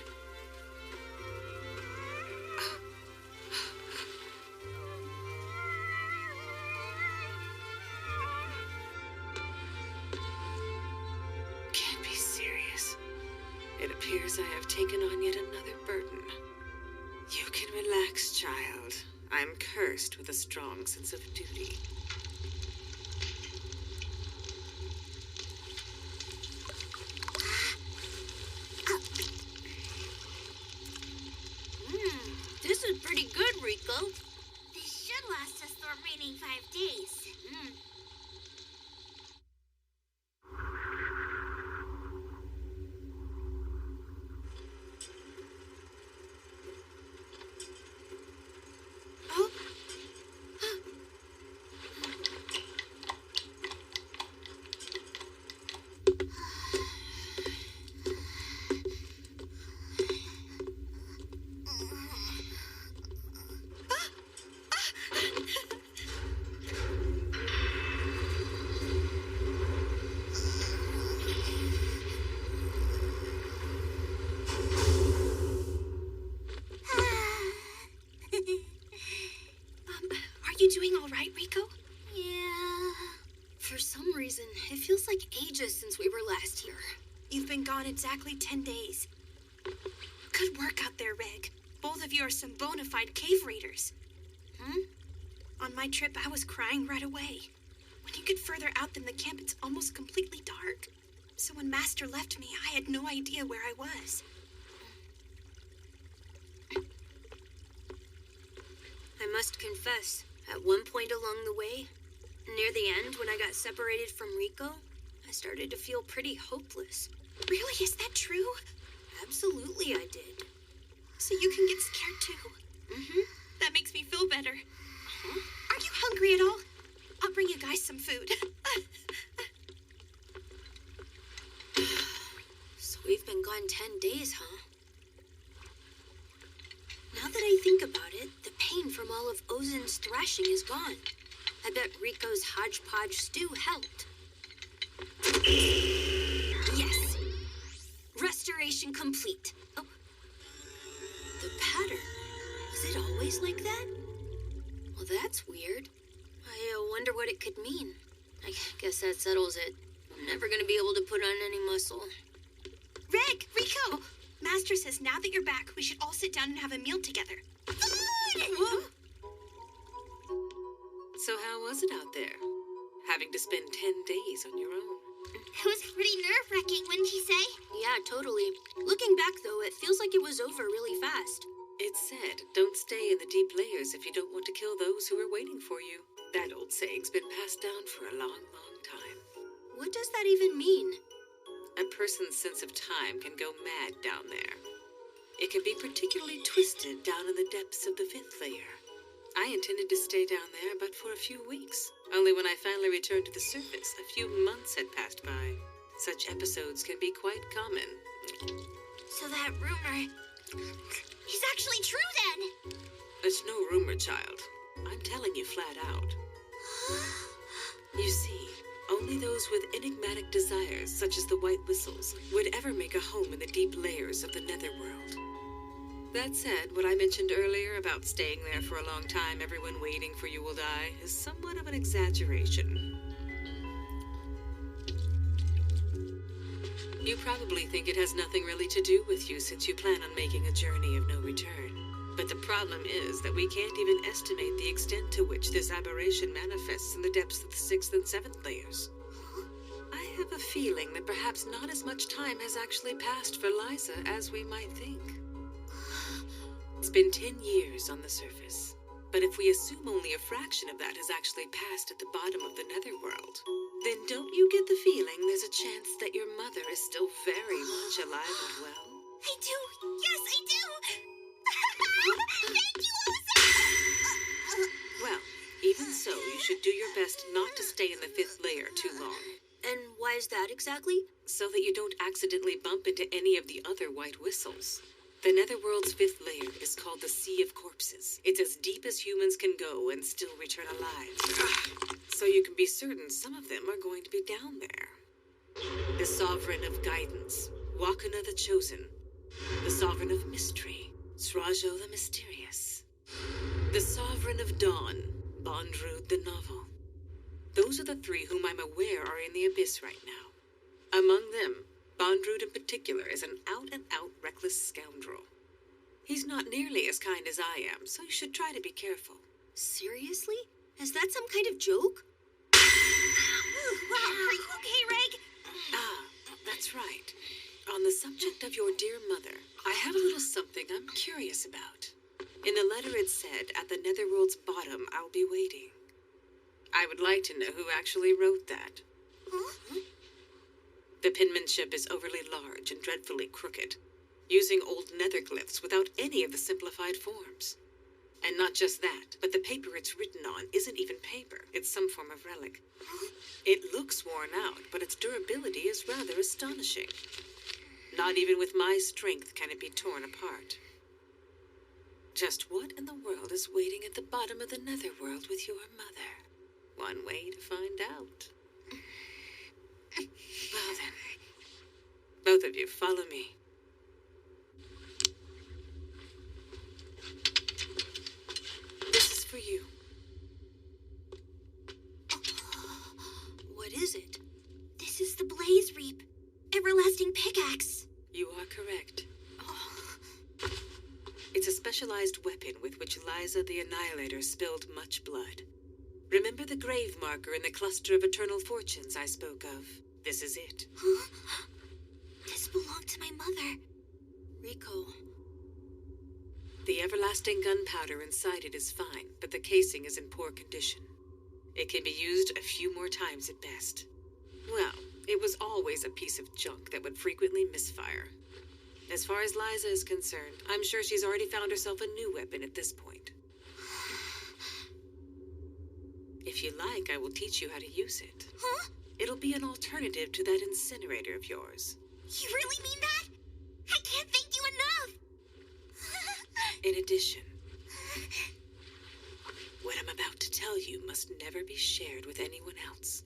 It appears I have taken on yet another burden. You can relax, child. I'm cursed with a strong sense of duty. This is pretty good, Rico. This should last us the remaining 5 days. you doing all right, Rico? Yeah. For some reason, it feels like ages since we were last here. You've been gone exactly 10 days. Good work out there, Reg. Both of you are some bona fide cave raiders. On my trip, I was crying right away. When you get further out than the camp, it's almost completely dark. So when Master left me, I had no idea where I was. I must confess, at one point along the way, near the end when I got separated from Rico, I started to feel pretty hopeless. Really? Is that true? Absolutely I did. So you can get scared too? Mm-hmm. That makes me feel better. Are you hungry at all? I'll bring you guys some food. So we've been gone 10 days, huh? Now that I think about it, the pain from all of Ozen's thrashing is gone. I bet Rico's hodgepodge stew helped. Yes. Restoration complete. Oh. The pattern. Was it always like that? Well, that's weird. I wonder what it could mean. I guess that settles it. I'm never gonna be able to put on any muscle. Reg! Rico! Master says now that you're back, we should all sit down and have a meal together. Whoa. So how was it out there? Having to spend 10 days on your own? It was pretty nerve-wracking, wouldn't you say? Yeah, totally. Looking back, though, it feels like it was over really fast. It's said, don't stay in the deep layers if you don't want to kill those who are waiting for you. That old saying's been passed down for a long, long time. What does that even mean? A person's sense of time can go mad down there. It can be particularly twisted down in the depths of the 5th layer. I intended to stay down there but for a few weeks. Only when I finally returned to the surface, a few months had passed by. Such episodes can be quite common. So that rumor is actually true then? It's no rumor, child. I'm telling you flat out. You see, only those with enigmatic desires, such as the White Whistles, would ever make a home in the deep layers of the Netherworld. That said, what I mentioned earlier about staying there for a long time, everyone waiting for you will die, is somewhat of an exaggeration. You probably think it has nothing really to do with you since you plan on making a journey of no return. But the problem is that we can't even estimate the extent to which this aberration manifests in the depths of the 6th and 7th layers. I have a feeling that perhaps not as much time has actually passed for Liza as we might think. It's been 10 years on the surface, but if we assume only a fraction of that has actually passed at the bottom of the Netherworld, then don't you get the feeling there's a chance that your mother is still very much alive and well? I do! Yes, I do! Thank you, Ozen! Well, even so, you should do your best not to stay in the 5th layer too long. And why is that exactly? So that you don't accidentally bump into any of the other White Whistles. The Netherworld's 5th layer is called the Sea of Corpses. It's as deep as humans can go and still return alive. So you can be certain some of them are going to be down there. The Sovereign of Guidance, Wakana the Chosen. The Sovereign of Mystery, Srajo the Mysterious. The Sovereign of Dawn, Bondrewd the Novel. Those are the 3 whom I'm aware are in the Abyss right now. Among them, Bondrewd in particular is an out-and-out reckless scoundrel. He's not nearly as kind as I am, so you should try to be careful. Seriously? Is that some kind of joke? Wow, are you okay, Reg? Ah, that's right. On the subject of your dear mother, I have a little something I'm curious about. In the letter it said, at the Netherworld's bottom, I'll be waiting. I would like to know who actually wrote that. Huh? The penmanship is overly large and dreadfully crooked, using old netherglyphs without any of the simplified forms. And not just that, but the paper it's written on isn't even paper. It's some form of relic. It looks worn out, but its durability is rather astonishing. Not even with my strength can it be torn apart. Just what in the world is waiting at the bottom of the Netherworld with your mother? One way to find out. Well then, both of you, follow me. This is for you. specialized weapon with which Liza the Annihilator spilled much blood. Remember the grave marker in the cluster of eternal fortunes I spoke of? This is it. Huh? This belonged to my mother. Rico. The everlasting gunpowder inside it is fine, but the casing is in poor condition. It can be used a few more times at best. Well, it was always a piece of junk that would frequently misfire. As far as Liza is concerned, I'm sure she's already found herself a new weapon at this point. If you like, I will teach you how to use it. Huh? It'll be an alternative to that incinerator of yours. You really mean that? I can't thank you enough! In addition, what I'm about to tell you must never be shared with anyone else.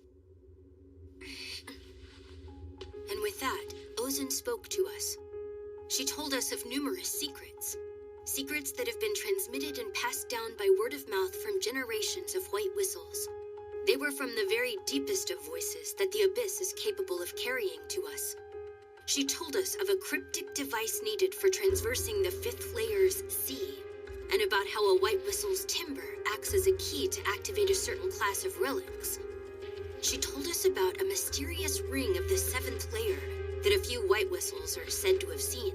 And with that, Ozin spoke to us. She told us of numerous secrets. Secrets that have been transmitted and passed down by word of mouth from generations of white whistles. They were from the very deepest of voices that the Abyss is capable of carrying to us. She told us of a cryptic device needed for transversing the 5th layer's sea, and about how a white whistle's timbre acts as a key to activate a certain class of relics. She told us about a mysterious ring of the 7th layer that a few white whistles are said to have seen.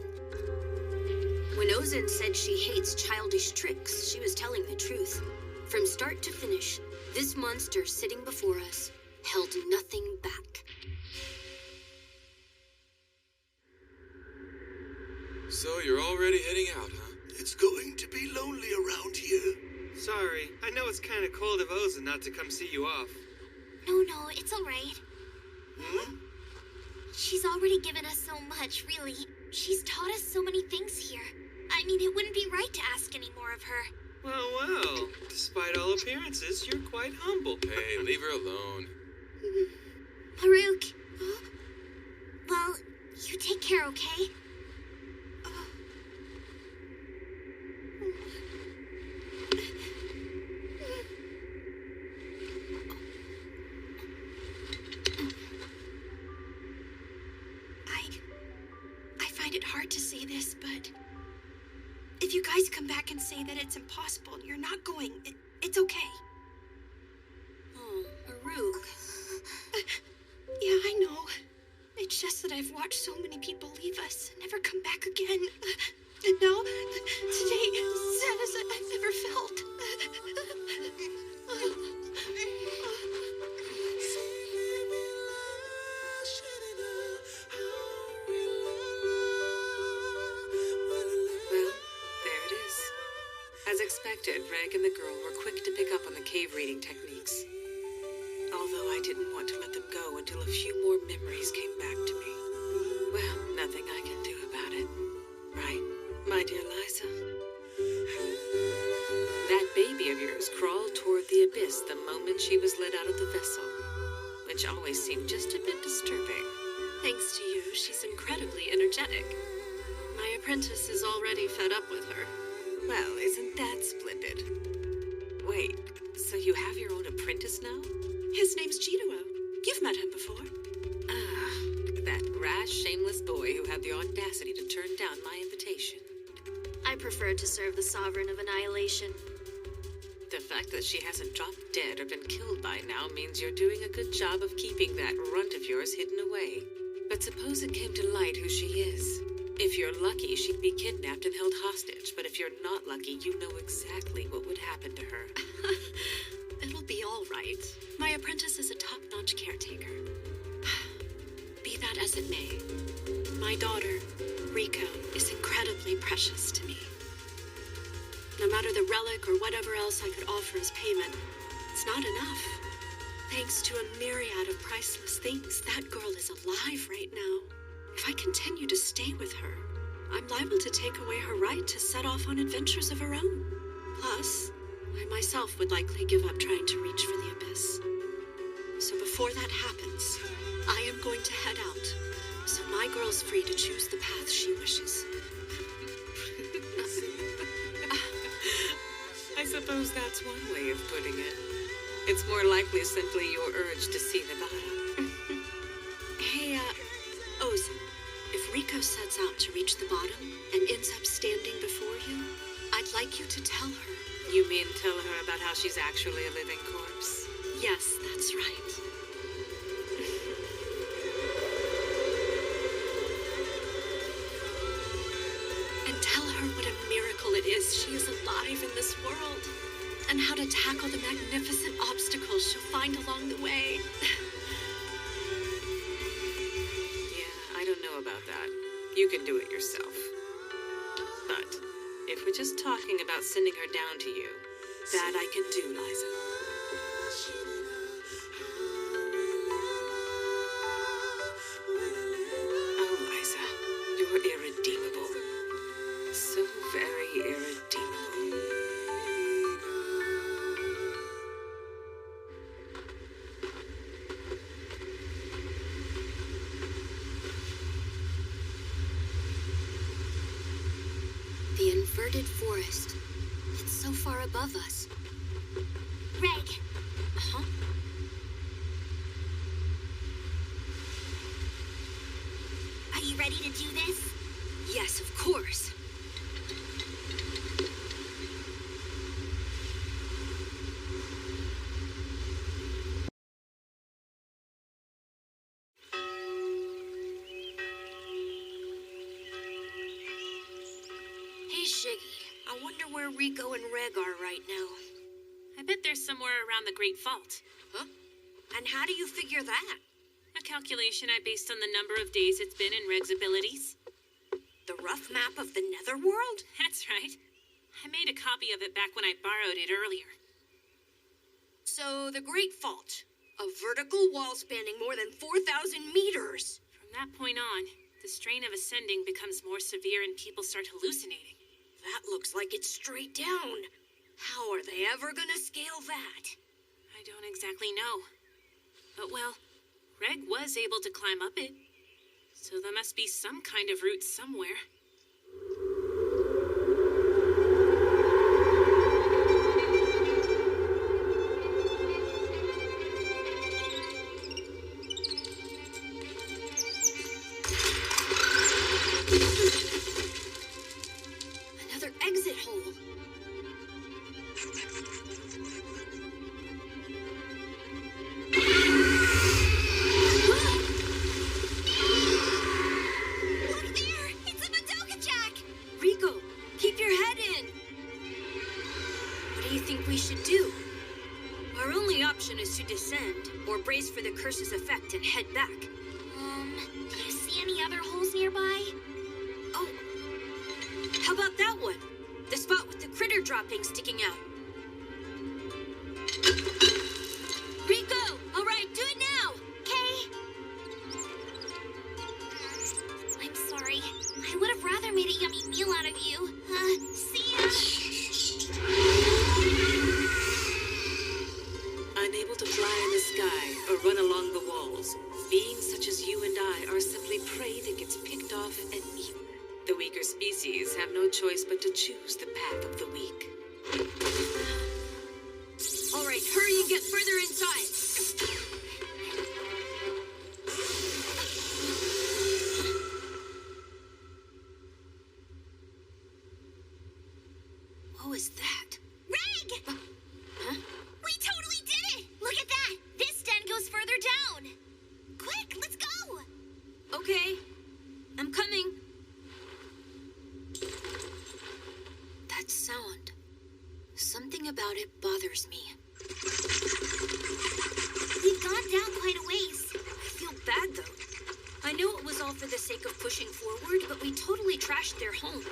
When Ozin said she hates childish tricks, she was telling the truth. From start to finish, this monster sitting before us held nothing back. So you're already heading out, huh? It's going to be lonely around here. Sorry, I know it's kind of cold of Ozin not to come see you off. No, it's all right. Hmm? She's already given us so much, really. She's taught us so many things here. I mean, it wouldn't be right to ask any more of her. Well, despite all appearances, you're quite humble. Hey, leave her alone. Maruk. Well, you take care, okay? I find it hard to say this, but if you guys come back and say that it's impossible and you're not going, it's okay. Oh, Maruk. Yeah, I know. It's just that I've watched so many people leave us and never come back again. And now, today, sad as I've never felt. As expected, Reg and the girl were quick to pick up on the cave reading techniques. Although I didn't want to let them go until a few more memories came back to me. Well, nothing I can do about it. Right, my dear Liza? That baby of yours crawled toward the Abyss the moment she was let out of the vessel, which always seemed just a bit disturbing. Thanks to you, she's incredibly energetic. My apprentice is already fed up with her. Well, isn't that splendid? Wait, so you have your own apprentice now? His name's Chiduo. You've met him before. That rash, shameless boy who had the audacity to turn down my invitation. I prefer to serve the Sovereign of Annihilation. The fact that she hasn't dropped dead or been killed by now means you're doing a good job of keeping that runt of yours hidden away. But suppose it came to light who she is. If you're lucky, she'd be kidnapped and held hostage, but if you're not lucky, you know exactly what would happen to her. It'll be all right. My apprentice is a top-notch caretaker. Be that as it may, my daughter, Rico, is incredibly precious to me. No matter the relic or whatever else I could offer as payment, it's not enough. Thanks to a myriad of priceless things, that girl is alive right now. If I continue to stay with her, I'm liable to take away her right to set off on adventures of her own. Plus, I myself would likely give up trying to reach for the Abyss. So before that happens, I am going to head out, so my girl's free to choose the path she wishes. I suppose that's one way of putting it. It's more likely simply your urge to see the bottom. Hey, Ozin, if Rico sets out to reach the bottom and ends up standing before you, I'd like you to tell her. You mean tell her about how she's actually a living corpse? Yes, that's right. And tell her what a miracle it is she is alive in this world, and how to tackle the magnificent obstacles she'll find along the way. Yeah, I don't know about that. You can do it yourself. But if we're just talking about sending her down to you, that I can do, Liza. Oh, Liza, you're irredeemable. So very irredeemable. The inverted forest. It's so far above us. Reg, Huh? are you ready to do this? Yes, of course. Hey, Shiggy. I wonder where Rico and Reg are right now. I bet they're somewhere around the Great Fault. Huh? And how do you figure that? A calculation I based on the number of days it's been in Reg's abilities. The rough map of the Netherworld? That's right. I made a copy of it back when I borrowed it earlier. So, the Great Fault. A vertical wall spanning more than 4,000 meters. From that point on, the strain of ascending becomes more severe and people start hallucinating. That looks like it's straight down. How are they ever gonna scale that? I don't exactly know. But well, Reg was able to climb up it. So there must be some kind of route somewhere. Another exit hole. Look there! It's a Madoka Jack! Rico, keep your head in. What do you think we should do? Our only option is to descend, or brace for the curse's effect and head back. Do you see any other holes nearby? Oh, how about that one? The spot with the critter droppings sticking out. Rico, all right, do it now. Okay. I'm sorry. I would have rather made a yummy meal out of you. See ya. Unable to fly in the sky or run along the walls, beings such as you and I are simply prey that gets picked off and eaten. The weaker species have no choice but to choose the path of the weak. All right, hurry and get further inside. What was that? Reg! Huh? We totally did it! Look at that! This den goes further down! Quick, let's go! Okay, I'm coming. That sound. Something about it bothers me. We've gone down quite a ways. I feel bad, though. I know it was all for the sake of pushing forward, but we totally trashed their home.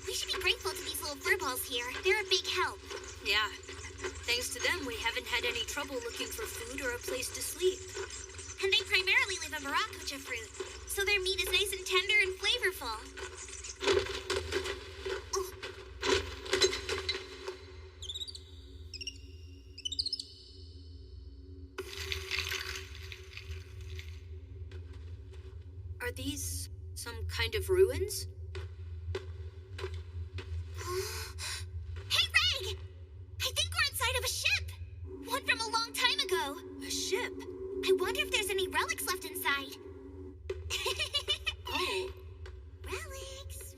We should be grateful to these little furballs here. They're a big help. Yeah. Thanks to them, we haven't had any trouble looking for food or a place to sleep. And they primarily live on maracuja fruit, so their meat is nice and tender and flavorful. Are these some kind of ruins? Hey, Reg! I think we're inside of a ship! One from a long time ago. A ship? I wonder if there's any relics left inside. Oh. Relics.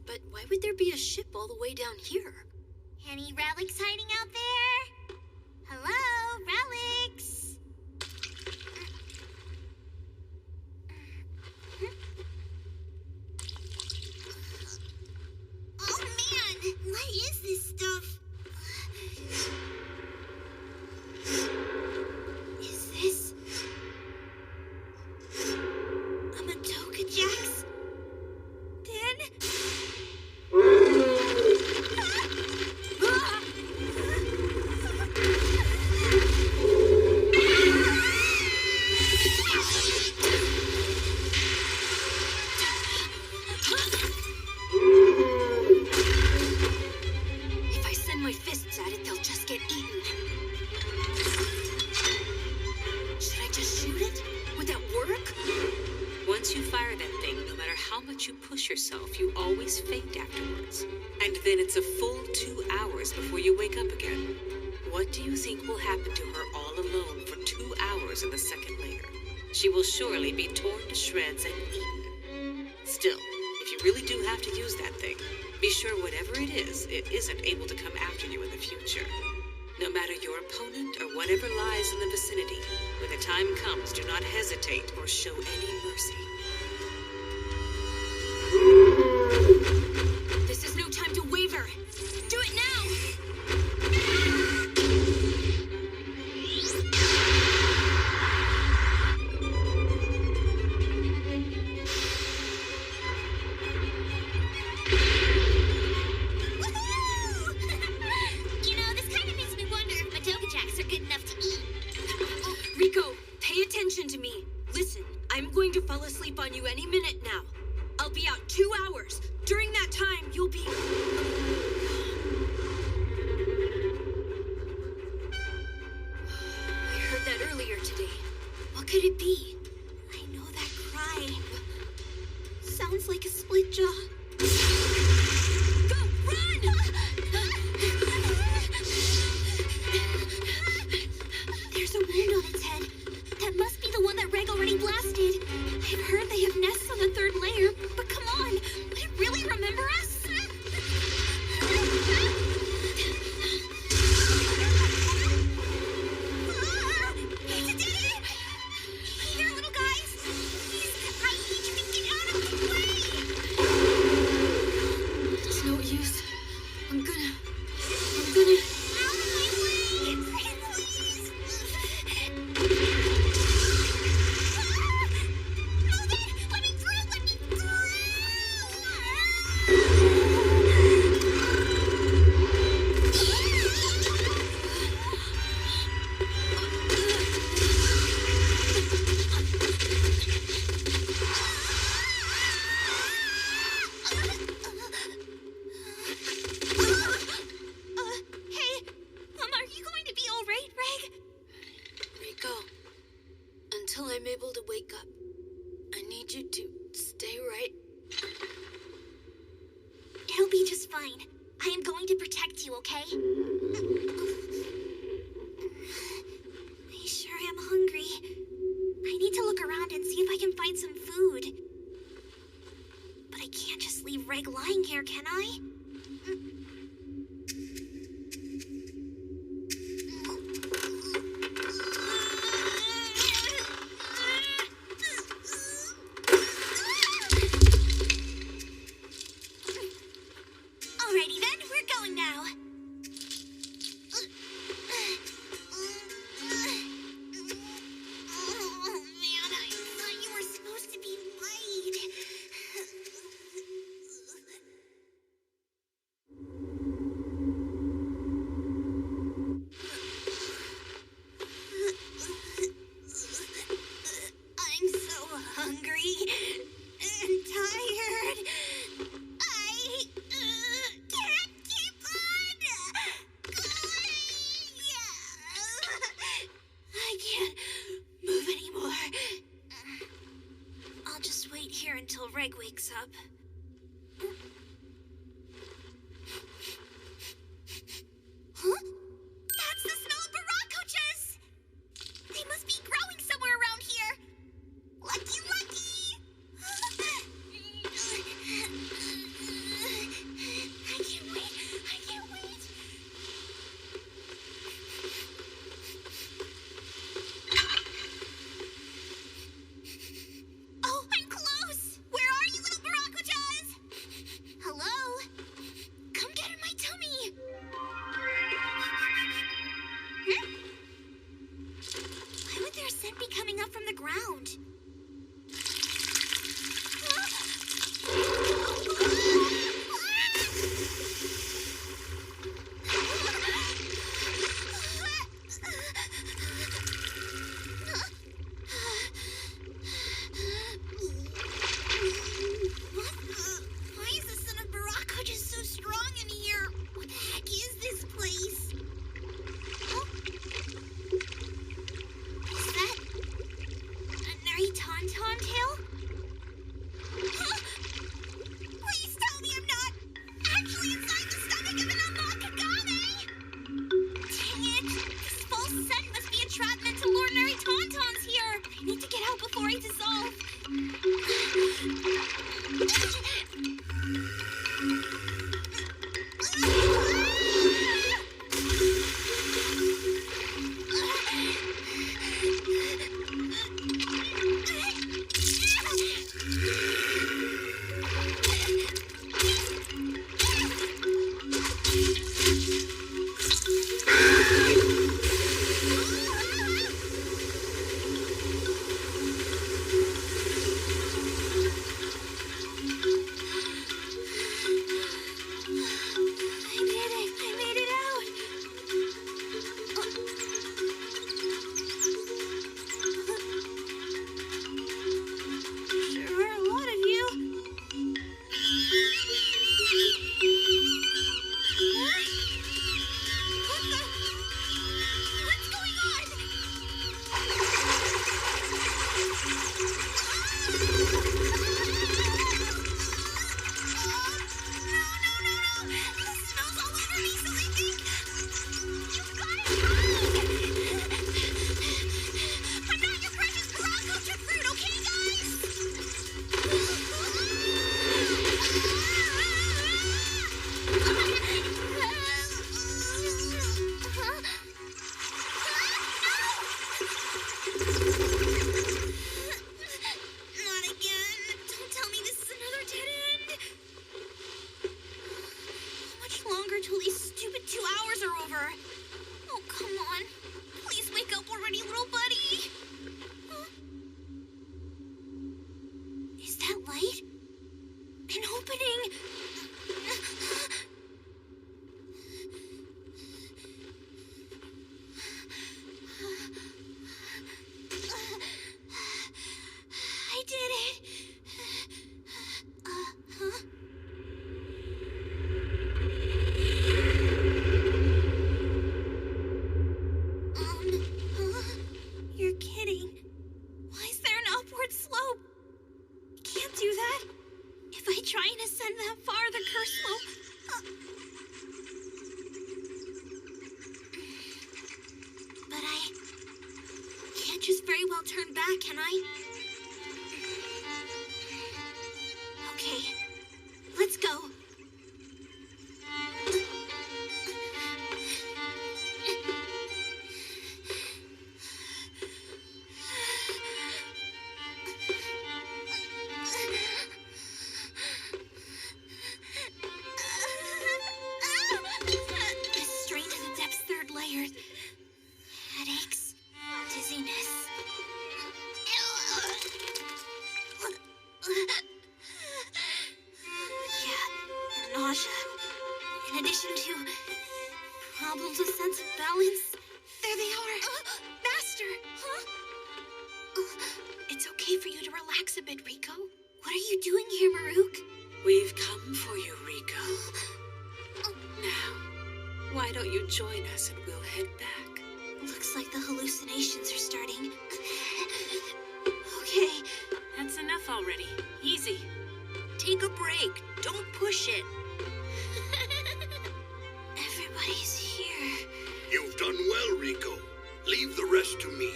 But why would there be a ship all the way down here? Any relics hiding out there? Hello, relics? Oh man, what is this stuff? Is this a Madoka Jax? Then? If I send my fists at it, they'll just get eaten. Should I just shoot it? Would that work? Once you fire that thing, no matter how much you push yourself, you always faint afterwards. And then it's a full 2 hours before you wake up again. What do you think will happen to her all alone for 2 hours in the second layer? She will surely be torn to shreds and eaten. Still, if you really do have to use that thing, be sure whatever it isn't able to come after you in the future. No matter your opponent or whatever lies in the vicinity, when the time comes, do not hesitate or show any mercy. This is no time to waver. Do it now! You know, this kind of makes me wonder if Madoka Jacks are good enough to eat. Rico, pay attention to me. Listen, I'm going to fall asleep on you any minute now. I'll be out 2 hours. During that time, you'll be... I heard that earlier today. What could it be? I know that cry. Sounds like a split jaw. Go, run! There's a wound on its head. That must be the one that Reg already blasted. I've heard they have nests on the third layer, but come on, would it really remember us? It's a dead end! Hey there, little guys! Please, I need you to get out of the way! It's no use. I'm gonna... Out of my way! Please! Move it! Let me through! Let me through! Hey, are you going to be all right, Reg? Rico, until I'm able to wake up, I need you to stay right. It'll be just fine. I am going to protect you, okay? I sure am hungry. I need to look around and see if I can find some food. But I can't just leave Reg lying here, can I? Alrighty then, we're going now. Oh man, I thought you were supposed to be late. I'm so hungry and tired. I can't keep on going. I can't move anymore. I'll just wait here until Reg wakes up. Huh? That's the smell of Baracochas! They must be growing somewhere around here. Lucky, lucky! descend that far, the curse will... But I can't just very well turn back, can I? Okay, let's go. This strain to the depth's third layer. Headaches, dizziness. Yeah, and nausea. In addition to problems with sense of balance. There they are. Master! Huh? It's okay for you to relax a bit, Rico. What are you doing here, Maruk? We've come for you, Rico. Now, why don't you join us and we'll head back? Looks like the hallucinations are starting. Okay. That's enough already. Easy. Take a break. Don't push it. Everybody's here. You've done well, Rico. Leave the rest to me.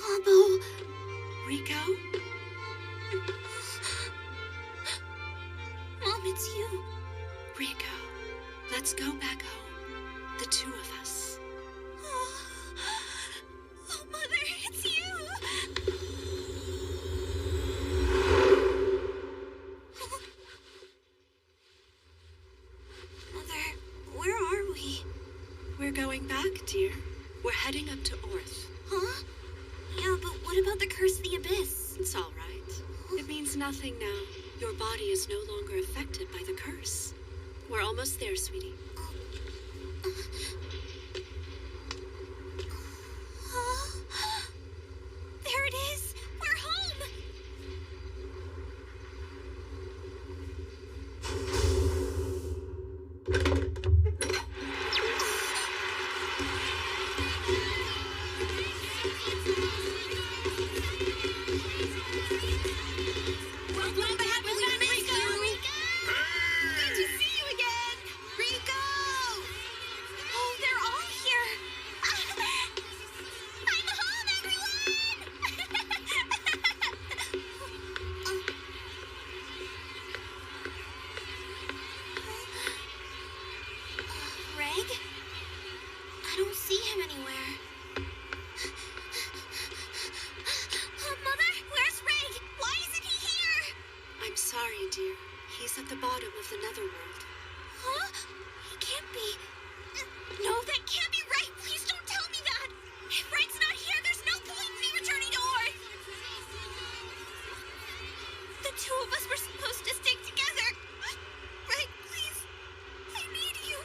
Lobo. Rico? Mom, it's you. Rico, let's go back home. The two of us. Oh, Mother, it's you. Mother, where are we? We're going back, dear. We're heading up to Orth. Huh? Yeah, but what about the curse of the abyss? It's all right. It means nothing now. Your body is no longer affected by the curse. We're almost there, sweetie. There it is! We're home! We're glad to have you back, Rico! Good to see you again! Rico! Oh, they're all here! I'm home, everyone! Reg? I don't see him anywhere. Mother, where's Reg? Why isn't he here? I'm sorry, dear. He's at the bottom of the netherworld. Huh? He can't be. No, that can't be right. Please don't tell me that. If Reg's not here, there's no point in me returning to Orth. The two of us were supposed to stick together. Reg, please. I need you.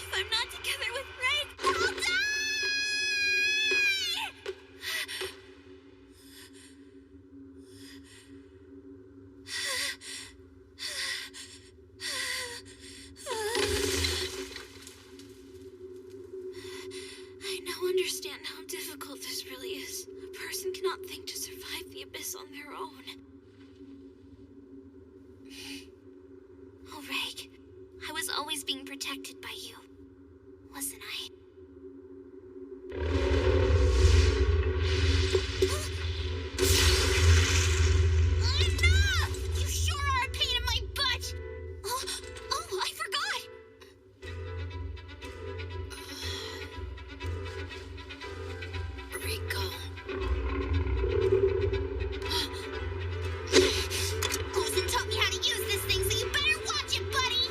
If I'm not together with Reg, I'll die! I now understand how difficult this really is. A person cannot think to survive the abyss on their own. Oh, Reg, I was always being protected by you, wasn't I? Enough! You sure are a pain in my butt! Oh, I forgot! Rico. Olsen taught me how to use this thing, so you better watch it, buddy!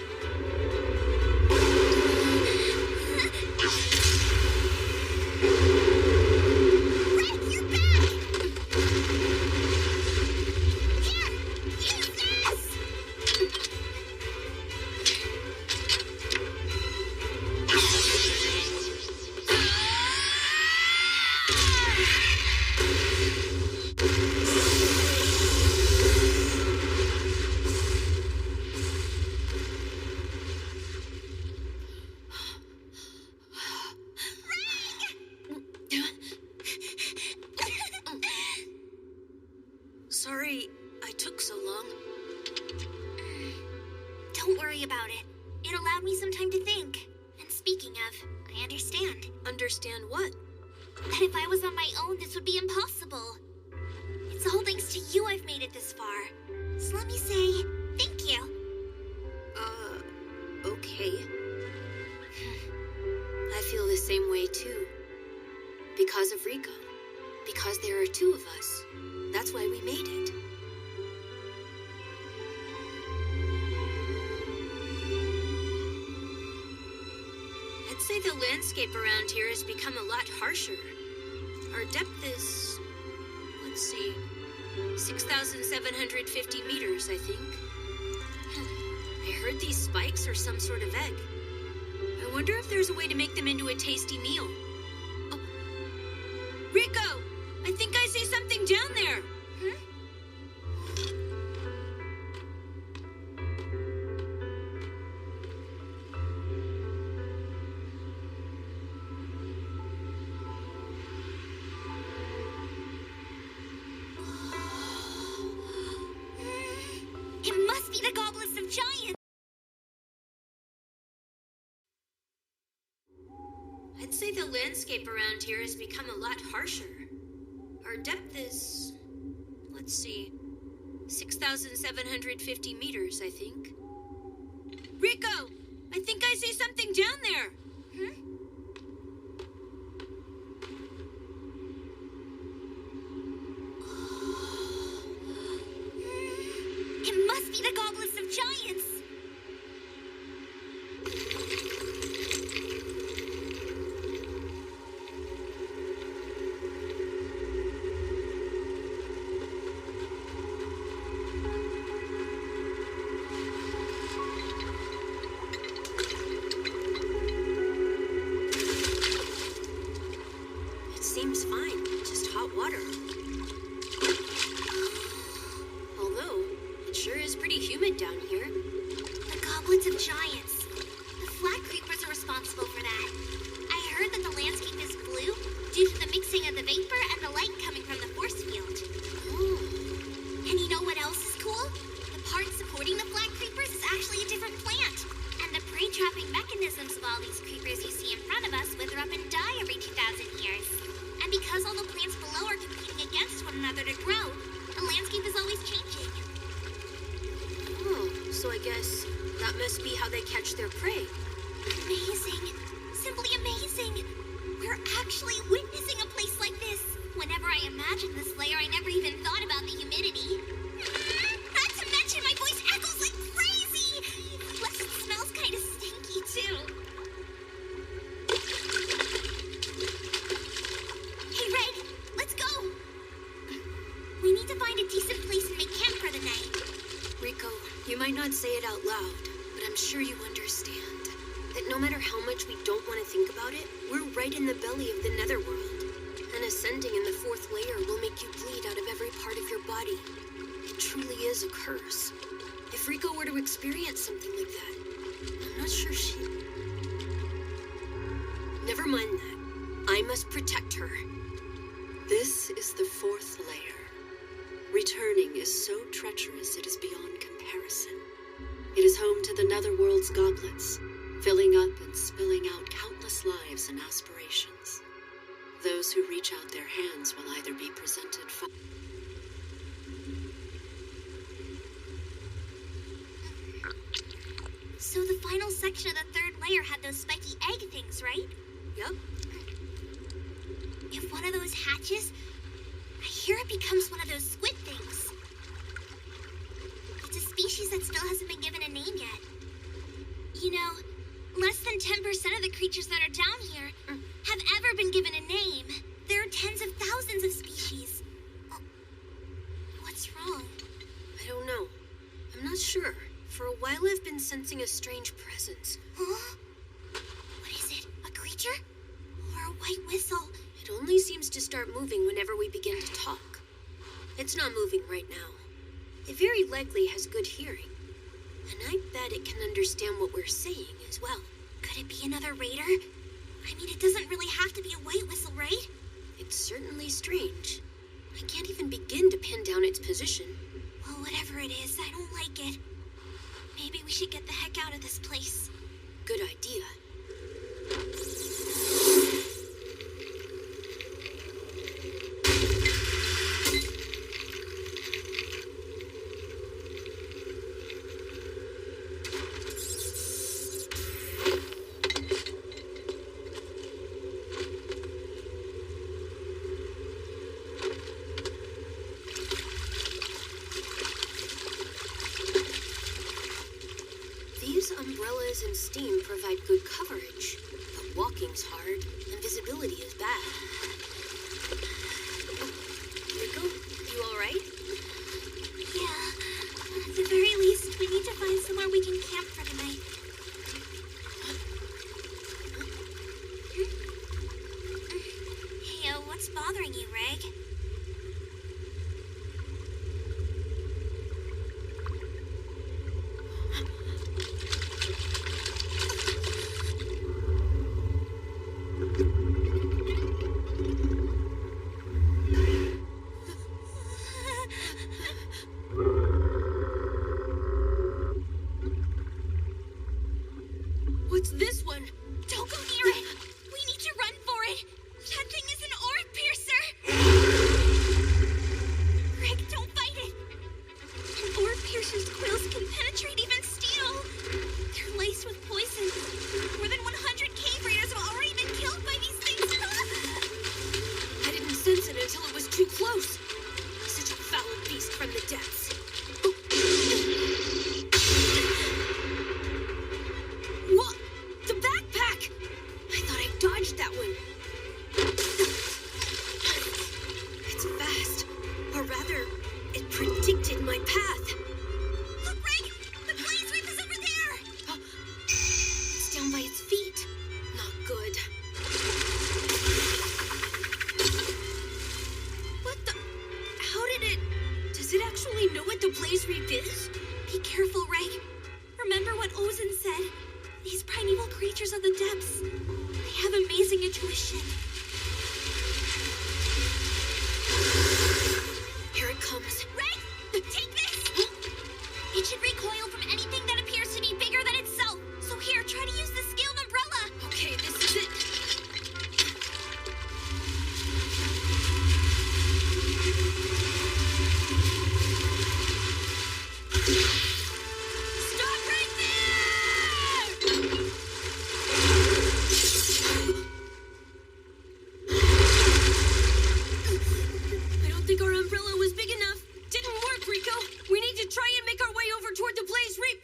Don't worry about it. It allowed me some time to think. And speaking of, I understand. Understand what? That if I was on my own, this would be impossible. It's all thanks to you I've made it this far. So let me say, thank you. Okay. I feel the same way too. Because of Rico. Because there are two of us. That's why we made it. I'd say the landscape around here has become a lot harsher. Our depth is, let's see, 6,750 meters, I think. I heard these spikes are some sort of egg. I wonder if there's a way to make them into a tasty meal. Oh. Rico! I think I see something down there! It must be the Goblets of Giants! I'd say the landscape around here has become a lot harsher. Our depth is, let's see, 6,750 meters, I think. Rico! I think I see something down there! It must be the Goblets of Giants! It seems fine, just hot water. Although, it sure is pretty humid down here. The Goblets of Giants. The Flat Creepers are responsible for that. I heard that the landscape is blue due to the mixing of the vapor and the light coming from the force field. And you know what else is cool? The part supporting the Flat Creepers is actually a different plant. And the prey-trapping mechanisms of all these creepers you see in front of us wither up and die every 2,000 years. And because all the plants below are competing against one another to grow, the landscape is always changing. Oh, so I guess that must be how they catch their prey. Amazing. Simply amazing. We're actually witnessing a place like this. Whenever I imagine this layer, I never even thought about the humidity. Not to mention my voice echoes like crazy. Plus it smells kind of stinky, too. Hey, Red, let's go. We need to find a decent place to make camp for the night. Rico, you might not say it out loud, but I'm sure you understand that no matter how much we don't want to think about it, we're right in the belly of the netherworld. And ascending in the fourth layer will make you bleed out of every part of your body. It truly is a curse. If Rico were to experience something like that, I'm not sure she... Never mind that. I must protect her. This is the fourth layer. Returning is so treacherous it is beyond comparison. It is home to the Netherworld's goblets, filling up and spilling out countless lives and aspirations. Those who reach out their hands will either be presented fire. So the final section of the third layer had those spiky egg things, right? Yep. If one of those hatches, I hear it becomes one of those squid things. It's a species that still hasn't been given a name yet. You know, less than 10% of the creatures that are down here have ever been given a name. There are tens of thousands of species. What's wrong? I don't know. I'm not sure. For a while I've been sensing a strange presence. Huh? What is it? A creature? Or a white whistle? It only seems to start moving whenever we begin to talk. It's not moving right now. It very likely has good hearing. And I bet it can understand what we're saying as well. Could it be another raider? I mean, it doesn't really have to be a white whistle, right? It's certainly strange. I can't even begin to pin down its position. Well, whatever it is, I don't like it. Maybe we should get the heck out of this place. Good idea. These umbrellas and steam provide good coverage, but walking's hard and visibility is bad. Rico, you alright? Yeah. At the very least, we need to find somewhere we can camp for the night. Hey, what's bothering you, Reg? What's this one? Don't go near it! We need to run for it! That thing is an orb piercer! Rick, don't fight it! An orb piercer's quills can penetrate even steel! They're laced with poison. More than 100 cave raiders have already been killed by these things! I didn't sense it until it was too close. Such a foul beast from the depths. What? The backpack! I thought I dodged that one. It's fast. Or rather, it predicted my path. Look, Rick! The blaze reef is over there! It's down by its feet. Not good. What the? How did it? Does it actually know what the blaze reef is? Be careful, Reg. Remember what Ozen said? These primeval creatures of the depths. They have amazing intuition. Here it comes. Reg! Take this! It should recoil from anything that appears to be bigger than itself. So here, try to use the scaled umbrella. Okay, this is it. Stop right there! I don't think our umbrella was big enough. Didn't work, Rico. We need to try and make our way over toward the blaze reef.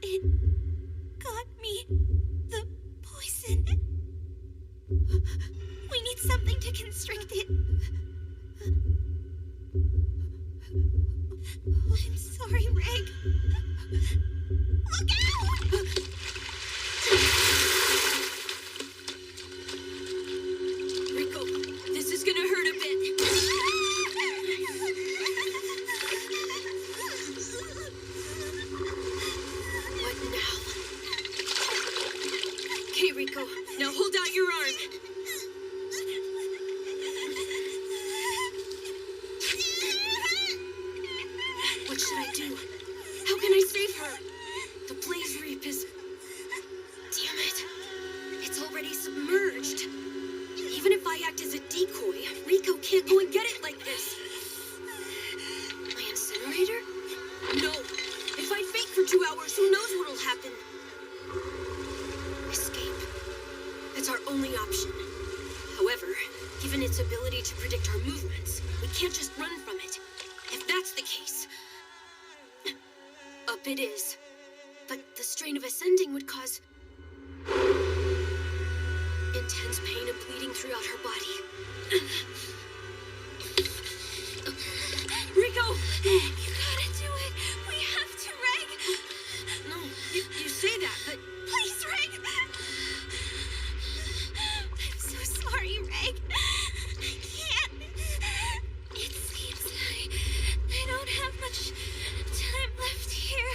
It got me the poison. We need something to constrict it. I'm sorry, Reg. Look out! Rico, this is gonna hurt a bit. What now? Okay, Rico, now hold out your arm. What should I do? How can I save her? The blaze reef is... Damn it. It's already submerged. Even if I act as a decoy, Rico can't go and get it like this. My incinerator? No. If I fake for 2 hours, who knows what'll happen? Escape. That's our only option. However, given its ability to predict our movements, we can't just run from it. If that's the case... Up it is. But the strain of ascending would cause... intense pain and bleeding throughout her body. Rico! You gotta do it. We have to, Reg. No, you say that, but... Please, Reg. I'm so sorry, Reg. I can't. It seems I don't have much time left here.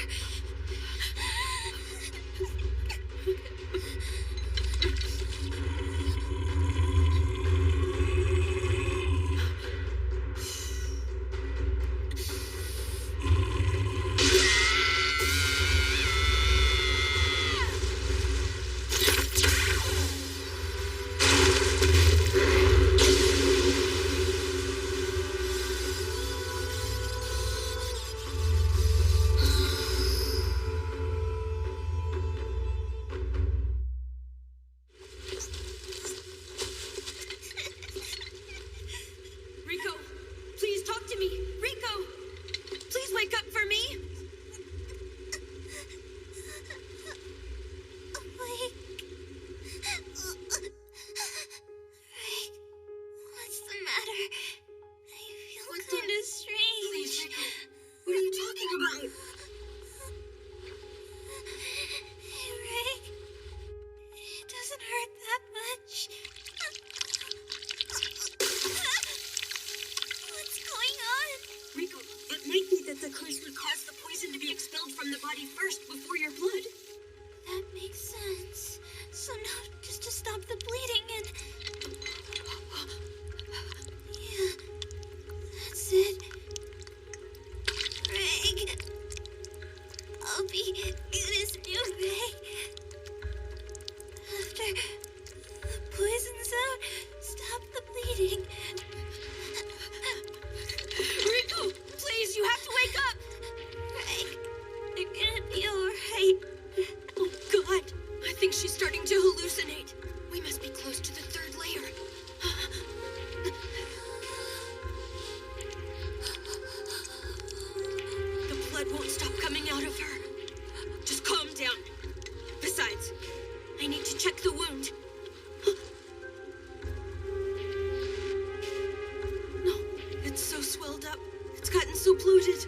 so bloated.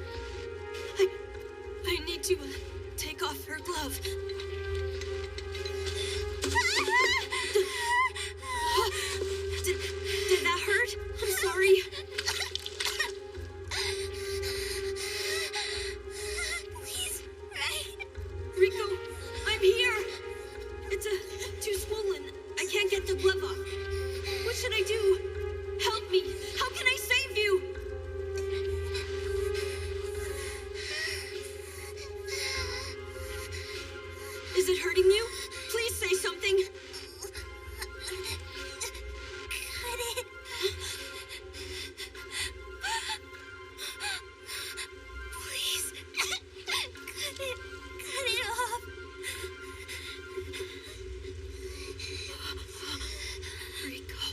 I need to take off her glove. Did that hurt? I'm sorry. Please, Ray. Rico, I'm here. It's too swollen. I can't get the glove off. What should I do? Help me. How can I save you? Is it hurting you? Please say something. Cut it. Please. Cut it. Cut it off. Rico,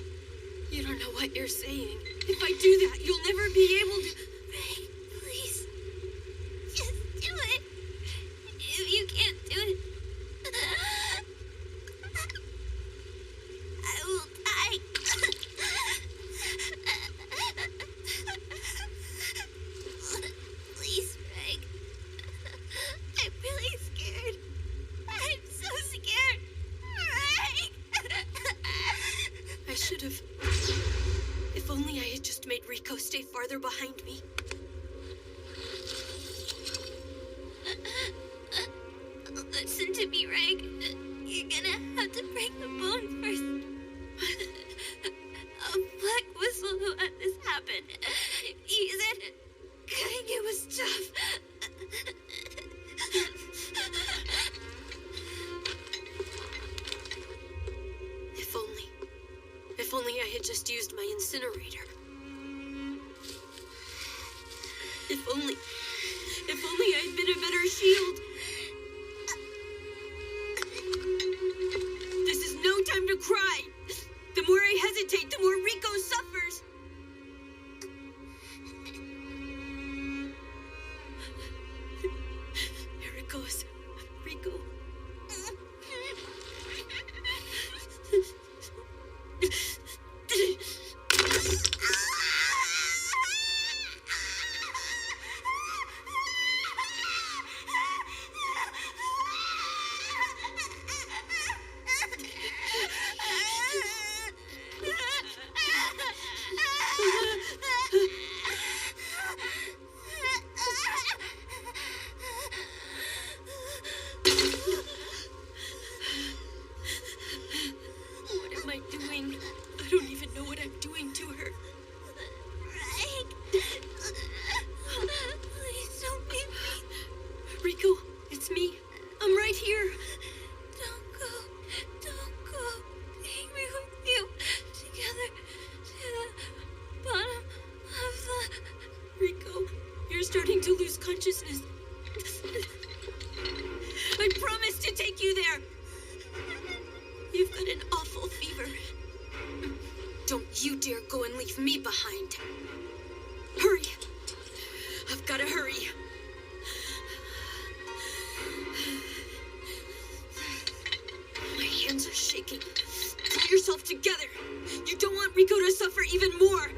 you don't know what you're saying. If I do that, you'll never be able to... Ray, please. Just do it. If you can't do it, I will die. Please, Ray. I'm really scared. I'm so scared. Ray. I should have... If only I had just made Rico stay farther behind me. Listen to me, Ray. You're gonna have to break the bone first. A black whistle who had this happen. He said cutting it was tough. If only I had just used my incinerator. If only I'd been a better shield. This is no time to cry. The more I hesitate, the more Rico suffers. Here it goes. Rico. What am I doing? I don't even know what I'm doing to her. Please don't beat me. Rico, it's me. I'm right here. Don't go. Don't go. Take me with you. Together to the bottom of the... Rico, you're starting to lose consciousness. I promised to take you there. You've got an awful fever. Don't you dare go and leave me behind. Hurry. I've got to hurry. My hands are shaking. Pull yourself together. You don't want Rico to suffer even more.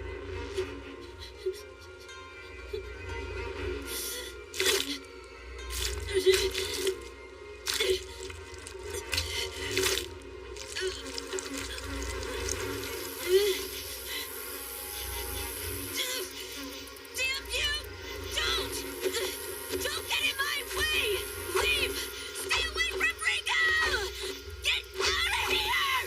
Damn you! Don't get in my way! Leave! Stay away from Rico! Get out of here!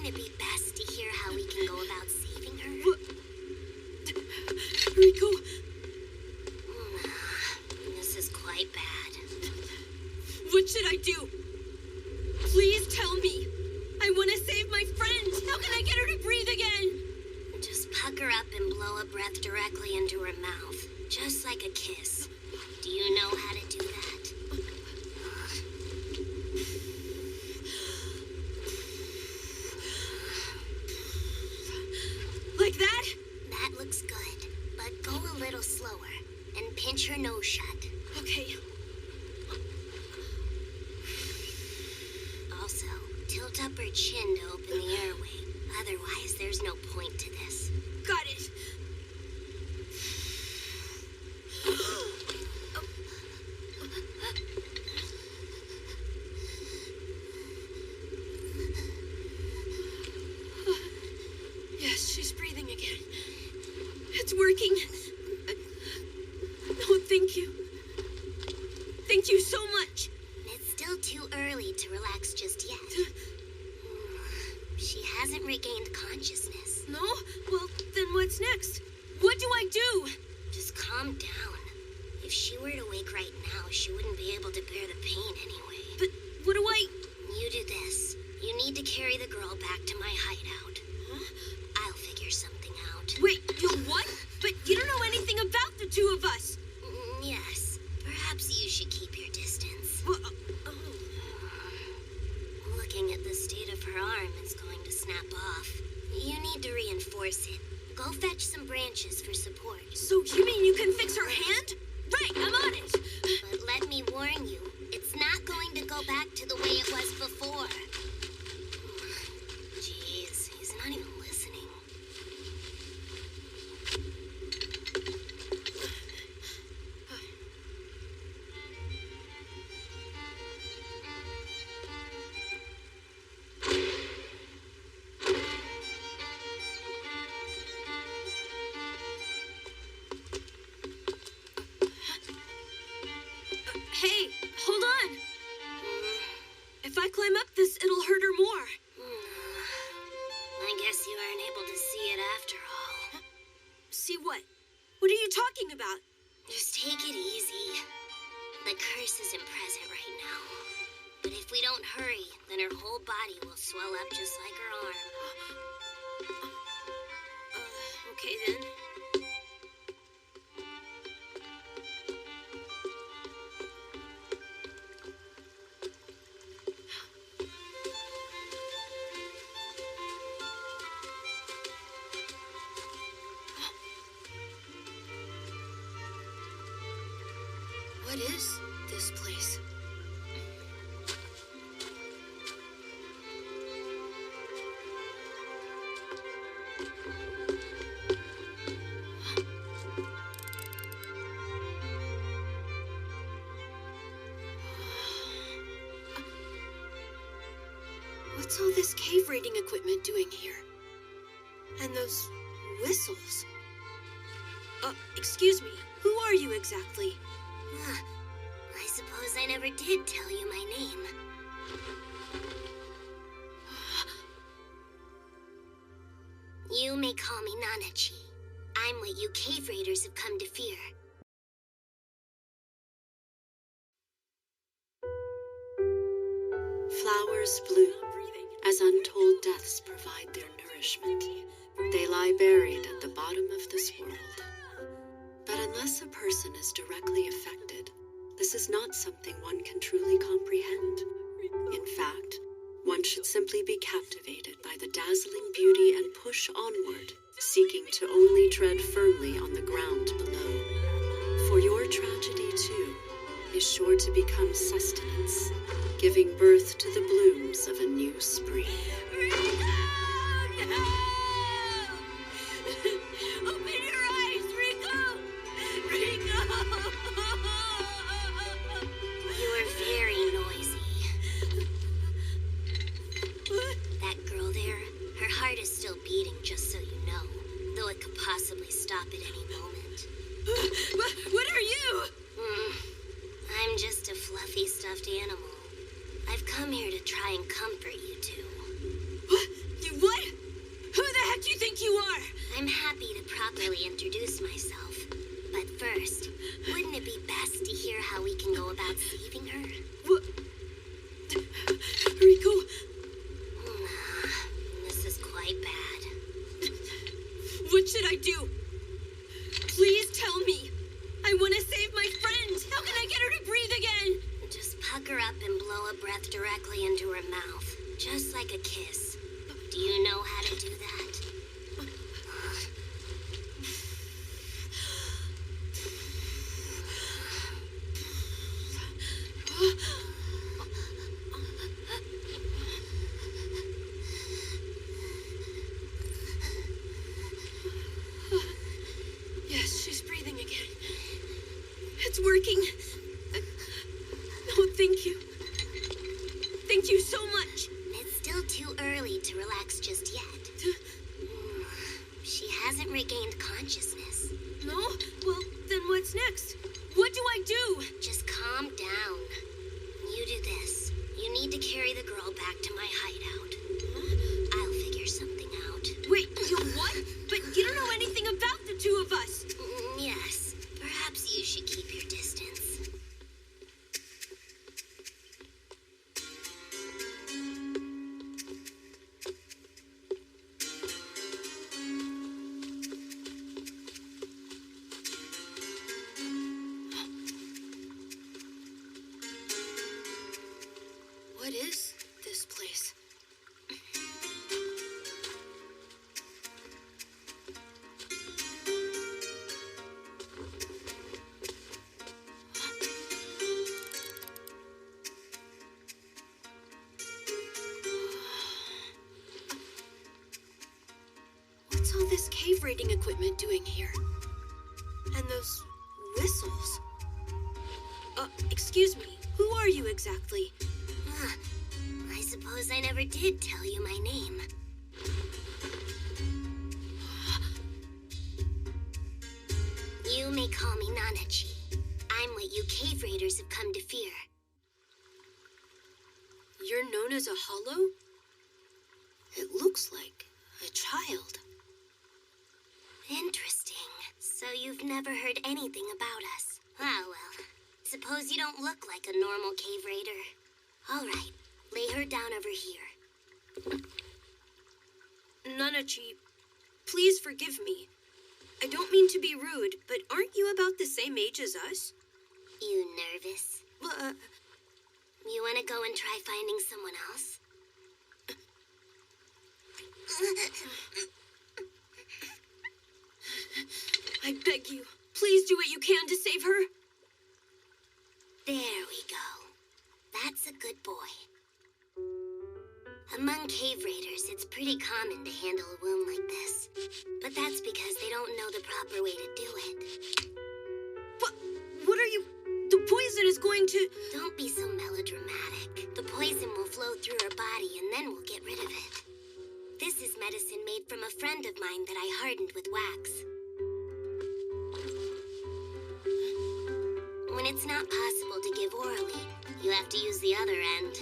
Wouldn't it be best to hear how we can go about saving her? Rico. This is quite bad. What should I do? Please tell me. I want to save my friend. How can I get her to breathe again? Just pucker up and blow a breath directly into her mouth. Just like a kiss. Do you know how to do that? Like that? That looks good. But go a little slower. And pinch her nose shut. Okay. Also, tilt up her chin to open the airway. Otherwise, there's no point to this. Got it. Yes, she's breathing again. It's working. Oh, thank you. Thank you so much. It's still too early to relax just yet. She hasn't regained consciousness. No? Well, then what's next? What do I do? Just calm down. If she were to wake right now, she wouldn't be able to bear the pain anyway. But what do I... You do this. You need to carry the girl back to my hideout. Huh? I'll figure something out. Wait, you what? But you don't know anything about the two of us. Yes. Perhaps you should keep your distance. Well, Looking at the state of her arm, it's going to snap off. You need to reinforce it. Go fetch some branches for support. So you mean you can fix her hand? Right, I'm on it. But let me warn you, it's not going to go back to the way it was before. Jeez, he's not even listening. Hey, hold on. If I climb up this, it'll hurt her more. I guess you aren't able to see it after all. See what? What are you talking about? Just take it easy. The curse isn't present right now. But if we don't hurry, then her whole body will swell up just like her arm. Okay then. What is this place? What's all this cave raiding equipment doing here? And those whistles? Excuse me, who are you exactly? I suppose I never did tell you my name. You may call me Nanachi. I'm what you cave raiders have come to fear. Flowers bloom as untold deaths provide their nourishment. They lie buried at the bottom of this world. But unless a person is directly affected, this is not something one can truly comprehend. In fact, one should simply be captivated by the dazzling beauty and push onward, seeking to only tread firmly on the ground below. For your tragedy, too, is sure to become sustenance, giving birth to the blooms of a new spring. Open your eyes, Rico! Rico! You are very noisy. That girl there, her heart is still beating, just so you know. Though it could possibly stop at any moment. What are you? I'm just a fluffy stuffed animal. I've come here to try and comfort you two. properly introduce myself. But first, wouldn't it be best to hear how we can go about saving her? Rico, This is quite bad. what should I do? Please tell me. I want to save my friend. How can I get her to breathe again? Just pucker up and blow a breath directly into her mouth, just like a kiss. Do you know how to do that? Yes, she's breathing again. It's working. Oh, thank you. Thank you so much. It's still too early to relax just yet. She hasn't regained consciousness. No? Well, then what's next? What do I do? Just calm down. You do this. You need to carry the girl back to my hideout. I'll figure something out. Wait, you what? But you don't know anything about the two of us. Yes. Perhaps you should keep your distance. What is this place? What's all this cave raiding equipment doing here? And those whistles? Excuse me, who are you exactly? I suppose I never did tell you my name. You may call me Nanachi. I'm what you cave raiders have come to fear. You're known as a hollow? It looks like a child. Interesting. So you've never heard anything about us. Ah, well. Suppose you don't look like a normal cave raider. All right. Lay her down over here. Nanachi, please forgive me. I don't mean to be rude, but aren't you about the same age as us? You nervous? You want to go and try finding someone else? I beg you, please do what you can to save her. There we go. That's a good boy. Among cave raiders, it's pretty common to handle a wound like this. But that's because they don't know the proper way to do it. What are you... The poison is going to... Don't be so melodramatic. The poison will flow through her body and then we'll get rid of it. This is medicine made from a friend of mine that I hardened with wax. When it's not possible to give orally, you have to use the other end.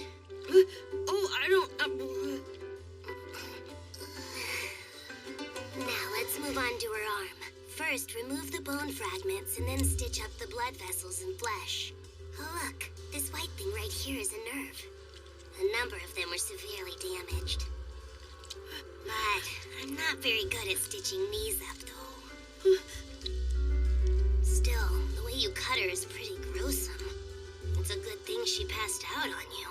I don't... Now let's move on to her arm. First, remove the bone fragments and then stitch up the blood vessels and flesh. Oh, look, this white thing right here is a nerve. A number of them were severely damaged. But I'm not very good at stitching these up, though. Still, the way you cut her is pretty gruesome. It's a good thing she passed out on you.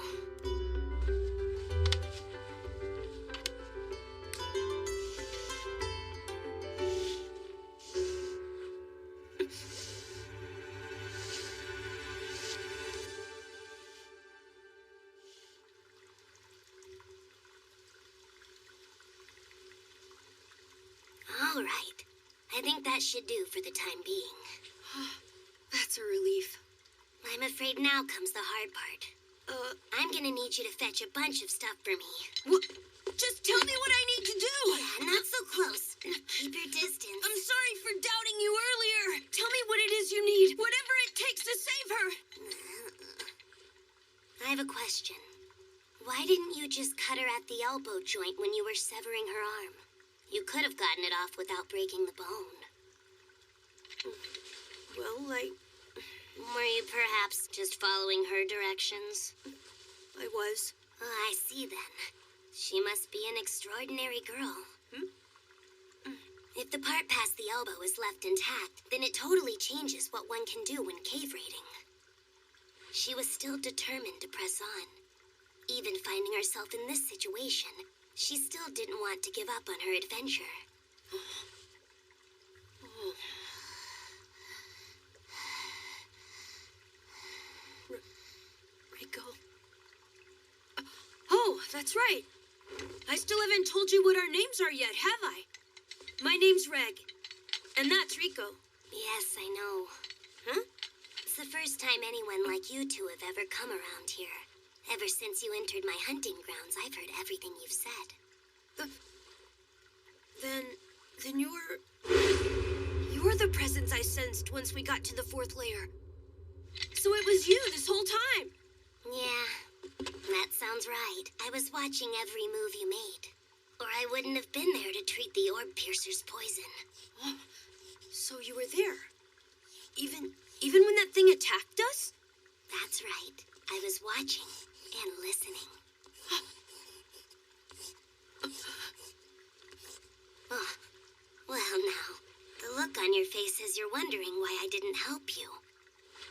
All right. I think that should do for the time being. That's a relief. I'm afraid now comes the hard part. I'm gonna need you to fetch a bunch of stuff for me. What? Just tell me what I need to do! Yeah, not so close. Keep your distance. I'm sorry for doubting you earlier. Tell me what it is you need. Whatever it takes to save her. I have a question. Why didn't you just cut her at the elbow joint when you were severing her arm? You could have gotten it off without breaking the bone. Well, Were you perhaps just following her directions? I was. Oh, I see then. She must be an extraordinary girl. If the part past the elbow is left intact, then it totally changes what one can do when cave raiding. She was still determined to press on. Even finding herself in this situation, she still didn't want to give up on her adventure. Rico. Oh, that's right. I still haven't told you what our names are yet, have I? My name's Reg, and that's Rico. Yes, I know. Huh? It's the first time anyone like you two have ever come around here. Ever since you entered my hunting grounds, I've heard everything you've said. Then you're the presence I sensed once we got to the 4th layer. So it was you this whole time. Yeah, that sounds right. I was watching every move you made. Or I wouldn't have been there to treat the orb piercer's poison. So you were there? Even when that thing attacked us? That's right. I was watching and listening. Oh, well now, the look on your face says you're wondering why I didn't help you.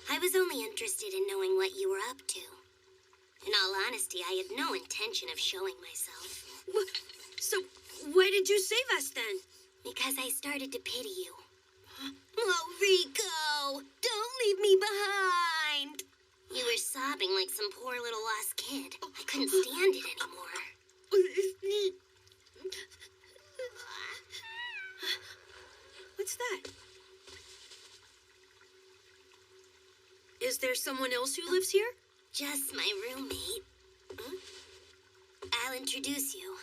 I was only interested in knowing what you were up to. In all honesty, I had no intention of showing myself. So, why did you save us then? Because I started to pity you. Oh, Rico! Don't leave me behind! You were sobbing like some poor little lost kid. I couldn't stand it anymore. What's that? Is there someone else who lives here? Just my roommate. Huh? I'll introduce you.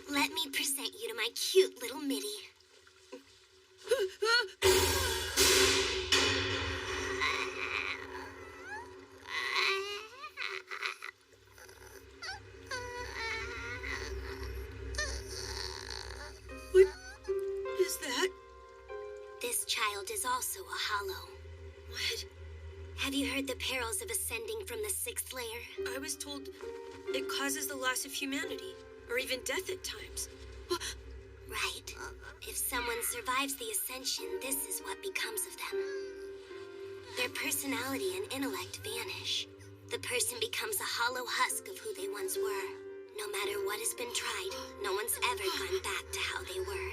Let me present you to my cute little Mitty. What is that? This child is also a hollow. What? Have you heard the perils of ascending from the 6th layer? I was told it causes the loss of humanity, or even death at times. Right. If someone survives the ascension, this is what becomes of them. Their personality and intellect vanish. The person becomes a hollow husk of who they once were. No matter what has been tried, no one's ever gone back to how they were.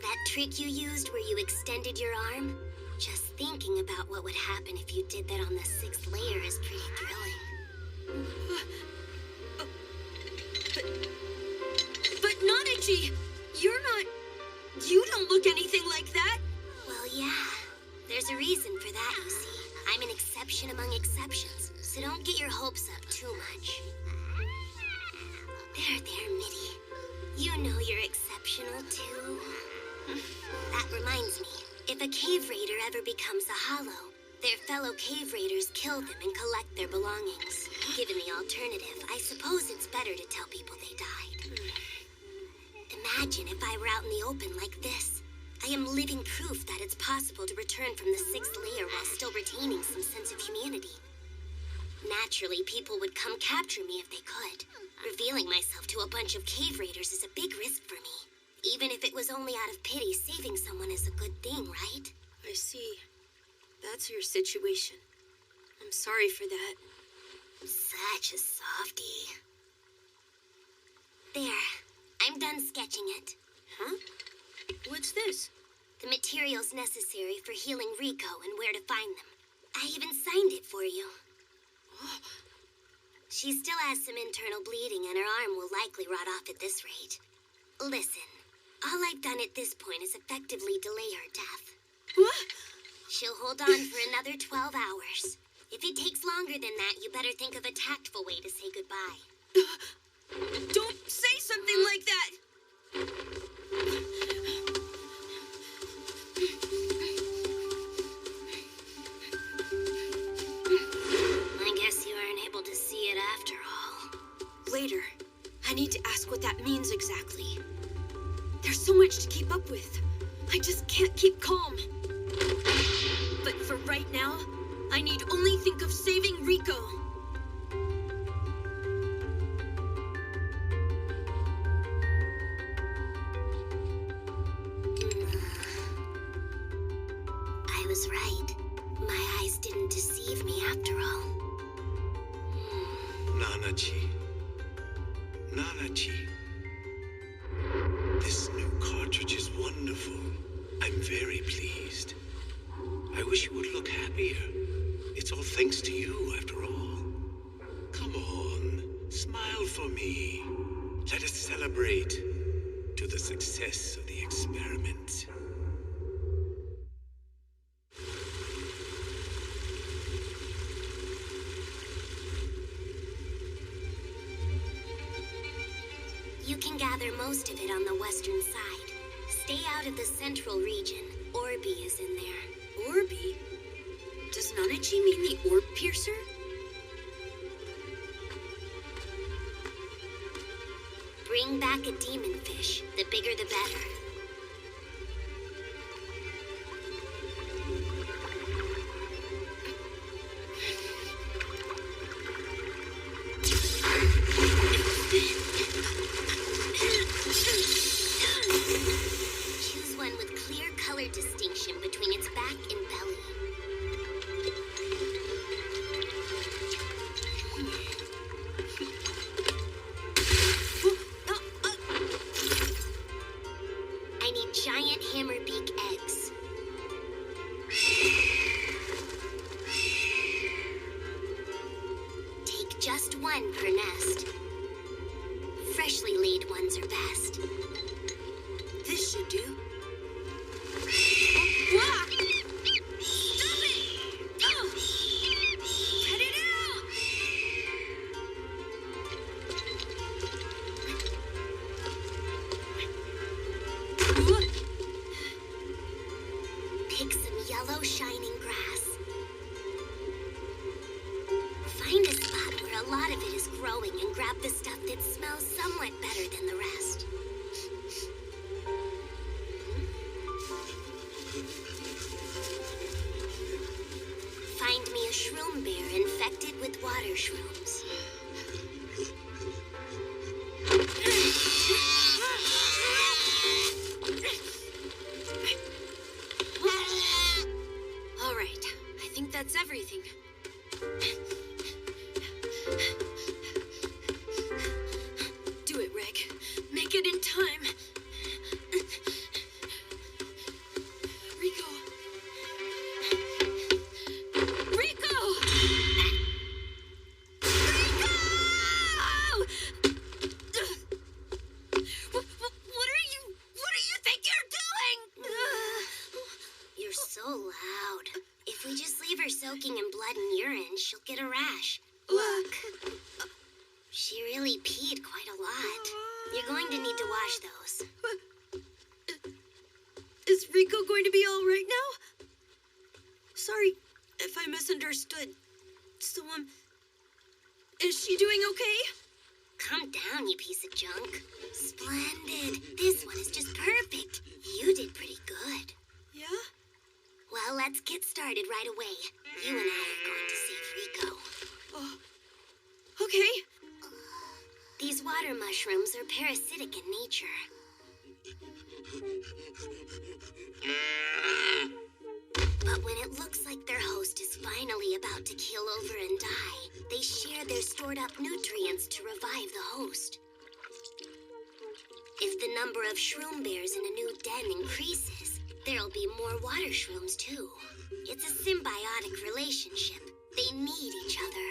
That trick you used where you extended your arm? Just thinking about what would happen if you did that on the 6th layer is pretty thrilling. But Nanachi, you don't look anything like that. Well, yeah. There's a reason for that, you see. I'm an exception among exceptions, so don't get your hopes up too much. There, Mitty. You know you're exceptional, too. That reminds me, if a cave raider ever becomes a hollow, their fellow cave raiders kill them and collect their belongings. Given the alternative, I suppose it's better to tell people they died. Imagine if I were out in the open like this. I am living proof that it's possible to return from the 6th layer while still retaining some sense of humanity. Naturally, people would come capture me if they could. Revealing myself to a bunch of cave raiders is a big risk for me. Even if it was only out of pity, saving someone is a good thing, right? I see. That's your situation. I'm sorry for that. Such a softie. There. I'm done sketching it. Huh? What's this? The materials necessary for healing Rico and where to find them. I even signed it for you. She still has some internal bleeding and her arm will likely rot off at this rate. Listen, all I've done at this point is effectively delay her death. What? She'll hold on for another 12 hours. If it takes longer than that, you better think of a tactful way to say goodbye. Don't say something like that! I guess you aren't able to see it after all. Later, I need to ask what what that means exactly. There's so much to keep up with. I just can't keep calm. But for right now, I need only think of saving Rico. I was right. My eyes didn't deceive me after all. Nanachi. Nanachi. This new cartridge is wonderful. I'm very pleased. I wish you would look happier. It's all thanks to you, after all. Come on, smile for me. Let us celebrate to the success of the experiment. You can gather most of it on the western side. Stay out of the central region. Orby is in there. Orby? Does Nanachi mean the orb piercer? Bring back a demon fish. The bigger the better. Choose one with clear color distinction between its back and belly. I need giant hammerbeak eggs. Take just one per nest. Freshly laid ones are best. This should do. Stop it! Oh! Cut it out! Pick some yellow shining grass. Find a spot where a lot of it is growing and grab the stuff that smells somewhat better than the rest. Find me a shroom bear infected with water shrooms. All right, I think that's everything. Do it, Reg. Make it in time. Rico. Rico! What do you think you're doing? You're so loud. If we just leave her soaking in blood and urine, she'll get a rash. Look. She really peed quite a lot. You're going to need to wash those. Is Rico going to be all right now? Sorry if I misunderstood. So, is she doing okay? Calm down, you piece of junk. Splendid. This one is just perfect. You did pretty good. Yeah? Well, let's get started right away. You and I are going to save Rico. Oh, okay. These water mushrooms are parasitic in nature. But when it looks like their host is finally about to keel over and die, they share their stored up nutrients to revive the host. If the number of shroom bears in a new den increases, there'll be more water shrooms too. It's a symbiotic relationship. They need each other.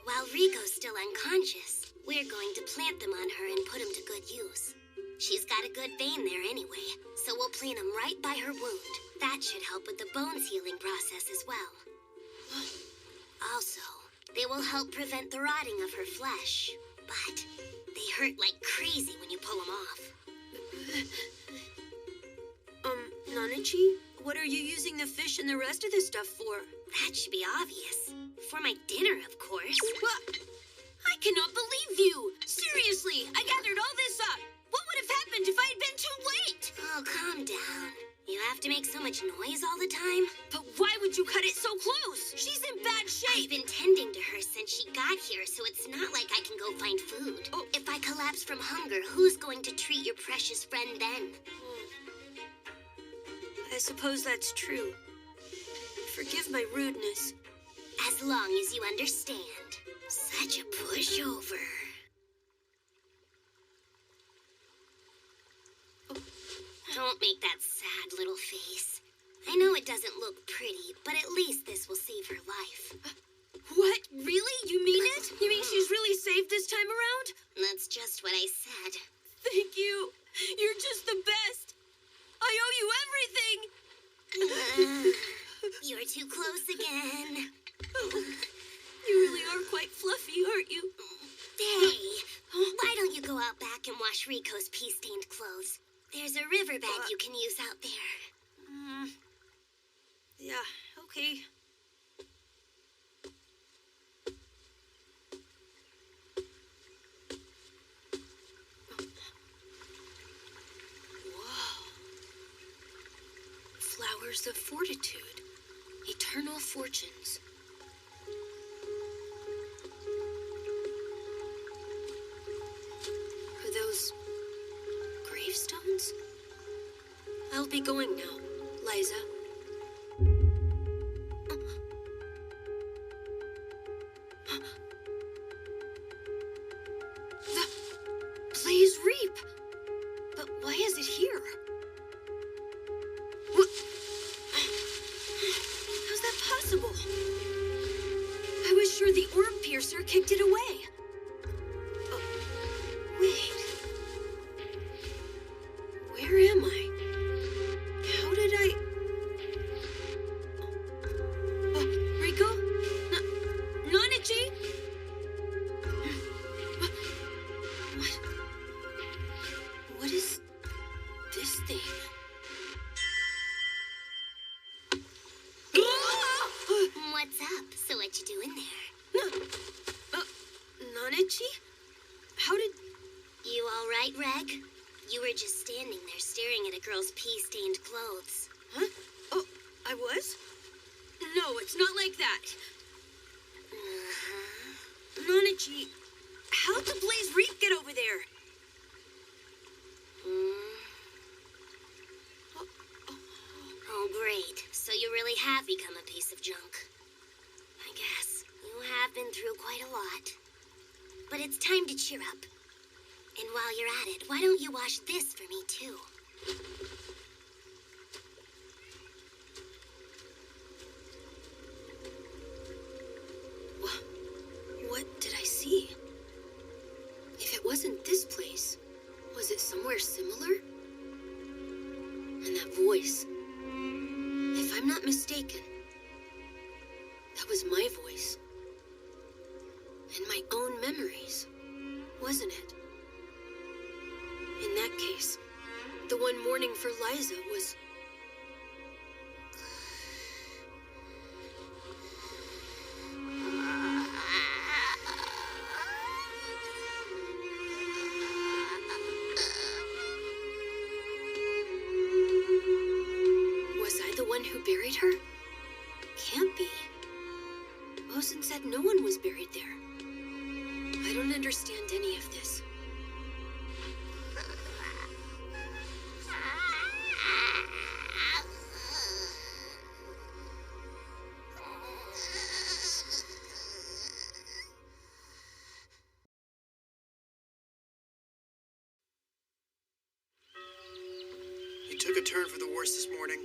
While Rico's still unconscious, we're going to plant them on her and put them to good use. She's got a good vein there anyway, so we'll plant them right by her wound. That should help with the bones healing process as well. Also, they will help prevent the rotting of her flesh, but they hurt like crazy when you pull them off. Nanachi, what are you using the fish and the rest of the stuff for? That should be obvious. For my dinner, of course. What? I cannot believe you! Seriously! Seriously, I gathered all this up. What would have happened if I had been too late? Oh, calm down. You have to make so much noise all the time? But why would you cut it so close? She's in bad shape. I've been tending to her since she got here, so it's not like I can go find food. Oh. If I collapse from hunger, who's going to treat your precious friend then? I suppose that's true. Forgive my rudeness. As long as you understand. Such a pushover. Don't make that sad little face. I know it doesn't look pretty, but at least this will save her life. What? Really? You mean it? You mean she's really safe this time around? That's just what I said. Thank you. You're just the best. I owe you everything. You're too close again. You really are quite fluffy, aren't you? Hey, why don't you go out back and wash Rico's pea-stained clothes? There's a riverbed you can use out there. Yeah, okay. Whoa. Flowers of fortitude. Eternal fortunes. Are those gravestones? I'll be going now, Liza. The Blaze Reap! But why is it here? What? How's that possible? I was sure the Orb Piercer kicked it away. Oh, wait. Where am I? How did I... Oh, Rico? Nanichi? What is this thing? What's up? So what you doing there? Nanichi? How did... You all right, Reg? You were just standing there staring at a girl's pea-stained clothes. Huh? Oh, I was? No, it's not like that. Nanichi, how'd the Blaze Reap get over there? Oh, great. So you really have become a piece of junk. I guess you have been through quite a lot. But it's time to cheer up. And while you're at it, why don't you wash this for me, too? What did I see? If it wasn't this place, was it somewhere similar? And that voice, if I'm not mistaken, that was my voice. And my own memories, wasn't it? In that case, the one mourning for Liza was... Was I the one who buried her? Can't be. Ozen said no one was buried there. I don't understand any of this. He took a turn for the worse this morning.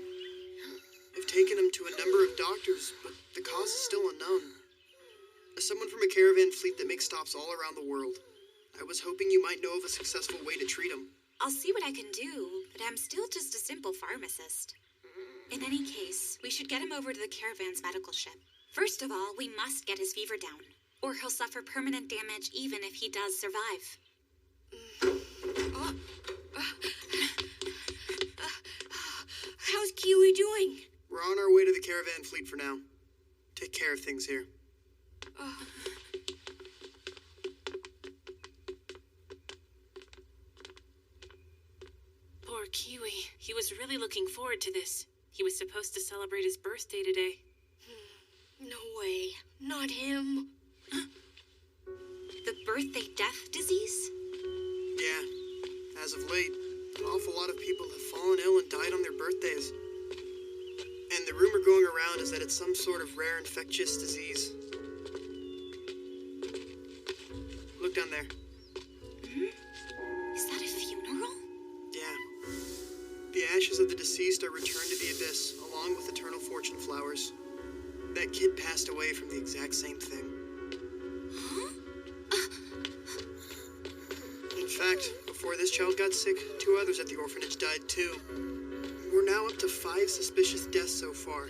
They've taken him to a number of doctors, but the cause is still unknown. Someone from a caravan fleet that makes stops all around the world. I was hoping you might know of a successful way to treat him. I'll see what I can do, but I'm still just a simple pharmacist. In any case, we should get him over to the caravan's medical ship. First of all, we must get his fever down, or he'll suffer permanent damage even if he does survive. How's Kiwi doing? We're on our way to the caravan fleet for now. Take care of things here. was really looking forward to this. He was supposed to celebrate his birthday today. No way. Not him. The birthday death disease? Yeah, as of late, an awful lot of people have fallen ill and died on their birthdays. And the rumor going around is that it's some sort of rare infectious disease. Look down there. Is that a funeral? Yeah. The ashes of the deceased are returned to the abyss, along with eternal fortune flowers. That kid passed away from the exact same thing. In fact, before this child got sick, 2 others at the orphanage died too. We're now up to 5 suspicious deaths so far.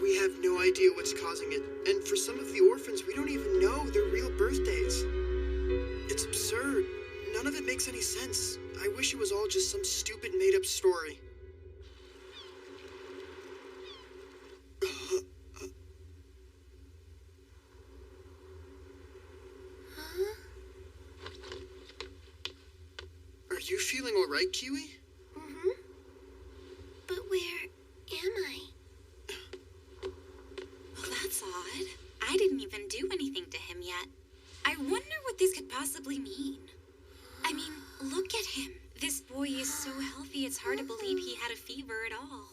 We have no idea what's causing it, and for some of the orphans, we don't even know their real birthdays. It's absurd. None of it makes any sense. I wish it was all just some stupid made-up story. Are you feeling all right, Kiwi? Mm-hmm. But where am I? Well, that's odd. I didn't even do anything to him yet. I wonder what this could possibly mean. I mean, look at him. This boy is so healthy, it's hard to believe he had a fever at all.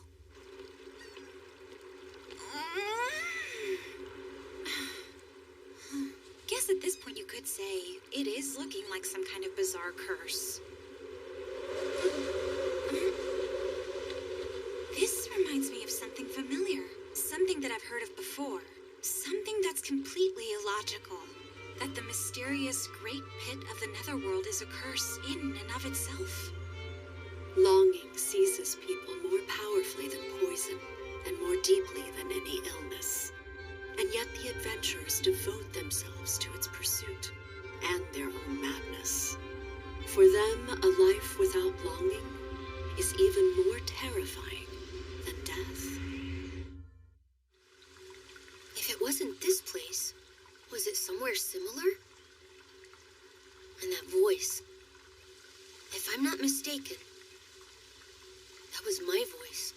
Guess at this point you could say it is looking like some kind of bizarre curse. This reminds me of something familiar. Something that I've heard of before. Something that's completely illogical. That the mysterious great pit of the netherworld is a curse in and of itself. Longing seizes people more powerfully than poison, and more deeply than any illness. And yet the adventurers devote themselves to its pursuit, and their own madness. For them, a life without longing is even more terrifying than death. If it wasn't this place, was it somewhere similar? And that voice. If I'm not mistaken, that was my voice.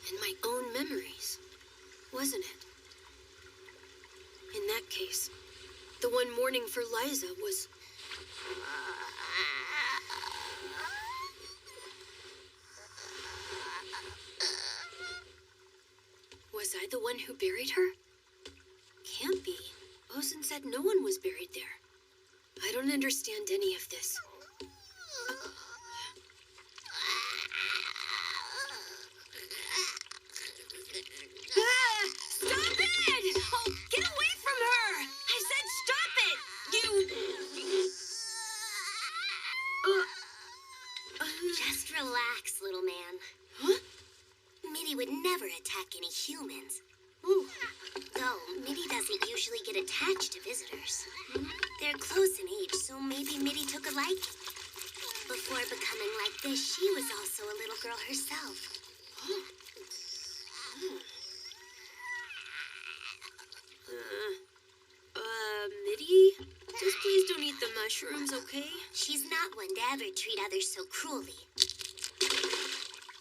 And my own memories, wasn't it? In that case, the one mourning for Liza was... Was I the one who buried her? Can't be. Ozen said no one was buried there. I don't understand any of this. Stop it! Oh, get away from her! I said stop it! Just relax, little man. Huh? Mitty would never attack any humans. Though, Mitty doesn't usually get attached to visitors. They're close in age, so maybe Mitty took a liking. Before becoming like this, she was also a little girl herself. Mitty? Just please don't eat the mushrooms, okay? She's not one to ever treat others so cruelly.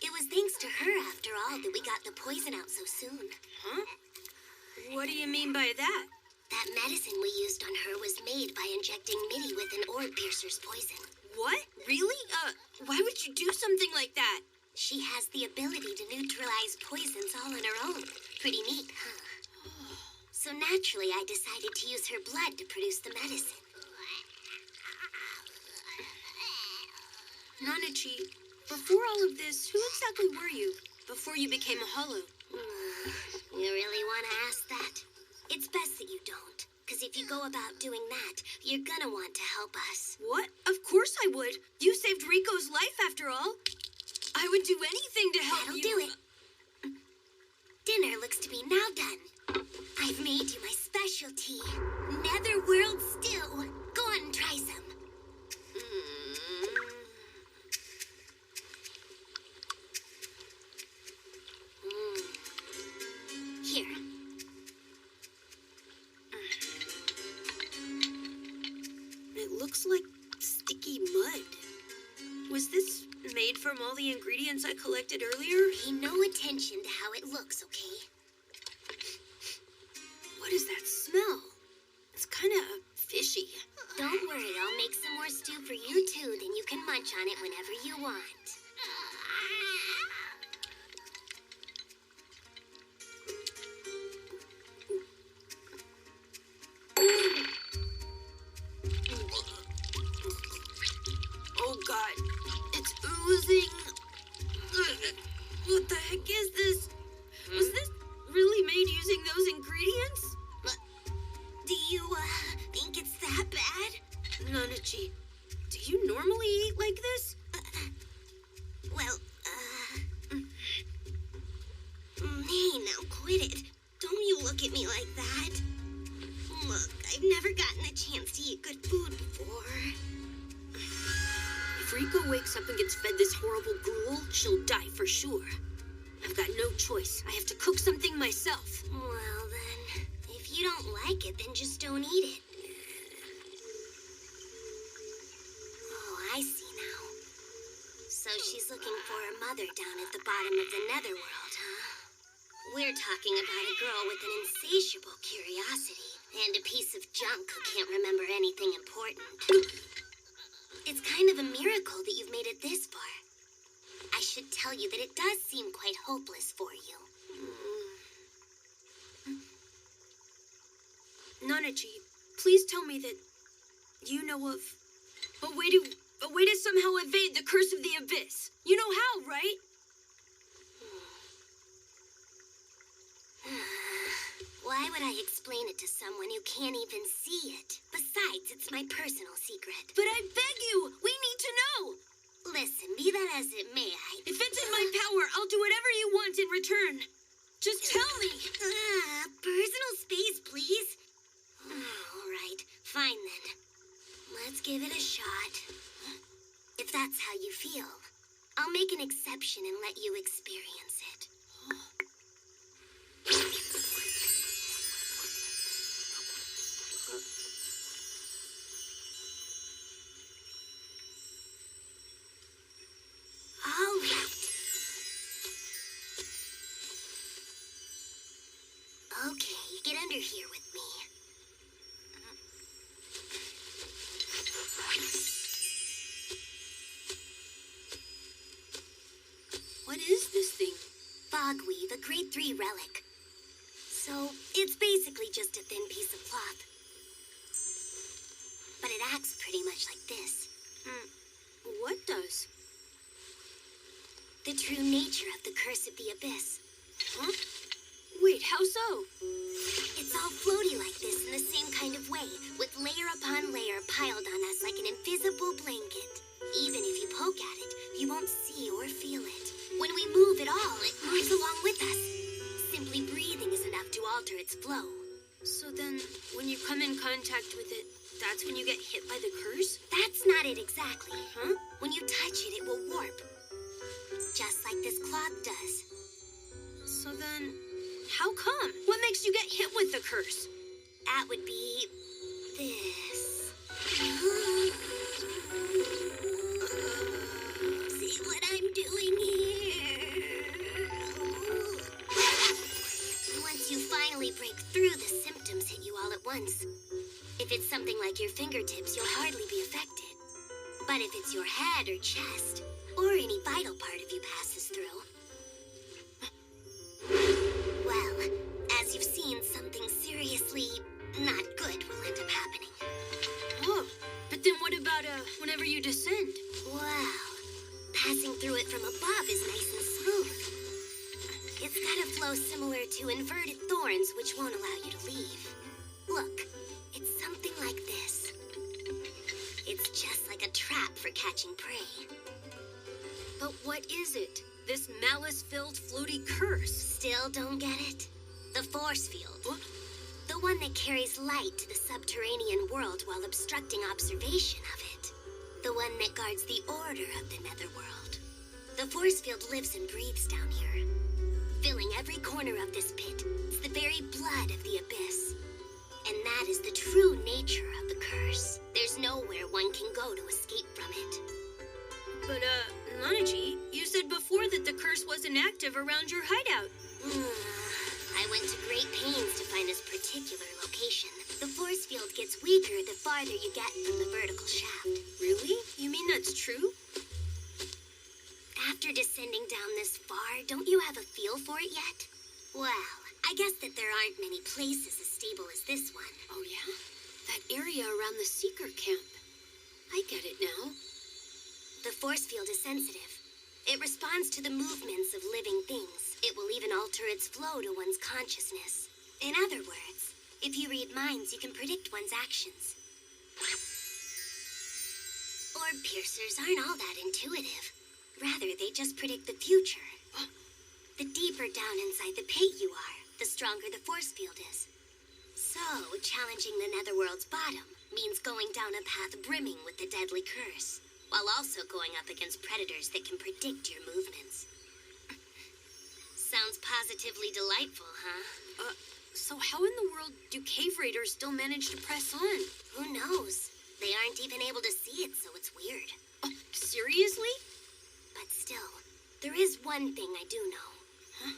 It was thanks to her, after all, that we got the poison out so soon. Huh? What do you mean by that? That medicine we used on her was made by injecting Mitty with an orb piercer's poison. What? Really? Why would you do something like that? She has the ability to neutralize poisons all on her own. Pretty neat, huh? So naturally, I decided to use her blood to produce the medicine. Nanachi, before all of this, who exactly were you? Before you became a hollow? You really want to ask that? It's best that you don't. Because if you go about doing that, you're gonna want to help us. What? Of course I would. You saved Rico's life, after all. I would do anything to help you. That'll do it. Dinner looks to be now done. I've made you my specialty, Netherworld stew. Go on and try some. Here. It looks like sticky mud. Was this made from all the ingredients I collected earlier? Pay no attention to how it looks, okay? What is that smell? It's kind of fishy. Don't worry, I'll make some more stew for you too, then you can munch on it whenever you want. Oh god, it's oozing. What the heck is this? Was this really made using those ingredients? Do you, think it's that bad? Nanachi, do you normally eat like this? Well, Hey, now quit it. Don't you look at me like that. Look, I've never gotten a chance to eat good food before. If Rika wakes up and gets fed this horrible gruel, she'll die for sure. I've got no choice. I have to cook something myself. Well then, if you don't like it, then just don't eat it. Oh, I see now. So she's looking for her mother down at the bottom of the netherworld, huh? We're talking about a girl with an insatiable curiosity and a piece of junk who can't remember anything important. It's kind of a miracle that you've made it this far. I should tell you that it does seem quite hopeless for you. Nanachi, please tell me that you know of a way to somehow evade the curse of the abyss. You know how, right? Why would I explain it to someone who can't even see it? Besides, it's my personal secret. But I beg you, we need to know. Listen, be that as it may, If it's in my power, I'll do whatever you want in return. Just tell me. Personal space, please. All right, fine then. Let's give it a shot. If that's how you feel, I'll make an exception and let you experience it. All right. Okay, get under here with me. What is this thing? Fogweave, a grade 3 relic. So, it's basically just a thin piece of cloth. But it acts pretty much like this. What does? The true nature of the curse of the abyss. Huh? Wait, how so? It's all floaty like this in the same kind of way, with layer upon layer piled on us like an invisible blanket. Even if you poke at it, you won't see or feel it. When we move at all, it moves along with us. Simply breathing is enough to alter its flow. So then, when you come in contact with it, that's when you get hit by the curse? That's not it exactly. Huh? When you touch it, it will warp. Just like this cloth does. So then, how come? What makes you get hit with the curse? That would be this. See what I'm doing here? Once you finally break through, the symptoms hit you all at once. If it's something like your fingertips, you'll hardly be affected. But if it's your head or chest, or any vital part of you passes through, well, as you've seen, something seriously not good will end up happening. Oh, but then what about, whenever you descend? Well, passing through it from above is nice and smooth. It's got a flow similar to inverted thorns, which won't allow you to leave. Look, it's something like this. It's just like a trap for catching prey. But what is it? This malice-filled floaty curse? Still don't get it? The force field. What? The one that carries light to the subterranean world while obstructing observation of it. The one that guards the order of the netherworld. The force field lives and breathes down here, filling every corner of this pit. It's the very blood of the abyss. And that is the true nature of the curse. There's nowhere one can go to escape from it. But, Nanaji, you said before that the curse wasn't active around your hideout. I went to great pains to find this particular location. The force field gets weaker the farther you get from the vertical shaft. Really? You mean that's true? After descending down this far, don't you have a feel for it yet? Well, I guess that there aren't many places as stable as this one. Oh, yeah? That area around the Seeker camp. I get it now. The force field is sensitive. It responds to the movements of living things. It will even alter its flow to one's consciousness. In other words, if you read minds, you can predict one's actions. Orb piercers aren't all that intuitive. Rather, they just predict the future. The deeper down inside the pit you are, the stronger the force field is. So, challenging the Netherworld's bottom means going down a path brimming with the deadly curse, while also going up against predators that can predict your movements. Sounds positively delightful, huh? So how in the world do cave raiders still manage to press on? Who knows? They aren't even able to see it, so it's weird. Seriously? But still, there is one thing I do know. Huh?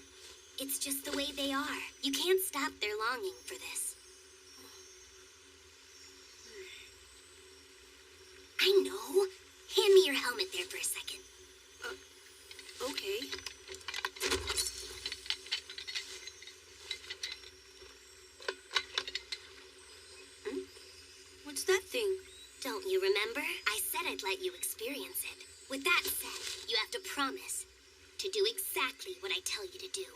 It's just the way they are. You can't stop their longing for this. I know. Hand me your helmet there for a second. Okay. What's that thing? Don't you remember? I said I'd let you experience it. With that said, you have to promise to do exactly what I tell you to do.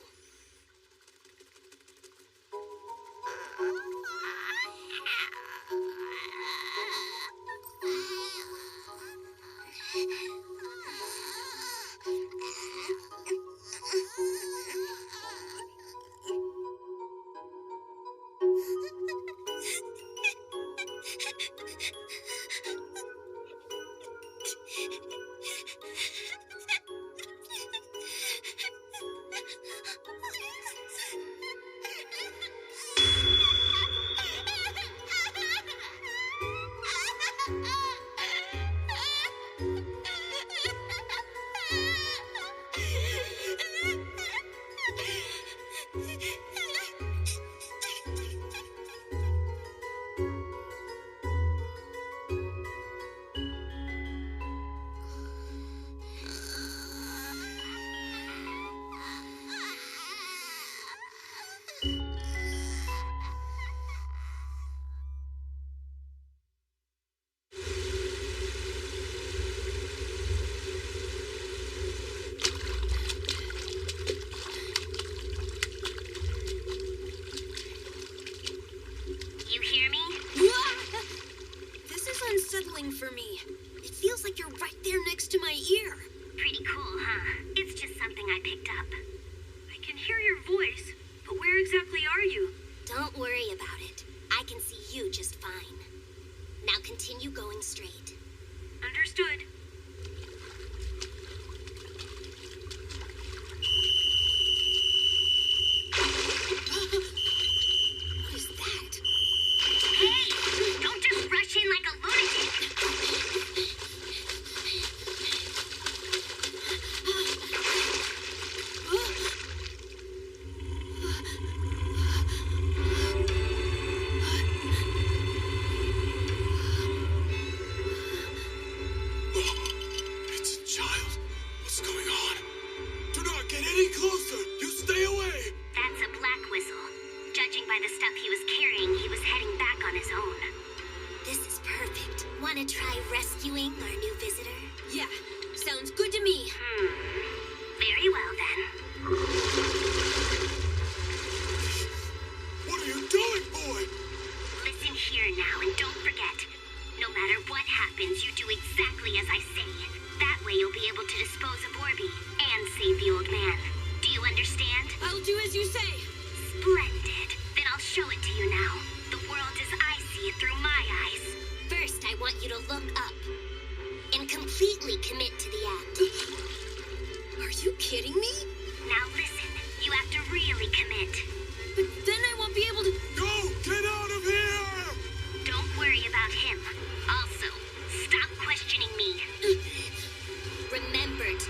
unsettling for me. It feels like you're right there next to my ear. Pretty cool, huh? It's just something I picked up. I can hear your voice, but where exactly are you? Don't worry about it. I can see you just fine. Now continue going straight. Understood. What is that? Hey! Don't just rush in like a lunatic! It's a child. What's going on? Do not get any closer. You stay away. That's a black whistle. Judging by the stuff he was carrying, he was heading back on his own. This is perfect. Want to try rescuing our new visitor? Yeah, sounds good to me. Very well, then. What are you doing, boy? Listen here now, and don't forget. No matter what happens, you do exactly as I say. That way you'll be able to dispose of Orby and save the old man. Do you understand? I'll do as you say. Splendid. Then I'll show it to you now. The world as I see it through my eyes. First, I want you to look up and completely commit to the act. Are you kidding me? Now listen, you have to really commit. But then I won't be able to... Go! Get out of here! Don't worry about him. Also, stop questioning me. Remember to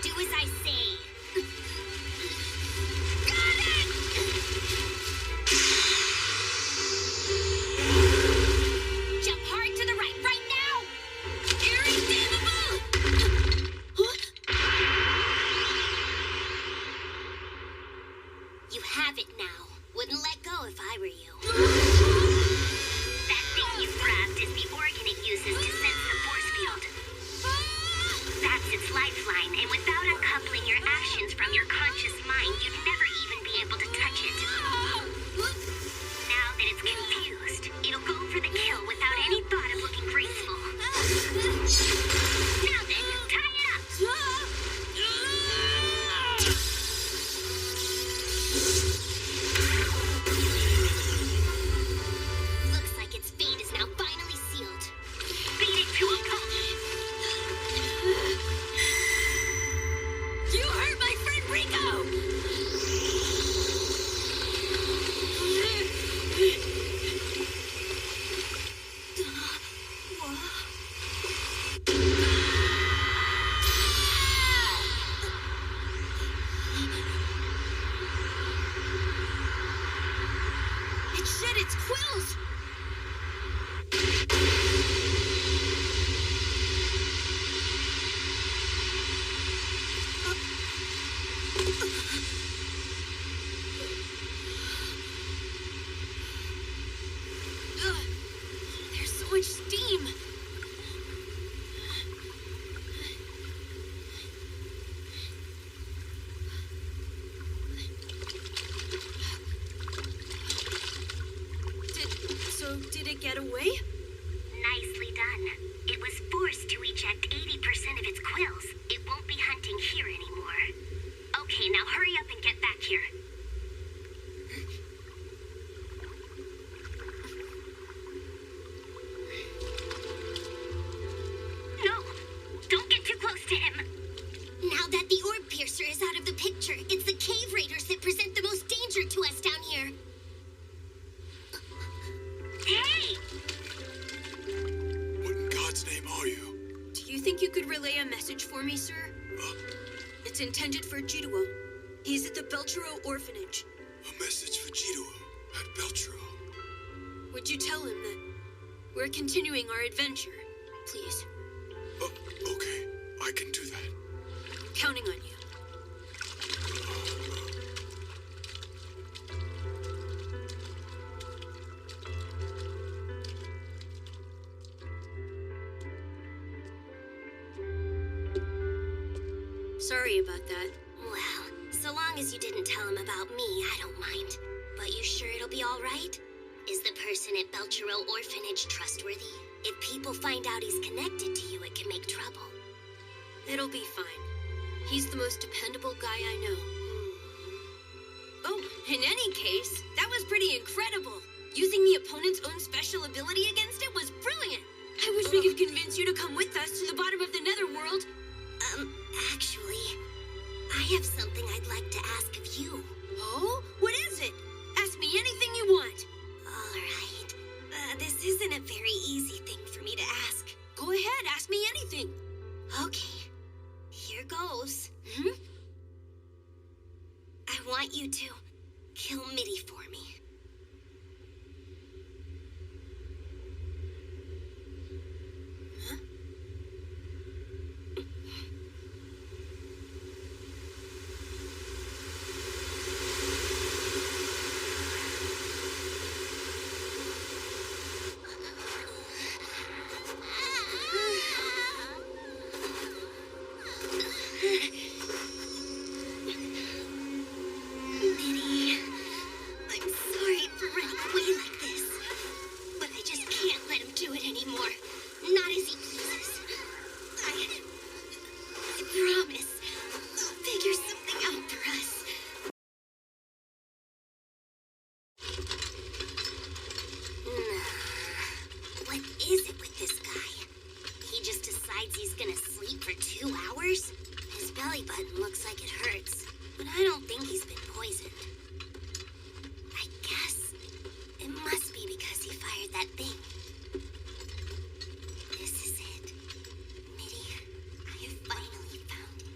So, did it get away? Nicely done. It was forced to eject 80% of its quills. It won't be hunting here anymore. Okay, now hurry up and get back here. No! Don't get too close to him! Now that the orb piercer is out of the picture, it's the cave raiders that present the most danger to us down here. Hey! What in God's name are you? Do you think you could relay a message for me, sir? It's intended for Jiduo. He's at the Belchero orphanage. A message for Jiduo at Belchero. Would you tell him that we're continuing our adventure, please? Okay, I can do that. Counting on you. Sorry about that. Well, so long as you didn't tell him about me, I don't mind. But you sure it'll be all right? Is the person at Belchero Orphanage trustworthy? If people find out he's connected to you, it can make trouble. It'll be fine. He's the most dependable guy I know. Oh, in any case, that was pretty incredible. Using the opponent's own special ability against it was brilliant. I wish we could convince you to come with us to the bottom of the Netherworld. Actually, I have something I'd like to ask of you. Oh? What is it? Ask me anything you want. All right. This isn't a very easy thing for me to ask. Go ahead, ask me anything. Okay. Here goes. Hmm? I want you to kill Mitty for me. Mitty, I'm sorry for running away like this, but I just can't let him do it anymore. Not as he pleases. I promise I'll figure something out for us. What is it with this guy? He just decides he's gonna sleep for 2 hours? His belly button looks like it hurts, but I don't think he's been poisoned. I guess it must be because he fired that thing. This is it. Mitty, I have finally found it.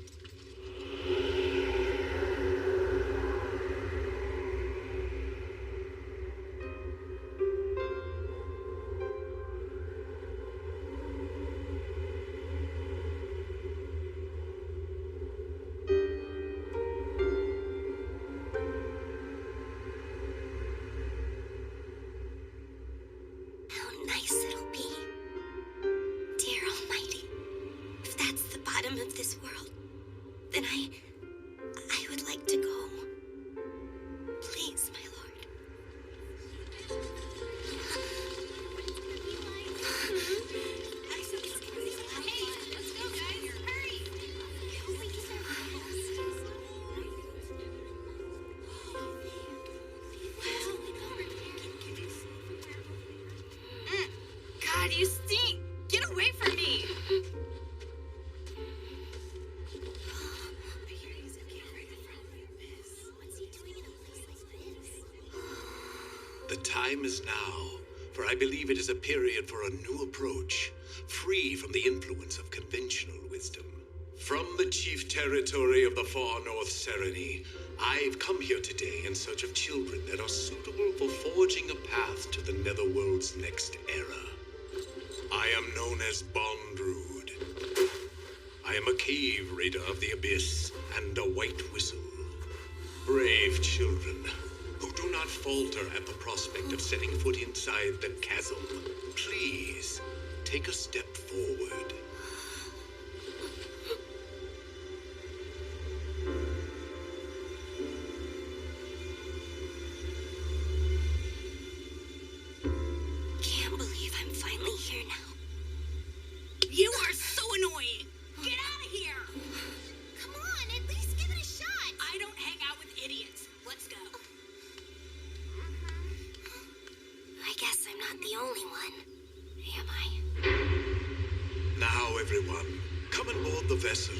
How nice it'll be. Dear Almighty, if that's the bottom of this world, then I would like to go. Please, my lord. Let's go, guys. Hurry. God, you stink! Get away from me! The time is now, for I believe it is a period for a new approach, free from the influence of conventional wisdom. From the chief territory of the far north Sereny, I've come here today in search of children that are suitable for forging a path to the Netherworld's next era. I am known as Bondrude. I am a cave raider of the abyss and a white whistle. Brave children who do not falter at the prospect of setting foot inside the chasm, please take a step forward. here now. You are so annoying. Get out of here. Come on, at least give it a shot. I don't hang out with idiots. Let's go. I guess I'm not the only one, am I? Now, everyone, come and board the vessel.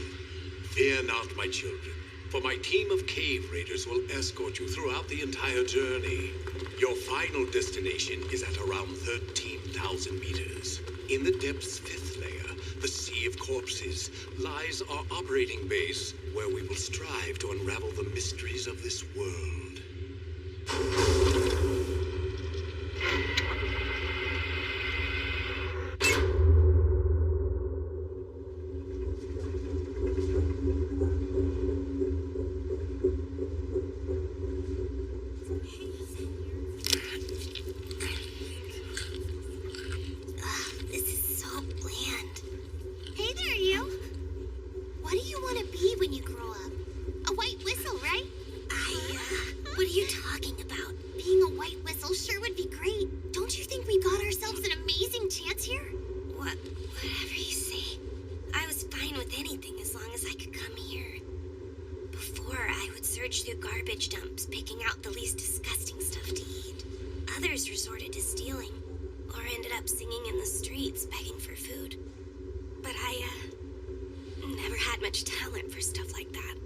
Fear not, my children, for my team of cave raiders will escort you throughout the entire journey. Your final destination is at around 13,000 meters. In the depth's fifth layer, the Sea of Corpses, lies our operating base, where we will strive to unravel the mysteries of this world. This is so bland. Hey there, you. What do you want to be when you grow up? A white whistle, right? What are you talking about? Being a white whistle sure would be great. Don't you think we got ourselves an amazing chance here? Whatever you say. I was fine with anything as long as I could come here. Before, I would search through garbage dumps, picking out the least disgusting stuff to eat. Others resorted to stealing, or ended up singing in the streets, begging for food. But I, never had much talent for stuff like that.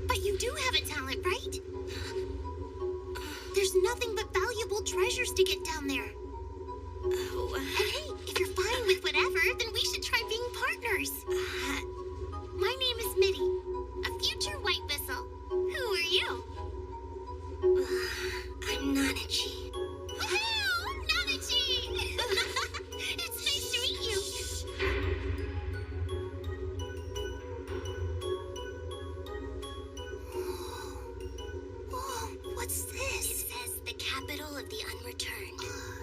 But you do have a talent, right? There's nothing but valuable treasures to get down there. Oh. And hey, if you're fine with whatever, then we should try being partners. My name is Mitty, a future white whistle. Who are you? I'm Nanachi. Woohoo! Nanachi! It's nice to meet you. Whoa, what's this? It says the capital of the unreturned.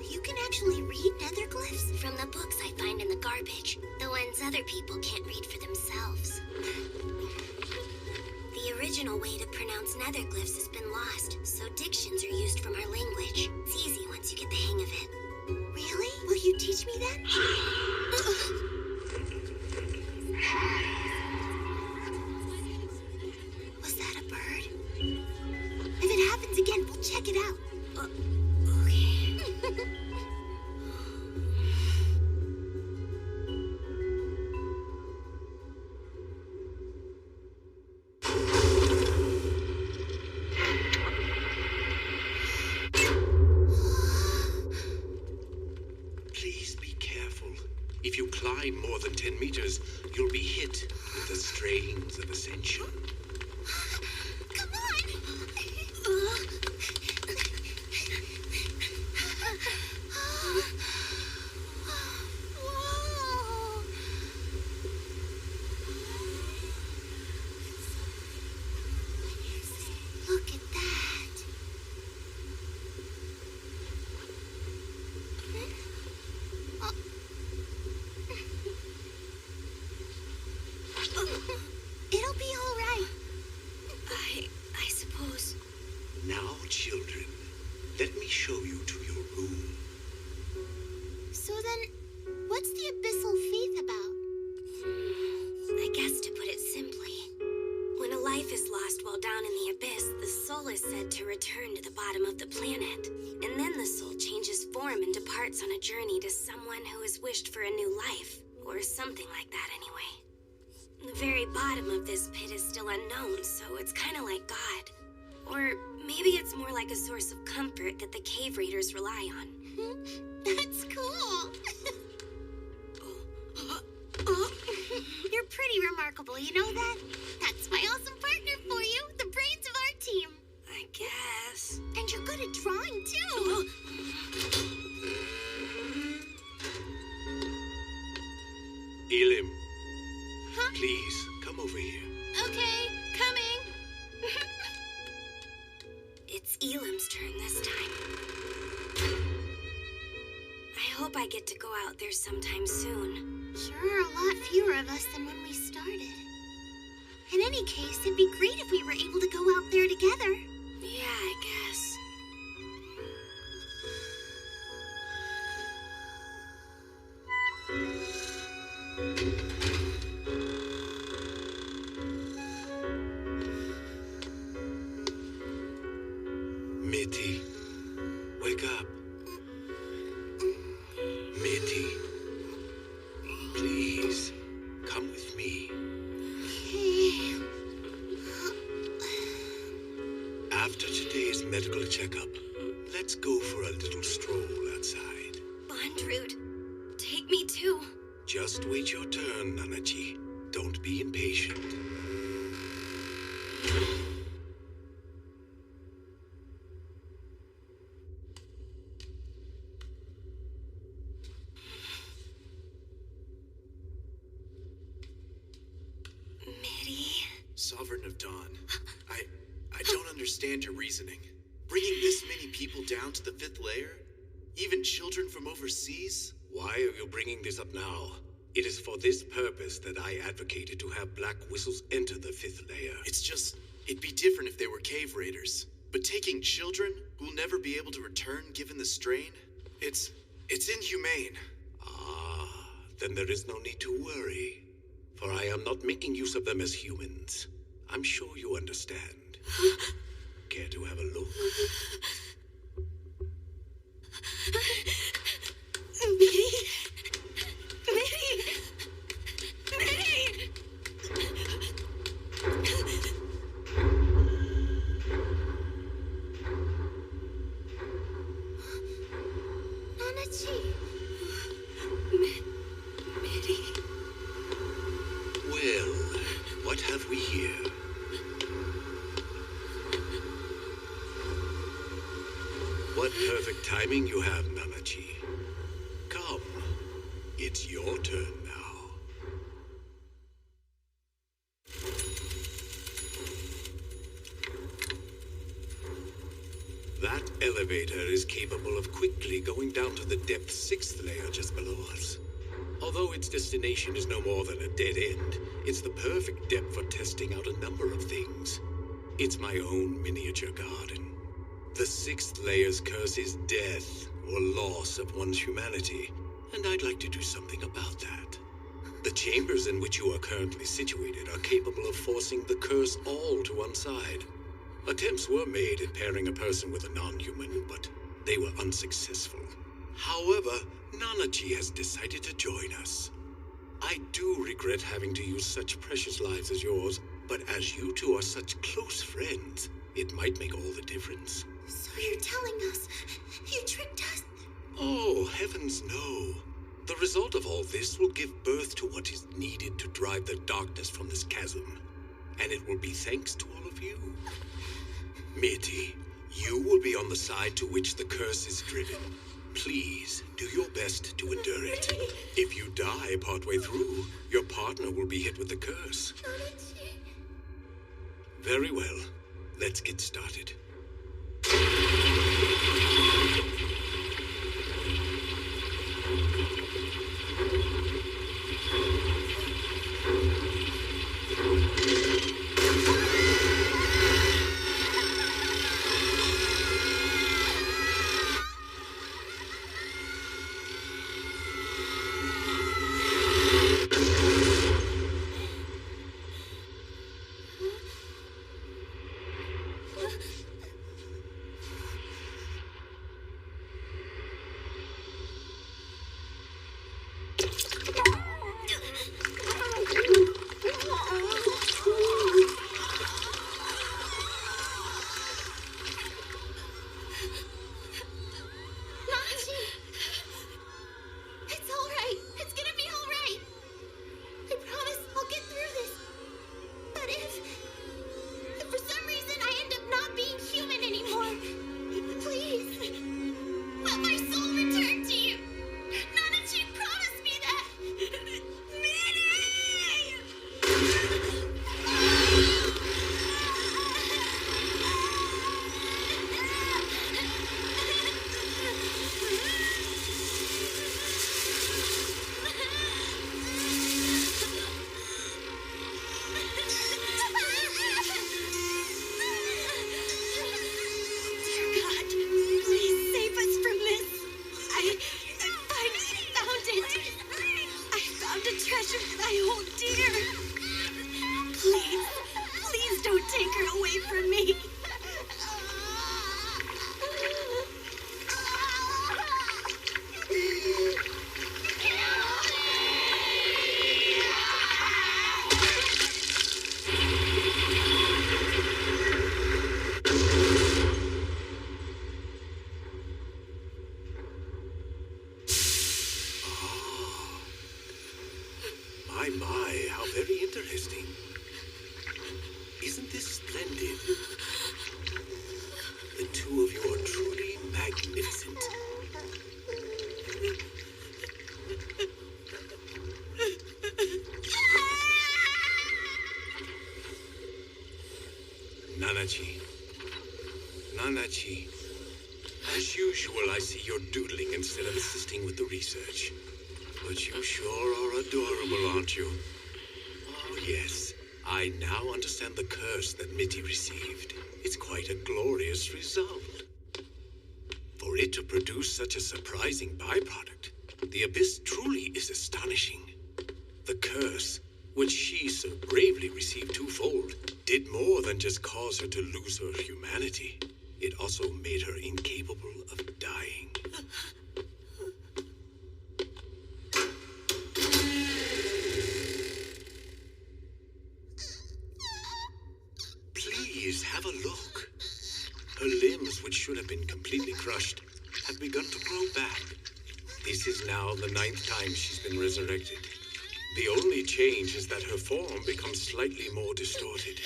You can actually read netherglyphs? From the books I find in the garbage, the ones other people can't read for themselves. The original way to pronounce netherglyphs has been lost, so dictions are used from our language. It's easy once you get the hang of it. Really? Will you teach me then? Was that a bird? If it happens again, we'll check it out. Okay. Please be careful. If you climb more than 10 meters, you'll be hit with the strains of ascension. Come Whoa. Look at that. It'll be all right. I suppose. Now, children, let me show you to your room. So then, what's the abyssal faith about? I guess to put it simply, when a life is lost while down in the abyss, the soul is said to return to the bottom of the planet. And then the soul changes form and departs on a journey to someone who has wished for a new life, or something like that anyway. The very bottom of this pit is still unknown, so it's kind of like God. Or maybe it's more like a source of comfort that the cave raiders rely on. That's cool. You're pretty remarkable, you know that? That's my awesome partner for you, the brains of our team. I guess. And you're good at drawing, too. Elim, please come over here. Okay, coming. It's Elam's turn this time. I hope I get to go out there sometime soon. Sure are a lot fewer of us than when we started. In any case, it'd be great if we were able to go out there together. Yeah, I guess. Mitty, wake up. Mitty, please, come with me. After today's medical checkup, let's go for a little stroll outside. Bondrude, take me too. Just wait your turn, Nanachi. Don't be impatient. Sovereign of Dawn, I don't understand your reasoning. Bringing this many people down to the fifth layer? Even children from overseas? Why are you bringing this up now? It is for this purpose that I advocated to have Black Whistles enter the fifth layer. It's just, it'd be different if they were cave raiders. But taking children who'll never be able to return given the strain? It's inhumane. Ah, then there is no need to worry. For I am not making use of them as humans. I'm sure you understand. Care to have a look? Well, what have we here? What perfect timing you have, Nanachi. Come, it's your turn now. That elevator is capable of quickly going down to the depth 6th layer just below us. Although its destination is no more than a dead end, it's the perfect depth for testing out a number of things. It's my own miniature garden. The 6th layer's curse is death, or loss of one's humanity, and I'd like to do something about that. The chambers in which you are currently situated are capable of forcing the curse all to one side. Attempts were made at pairing a person with a non-human, but they were unsuccessful. However, Nanachi has decided to join us. I do regret having to use such precious lives as yours, but as you two are such close friends, it might make all the difference. So you're telling us you tricked us? Oh, heavens no. The result of all this will give birth to what is needed to drive the darkness from this chasm. And it will be thanks to all of you. Mitty, you will be on the side to which the curse is driven. Please, do your best to endure it. If you die partway through, your partner will be hit with the curse. Very well. Let's get started. my, how very interesting. Isn't this splendid? The two of you are truly magnificent. Nanachi. Nanachi. As usual, I see you're doodling instead of assisting with the research. But you sure are adorable, aren't you? Oh, yes. I now understand the curse that Mitty received. It's quite a glorious result. For it to produce such a surprising byproduct, the Abyss truly is astonishing. The curse, which she so bravely received twofold, did more than just cause her to lose her humanity. It also made her incapable of dying. Please have a look. Her limbs, which should have been completely crushed, have begun to grow back. This is now the 9th time she's been resurrected. The only change is that her form becomes slightly more distorted.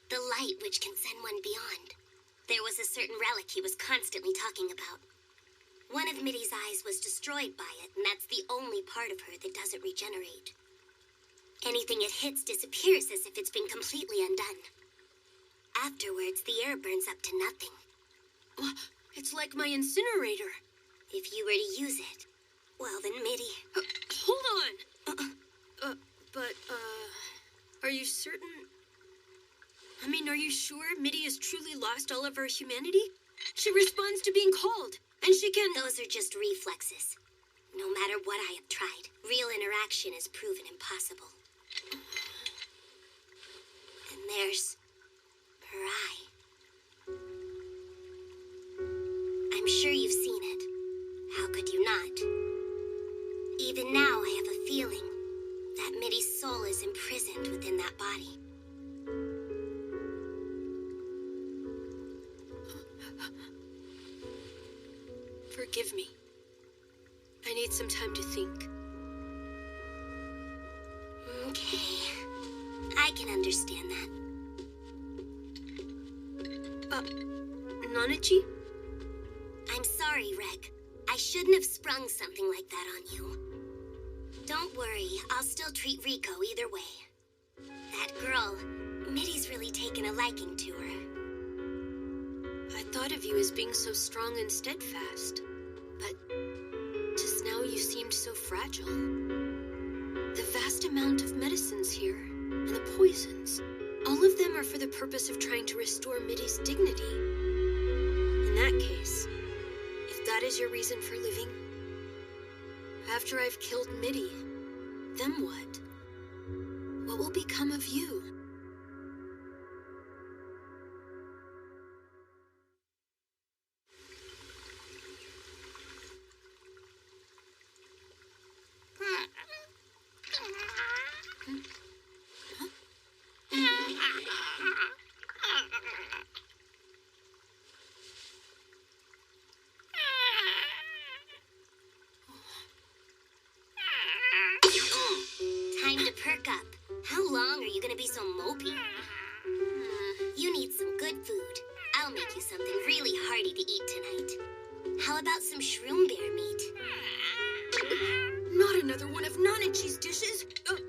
The light which can send one beyond. There was a certain relic he was constantly talking about. One of Mitty's eyes was destroyed by it, and that's the only part of her that doesn't regenerate. Anything it hits disappears as if it's been completely undone. Afterwards, the air burns up to nothing. It's like my incinerator. If you were to use it, well then, Mitty... Hold on! Are you certain... are you sure Mitty has truly lost all of her humanity? She responds to being called, and she can... Those are just reflexes. No matter what I have tried, real interaction is proven impossible. And there's her eye. I'm sure you've seen it. How could you not? Even now, I have a feeling that Mitty's soul is imprisoned within that body. Forgive me. I need some time to think. Okay. I can understand that. Nanachi? I'm sorry, Reg. I shouldn't have sprung something like that on you. Don't worry, I'll still treat Riko either way. That girl, Mitty's really taken a liking to her. I thought of you as being so strong and steadfast, but just now you seemed so fragile. The vast amount of medicines here, and the poisons, all of them are for the purpose of trying to restore Mitty's dignity. In that case, if that is your reason for living, after I've killed Mitty, then what? what will become of you? Time to perk up. How long are you gonna be so mopey? You need some good food. I'll make you something really hearty to eat tonight. How about some shroom bear meat? Not another one of Nanachi's dishes.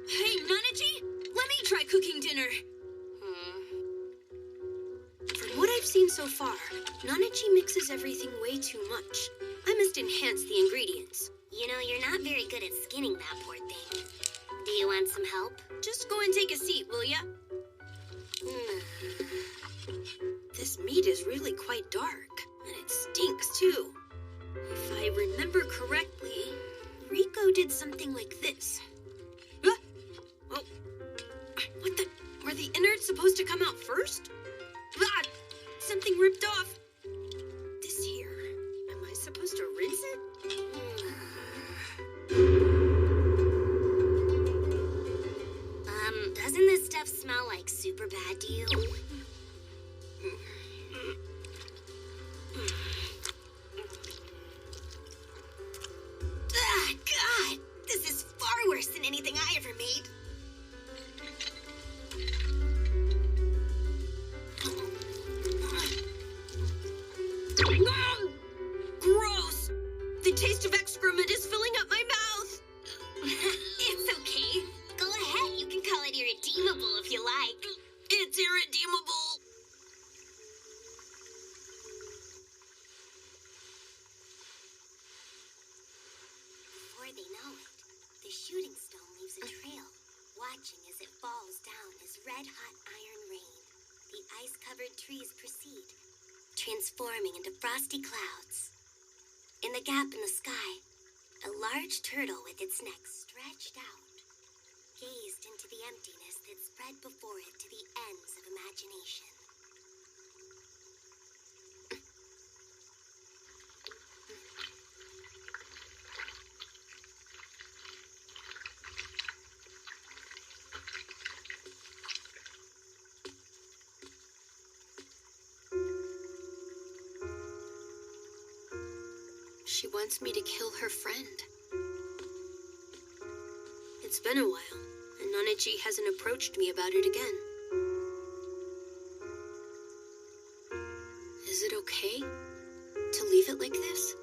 Hey, Nanachi, let me try cooking dinner. From what I've seen so far, Nanachi mixes everything way too much. I must enhance the ingredients. You know, you're not very good at skinning that poor thing. Do you want some help? Just go and take a seat, will ya? This meat is really quite dark, and it stinks too. If I remember correctly, Rico did something like this. Ah! Oh, what the? Were the innards supposed to come out first? Ah! Something ripped off. This here, am I supposed to rinse it? Doesn't this stuff smell like super bad to you? Ah, God! This is far worse than anything I ever made. Gross! The taste of excrement is filling up my mouth. It's okay. Go ahead, you can call it irredeemable if you like. It's irredeemable. Before they know it, the shooting stone leaves a trail, watching as it falls down as red-hot iron rain. The ice-covered trees proceed, transforming into frosty clouds. In the gap in the sky, a large turtle with its neck stretched out gazed into the emptiness that spread before it to the ends of imagination. She wants me to kill her friend. It's been a while, and Nanachi hasn't approached me about it again. Is it okay to leave it like this?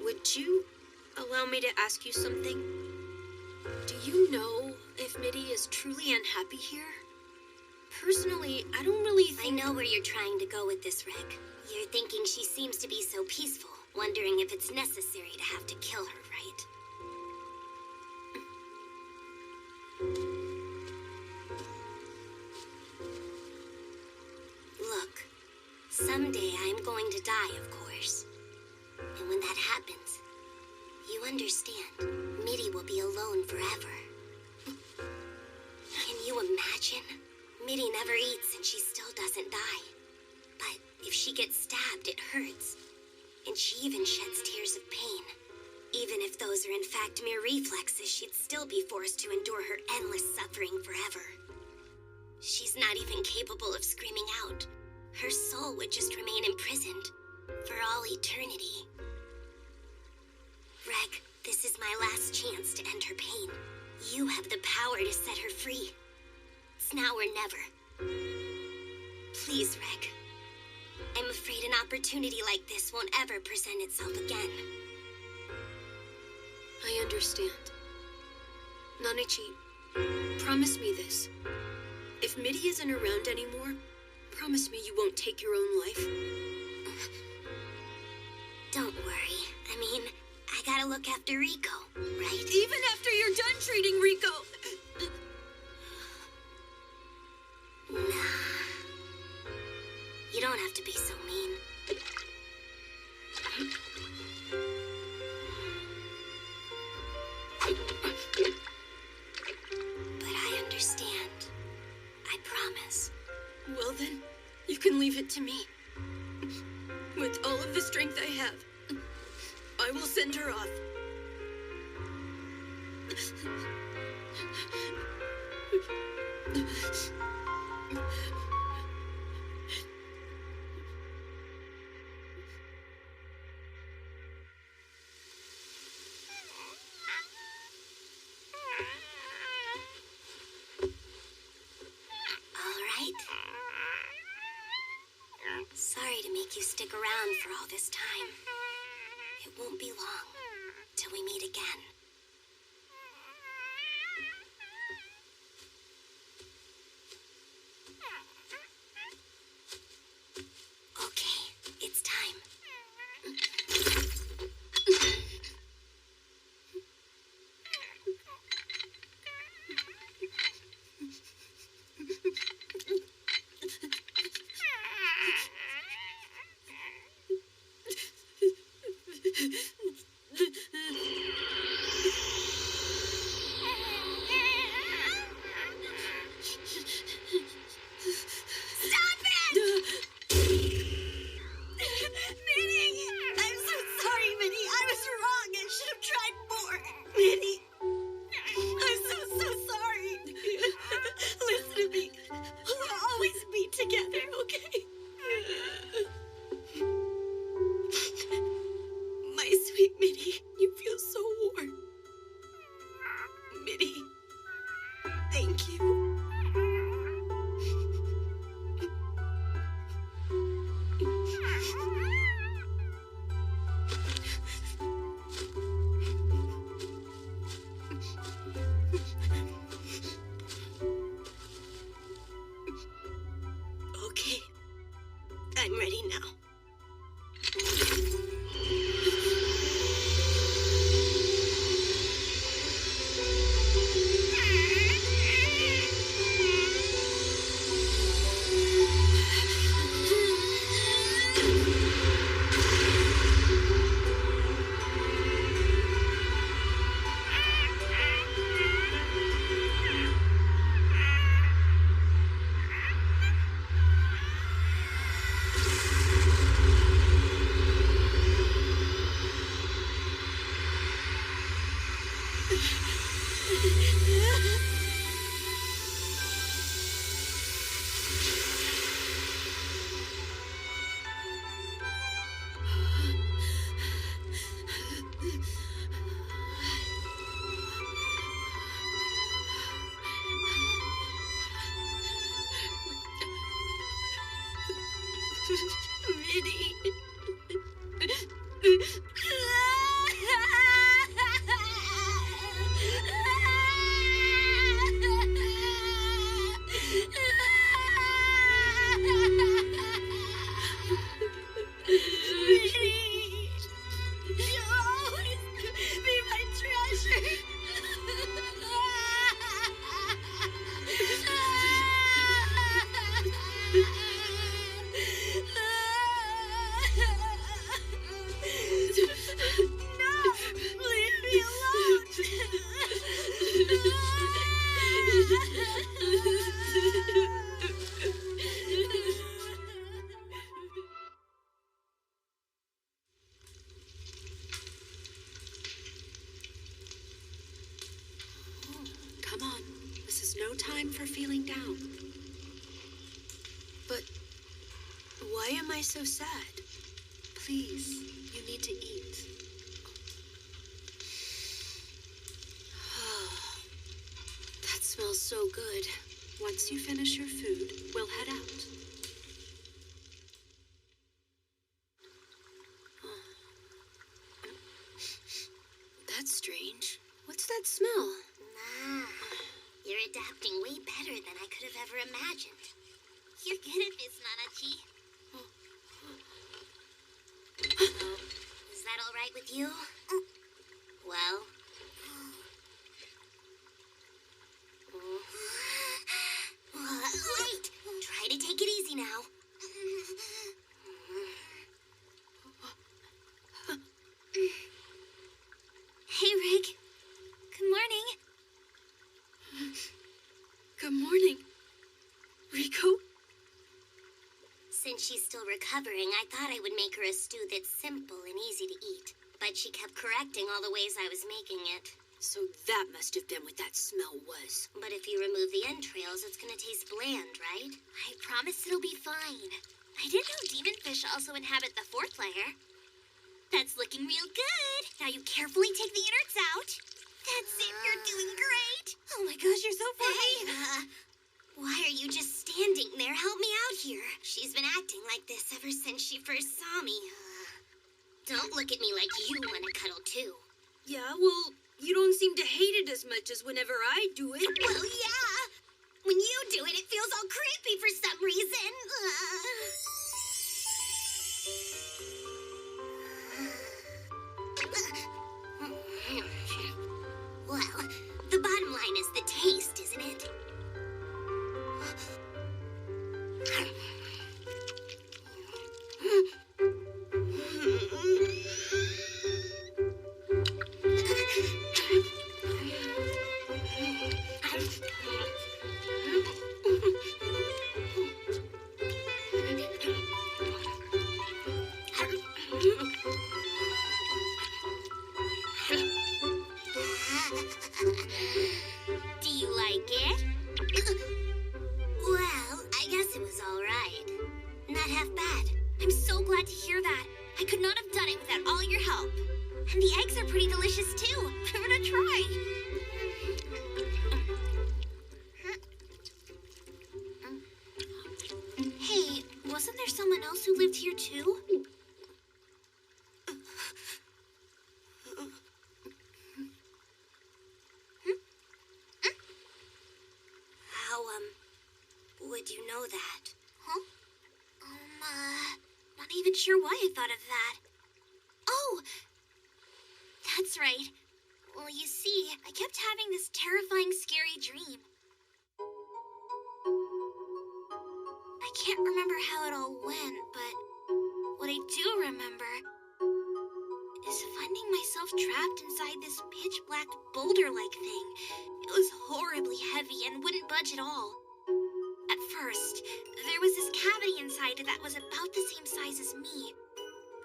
Would you allow me to ask you something? Do you know if Mitty is truly unhappy here? Personally, I don't really think... I know where you're trying to go with this, Rick. You're thinking she seems to be so peaceful, wondering if it's necessary to have to kill her, right? Look, someday I'm going to die, of course. And when that happens, you understand, Mitty will be alone forever. Can you imagine? Mitty never eats and she still doesn't die. But if she gets stabbed, it hurts. And she even sheds tears of pain. Even if those are in fact mere reflexes, she'd still be forced to endure her endless suffering forever. She's not even capable of screaming out. Her soul would just remain imprisoned for all eternity. Reg, this is my last chance to end her pain. You have the power to set her free. It's now or never. Please, Reg. I'm afraid an opportunity like this won't ever present itself again. I understand. Nanachi, promise me this. If Mitty isn't around anymore, promise me you won't take your own life. Don't worry. I mean, I gotta look after Rico, right? Even after you're done treating Rico! have to be so mean. But I understand. I promise. Well then, you can leave it to me. With all of the strength I have, I will send her off. All right. Sorry to make you stick around for all this time. It won't be long till we meet again. Okay, it's time. Stop it! Minnie! I'm so sorry, Minnie. I was wrong. I should have tried more. Minnie! I'm so sorry. Listen to me. We'll always be together, okay? My sweet Minnie, you feel so warm. Minnie, thank you. Okay, I'm ready now. Come on. This is no time for feeling down. But why am I so sad? Please, you need to eat. That smells so good. Once you finish your food, we'll head out. That's strange. What's that smell? Nah, you're adapting way better than I could have ever imagined. You're good at this, Nanachi. Is that all right with you? Well... Wait! Try to take it easy now. Greg. Good morning. Good morning. Rico? Since she's still recovering, I thought I would make her a stew that's simple and easy to eat. But she kept correcting all the ways I was making it. So that must have been what that smell was. But if you remove the entrails, it's gonna taste bland, right? I promise it'll be fine. I didn't know demon fish also inhabit the fourth layer. That's looking real good. Now you carefully take the innards out. That's it, you're doing great. Oh my gosh, you're so funny. Why are you just standing there? Help me out here. She's been acting like this ever since she first saw me. Don't look at me like you want to cuddle too. Yeah, well, you don't seem to hate it as much as whenever I do it. Well, yeah. When you do it, it feels all creepy for some reason. Well, the bottom line is the taste, isn't it? Do you like it? Well, I guess it was all right. Not half bad. I'm so glad to hear that. I could not have done it without all your help. And the eggs are pretty delicious too. I'm gonna try. Hey, wasn't there someone else who lived here too? How, would you know that? Huh? Not even sure why I thought of that. Oh! That's right. Well, you see, I kept having this terrifying, scary dream. I can't remember how it all went, but what I do remember is finding myself trapped inside this pitch-black boulder-like thing. It was horribly heavy and wouldn't budge at all. At first, there was this cavity inside that was about the same size as me.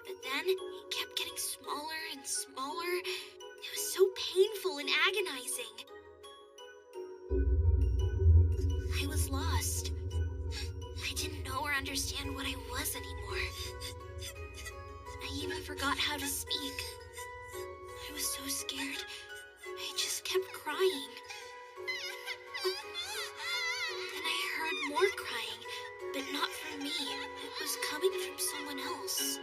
But then, it kept getting smaller and smaller. It was so painful and agonizing. I was lost. I didn't know or understand what I was anymore. I even forgot how to speak. I was so scared. I just kept crying. Then I heard more crying, but not from me. It was coming from someone else.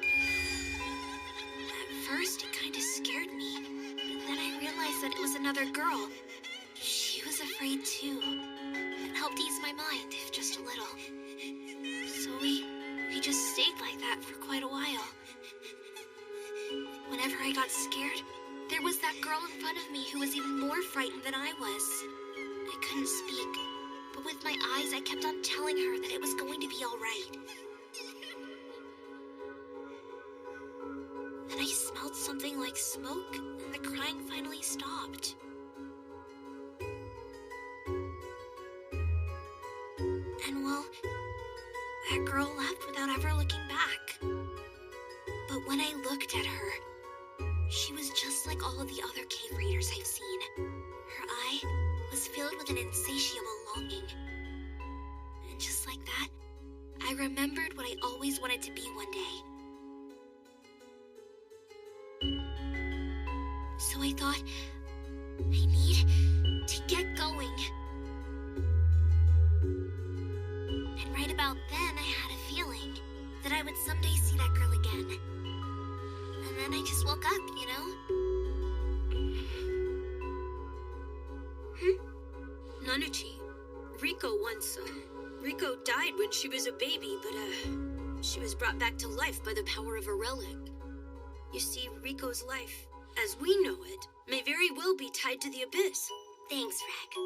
At first, it kind of scared me, but then I realized that it was another girl. She was afraid too. It helped ease my mind, if just a little. So we just stayed like that for quite a while. Whenever I got scared, there was that girl in front of me who was even more frightened than I was. I couldn't speak, but with my eyes I kept on telling her that it was going to be all right. Then I smelled something like smoke, and the crying finally stopped. And well, that girl left without ever looking back. But when I looked at her, she was just like all of the other cave raiders I've seen. Her eye was filled with an insatiable longing. And just like that, I remembered what I always wanted to be one day. So I thought, I need to get going. And right about then, I had a feeling that I would someday see that girl again. And then I just woke up, you know? Nanachi, Rico once, Rico died when she was a baby, but, she was brought back to life by the power of a relic. You see, Rico's life, as we know it, may very well be tied to the abyss. Thanks, Rag.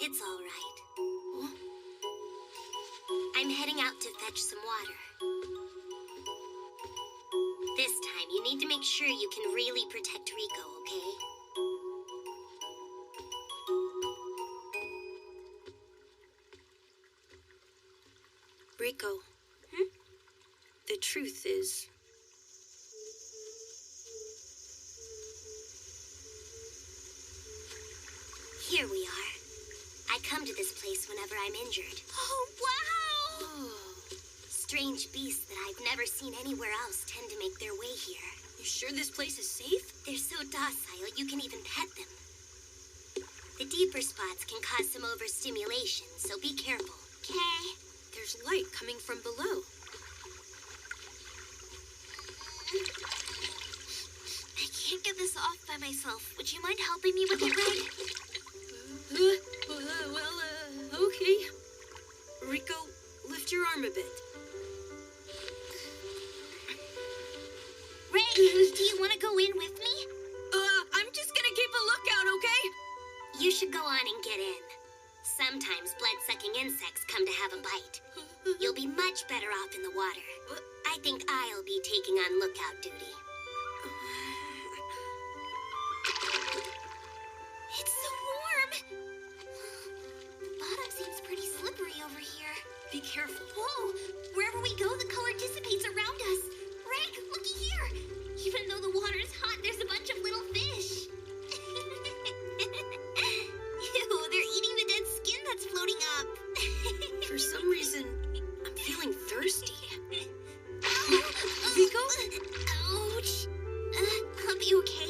It's all right. I'm heading out to fetch some water. This time, you need to make sure you can really protect Rico, okay? Rico. The truth is... Here we are. I come to this place whenever I'm injured. Oh, wow! Strange beasts that I've never seen anywhere else tend to make their way here. You sure this place is safe? They're so docile, you can even pet them. The deeper spots can cause some overstimulation, so be careful. Okay. There's light coming from below. I can't get this off by myself. Would you mind helping me with it, Greg? Okay. Rico, lift your arm a bit. Ray, do you want to go in with me? I'm just gonna keep a lookout, okay? You should go on and get in. Sometimes blood-sucking insects come to have a bite. You'll be much better off in the water. I think I'll be taking on lookout duty. It's so warm. The bottom seems pretty slippery over here. Be careful. Whoa! Wherever we go, the color dissipates around us. Reg, looky here. Even though the water is hot, there's a bunch of little fish. Ew, they're eating the dead skin that's floating up. For some reason, I'm feeling thirsty. Rico? Ouch. I'll be okay.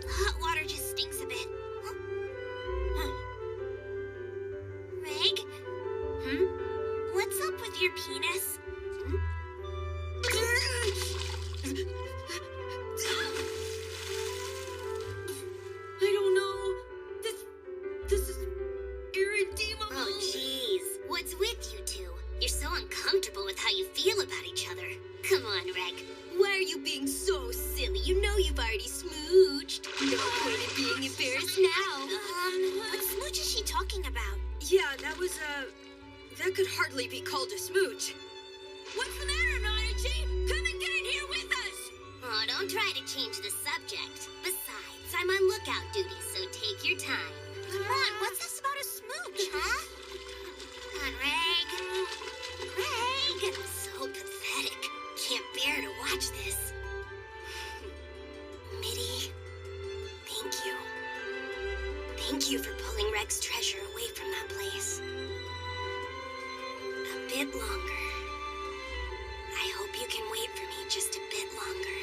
Hot water just stinks a bit. Reg? What's up with your penis? I don't know. This is irredeemable. Oh, jeez. What's with you two? You're so uncomfortable with how you feel about each other. Come on, Reg. Why are you being so silly? You know you've already smooched. No point in being embarrassed now. What smooch is she talking about? Yeah, that could hardly be called a smooch. What's the matter, Nanachi? Come and get in here with us! Oh, don't try to change the subject. Besides, I'm on lookout duty, so take your time. Come on, what's this about a smooch, huh? Come on, Reg. Reg! So pathetic. Can't bear to watch this. Mitty, thank you. Thank you for pulling Reg's treasure away from that place. A bit longer. I hope you can wait for me just a bit longer.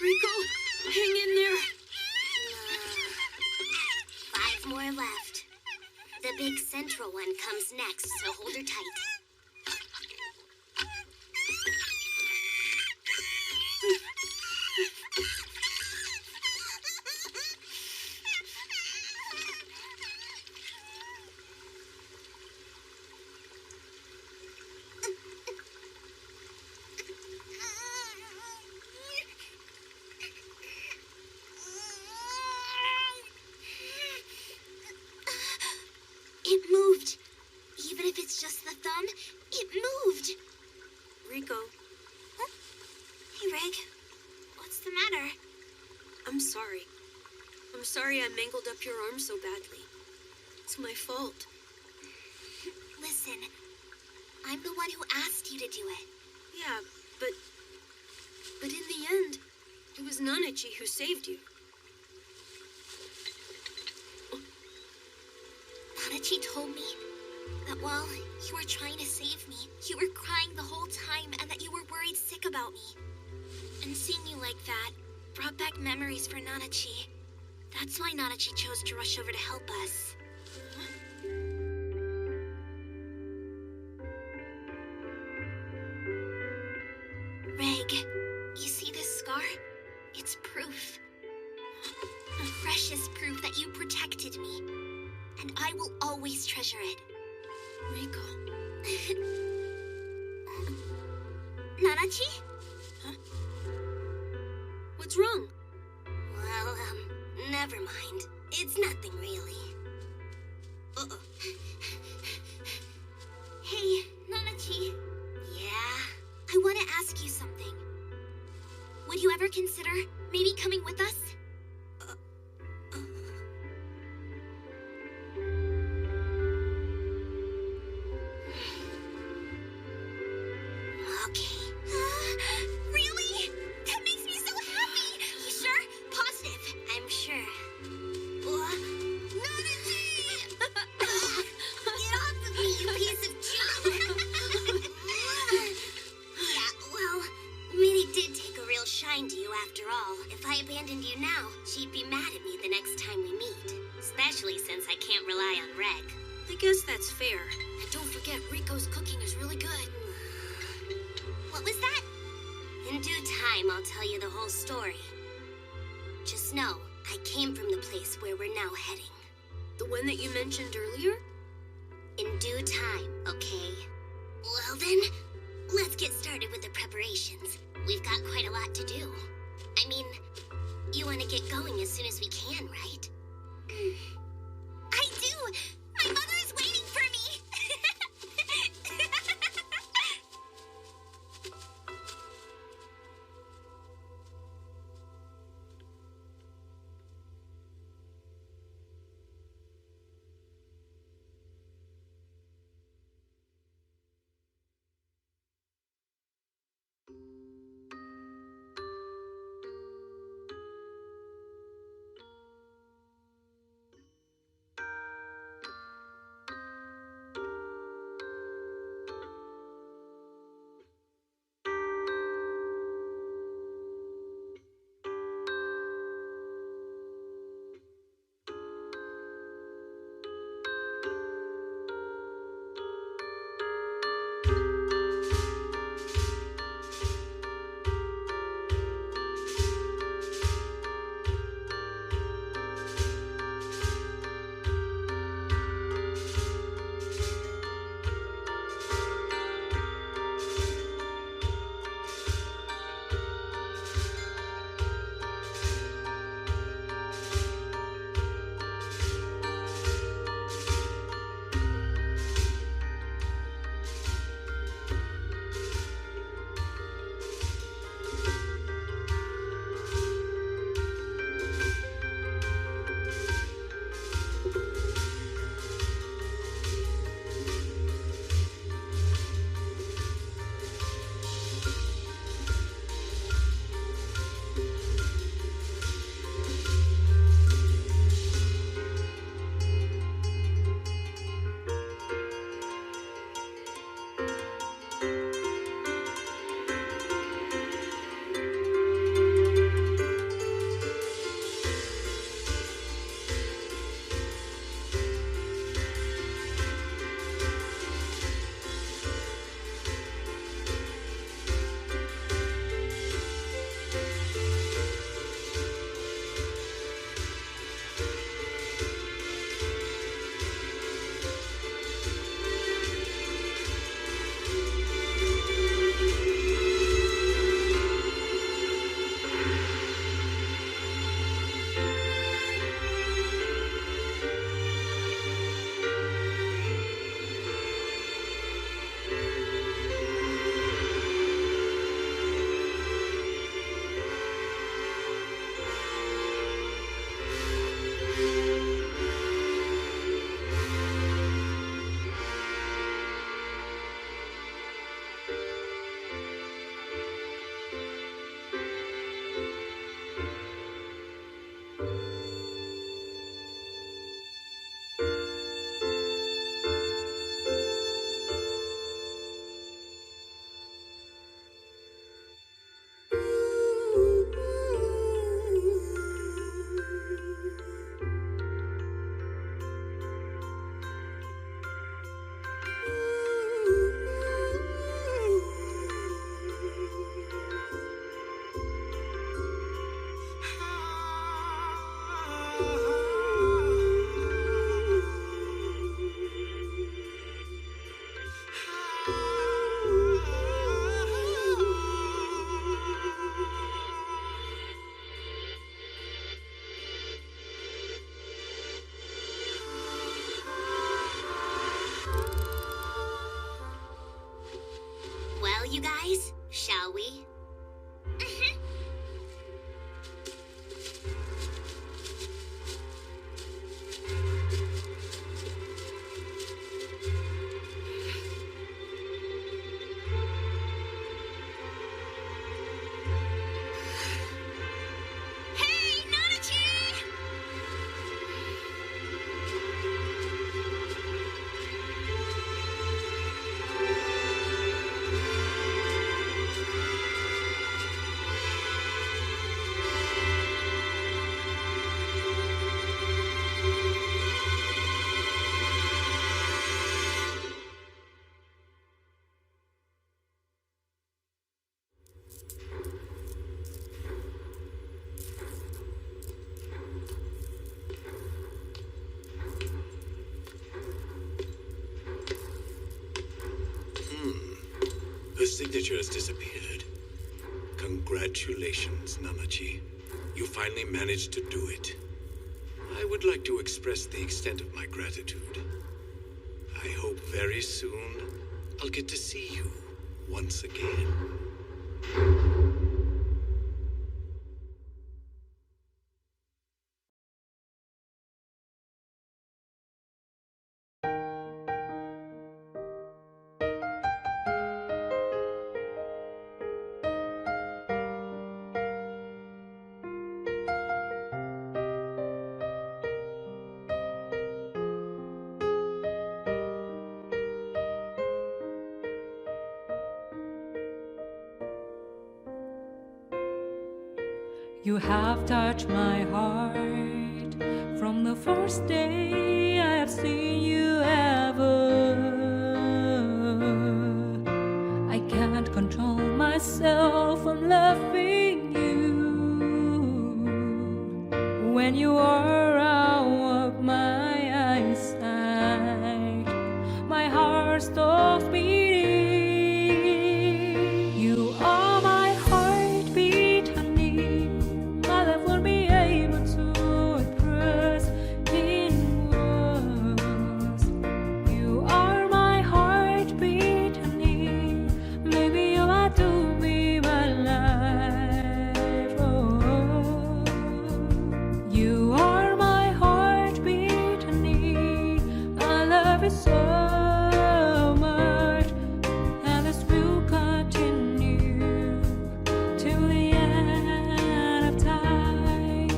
Rico, hang in there. 5 more left. The big central one comes next, so hold her tight. It moved. Even if it's just the thumb, it moved. Rico. Huh? Hey, Reg. What's the matter? I'm sorry. I'm sorry I mangled up your arm so badly. It's my fault. Listen, I'm the one who asked you to do it. Yeah, but in the end, it was Nanachi who saved you. Nanachi told me that while you were trying to save me, you were crying the whole time and that you were worried sick about me. And seeing you like that brought back memories for Nanachi. That's why Nanachi chose to rush over to help us. Reg, you see this scar? It's proof. Precious proof that you protected me. And I will always treasure it. Rico. Nanachi? Huh? What's wrong? Well, never mind. It's nothing really. Uh-oh. Hey, Nanachi. Yeah? I want to ask you something. Would you ever consider Okay. Really? That makes me so happy. You sure? Positive. I'm sure. Get off of me, you piece of junk! Yeah, well, Minnie did take a real shine to you after all. If I abandoned you now, she'd be mad at me the next time we meet. Especially since I can't rely on Reg. I guess that's fair. And don't forget, Rico's cooking is really good. What was that? In due time, I'll tell you the whole story. Just know, I came from the place where we're now heading. The one that you mentioned earlier? In due time, okay? Well then, let's get started with the preparations. We've got quite a lot to do. I mean, you want to get going as soon as we can, right? I do! My mother is waiting for me! you guys, shall we? signature has disappeared. Congratulations, Namachi. You finally managed to do it. I would like to express the extent of my gratitude. I hope very soon I'll get to see you once again. You have touched my heart from the first day I have seen you ever. I can't control myself from loving you. When you are out of my eyesight, my heart stops beating. You are my heartbeat, honey. My love won't be able to express in words. You are my heartbeat, honey. Maybe you are to be my life. Oh, you are my heartbeat, honey. I love you so much, and this will continue till the end of time.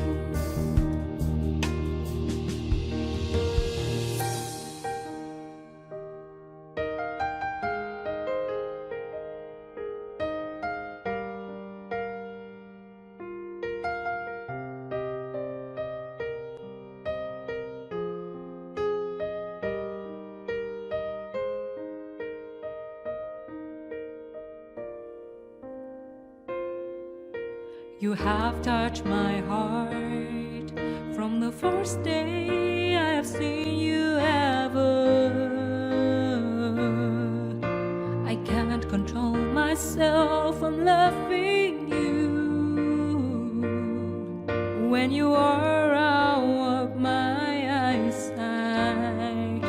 You have touched my heart from the first day I have seen you ever. I can't control myself from loving you. When you are out of my eyesight,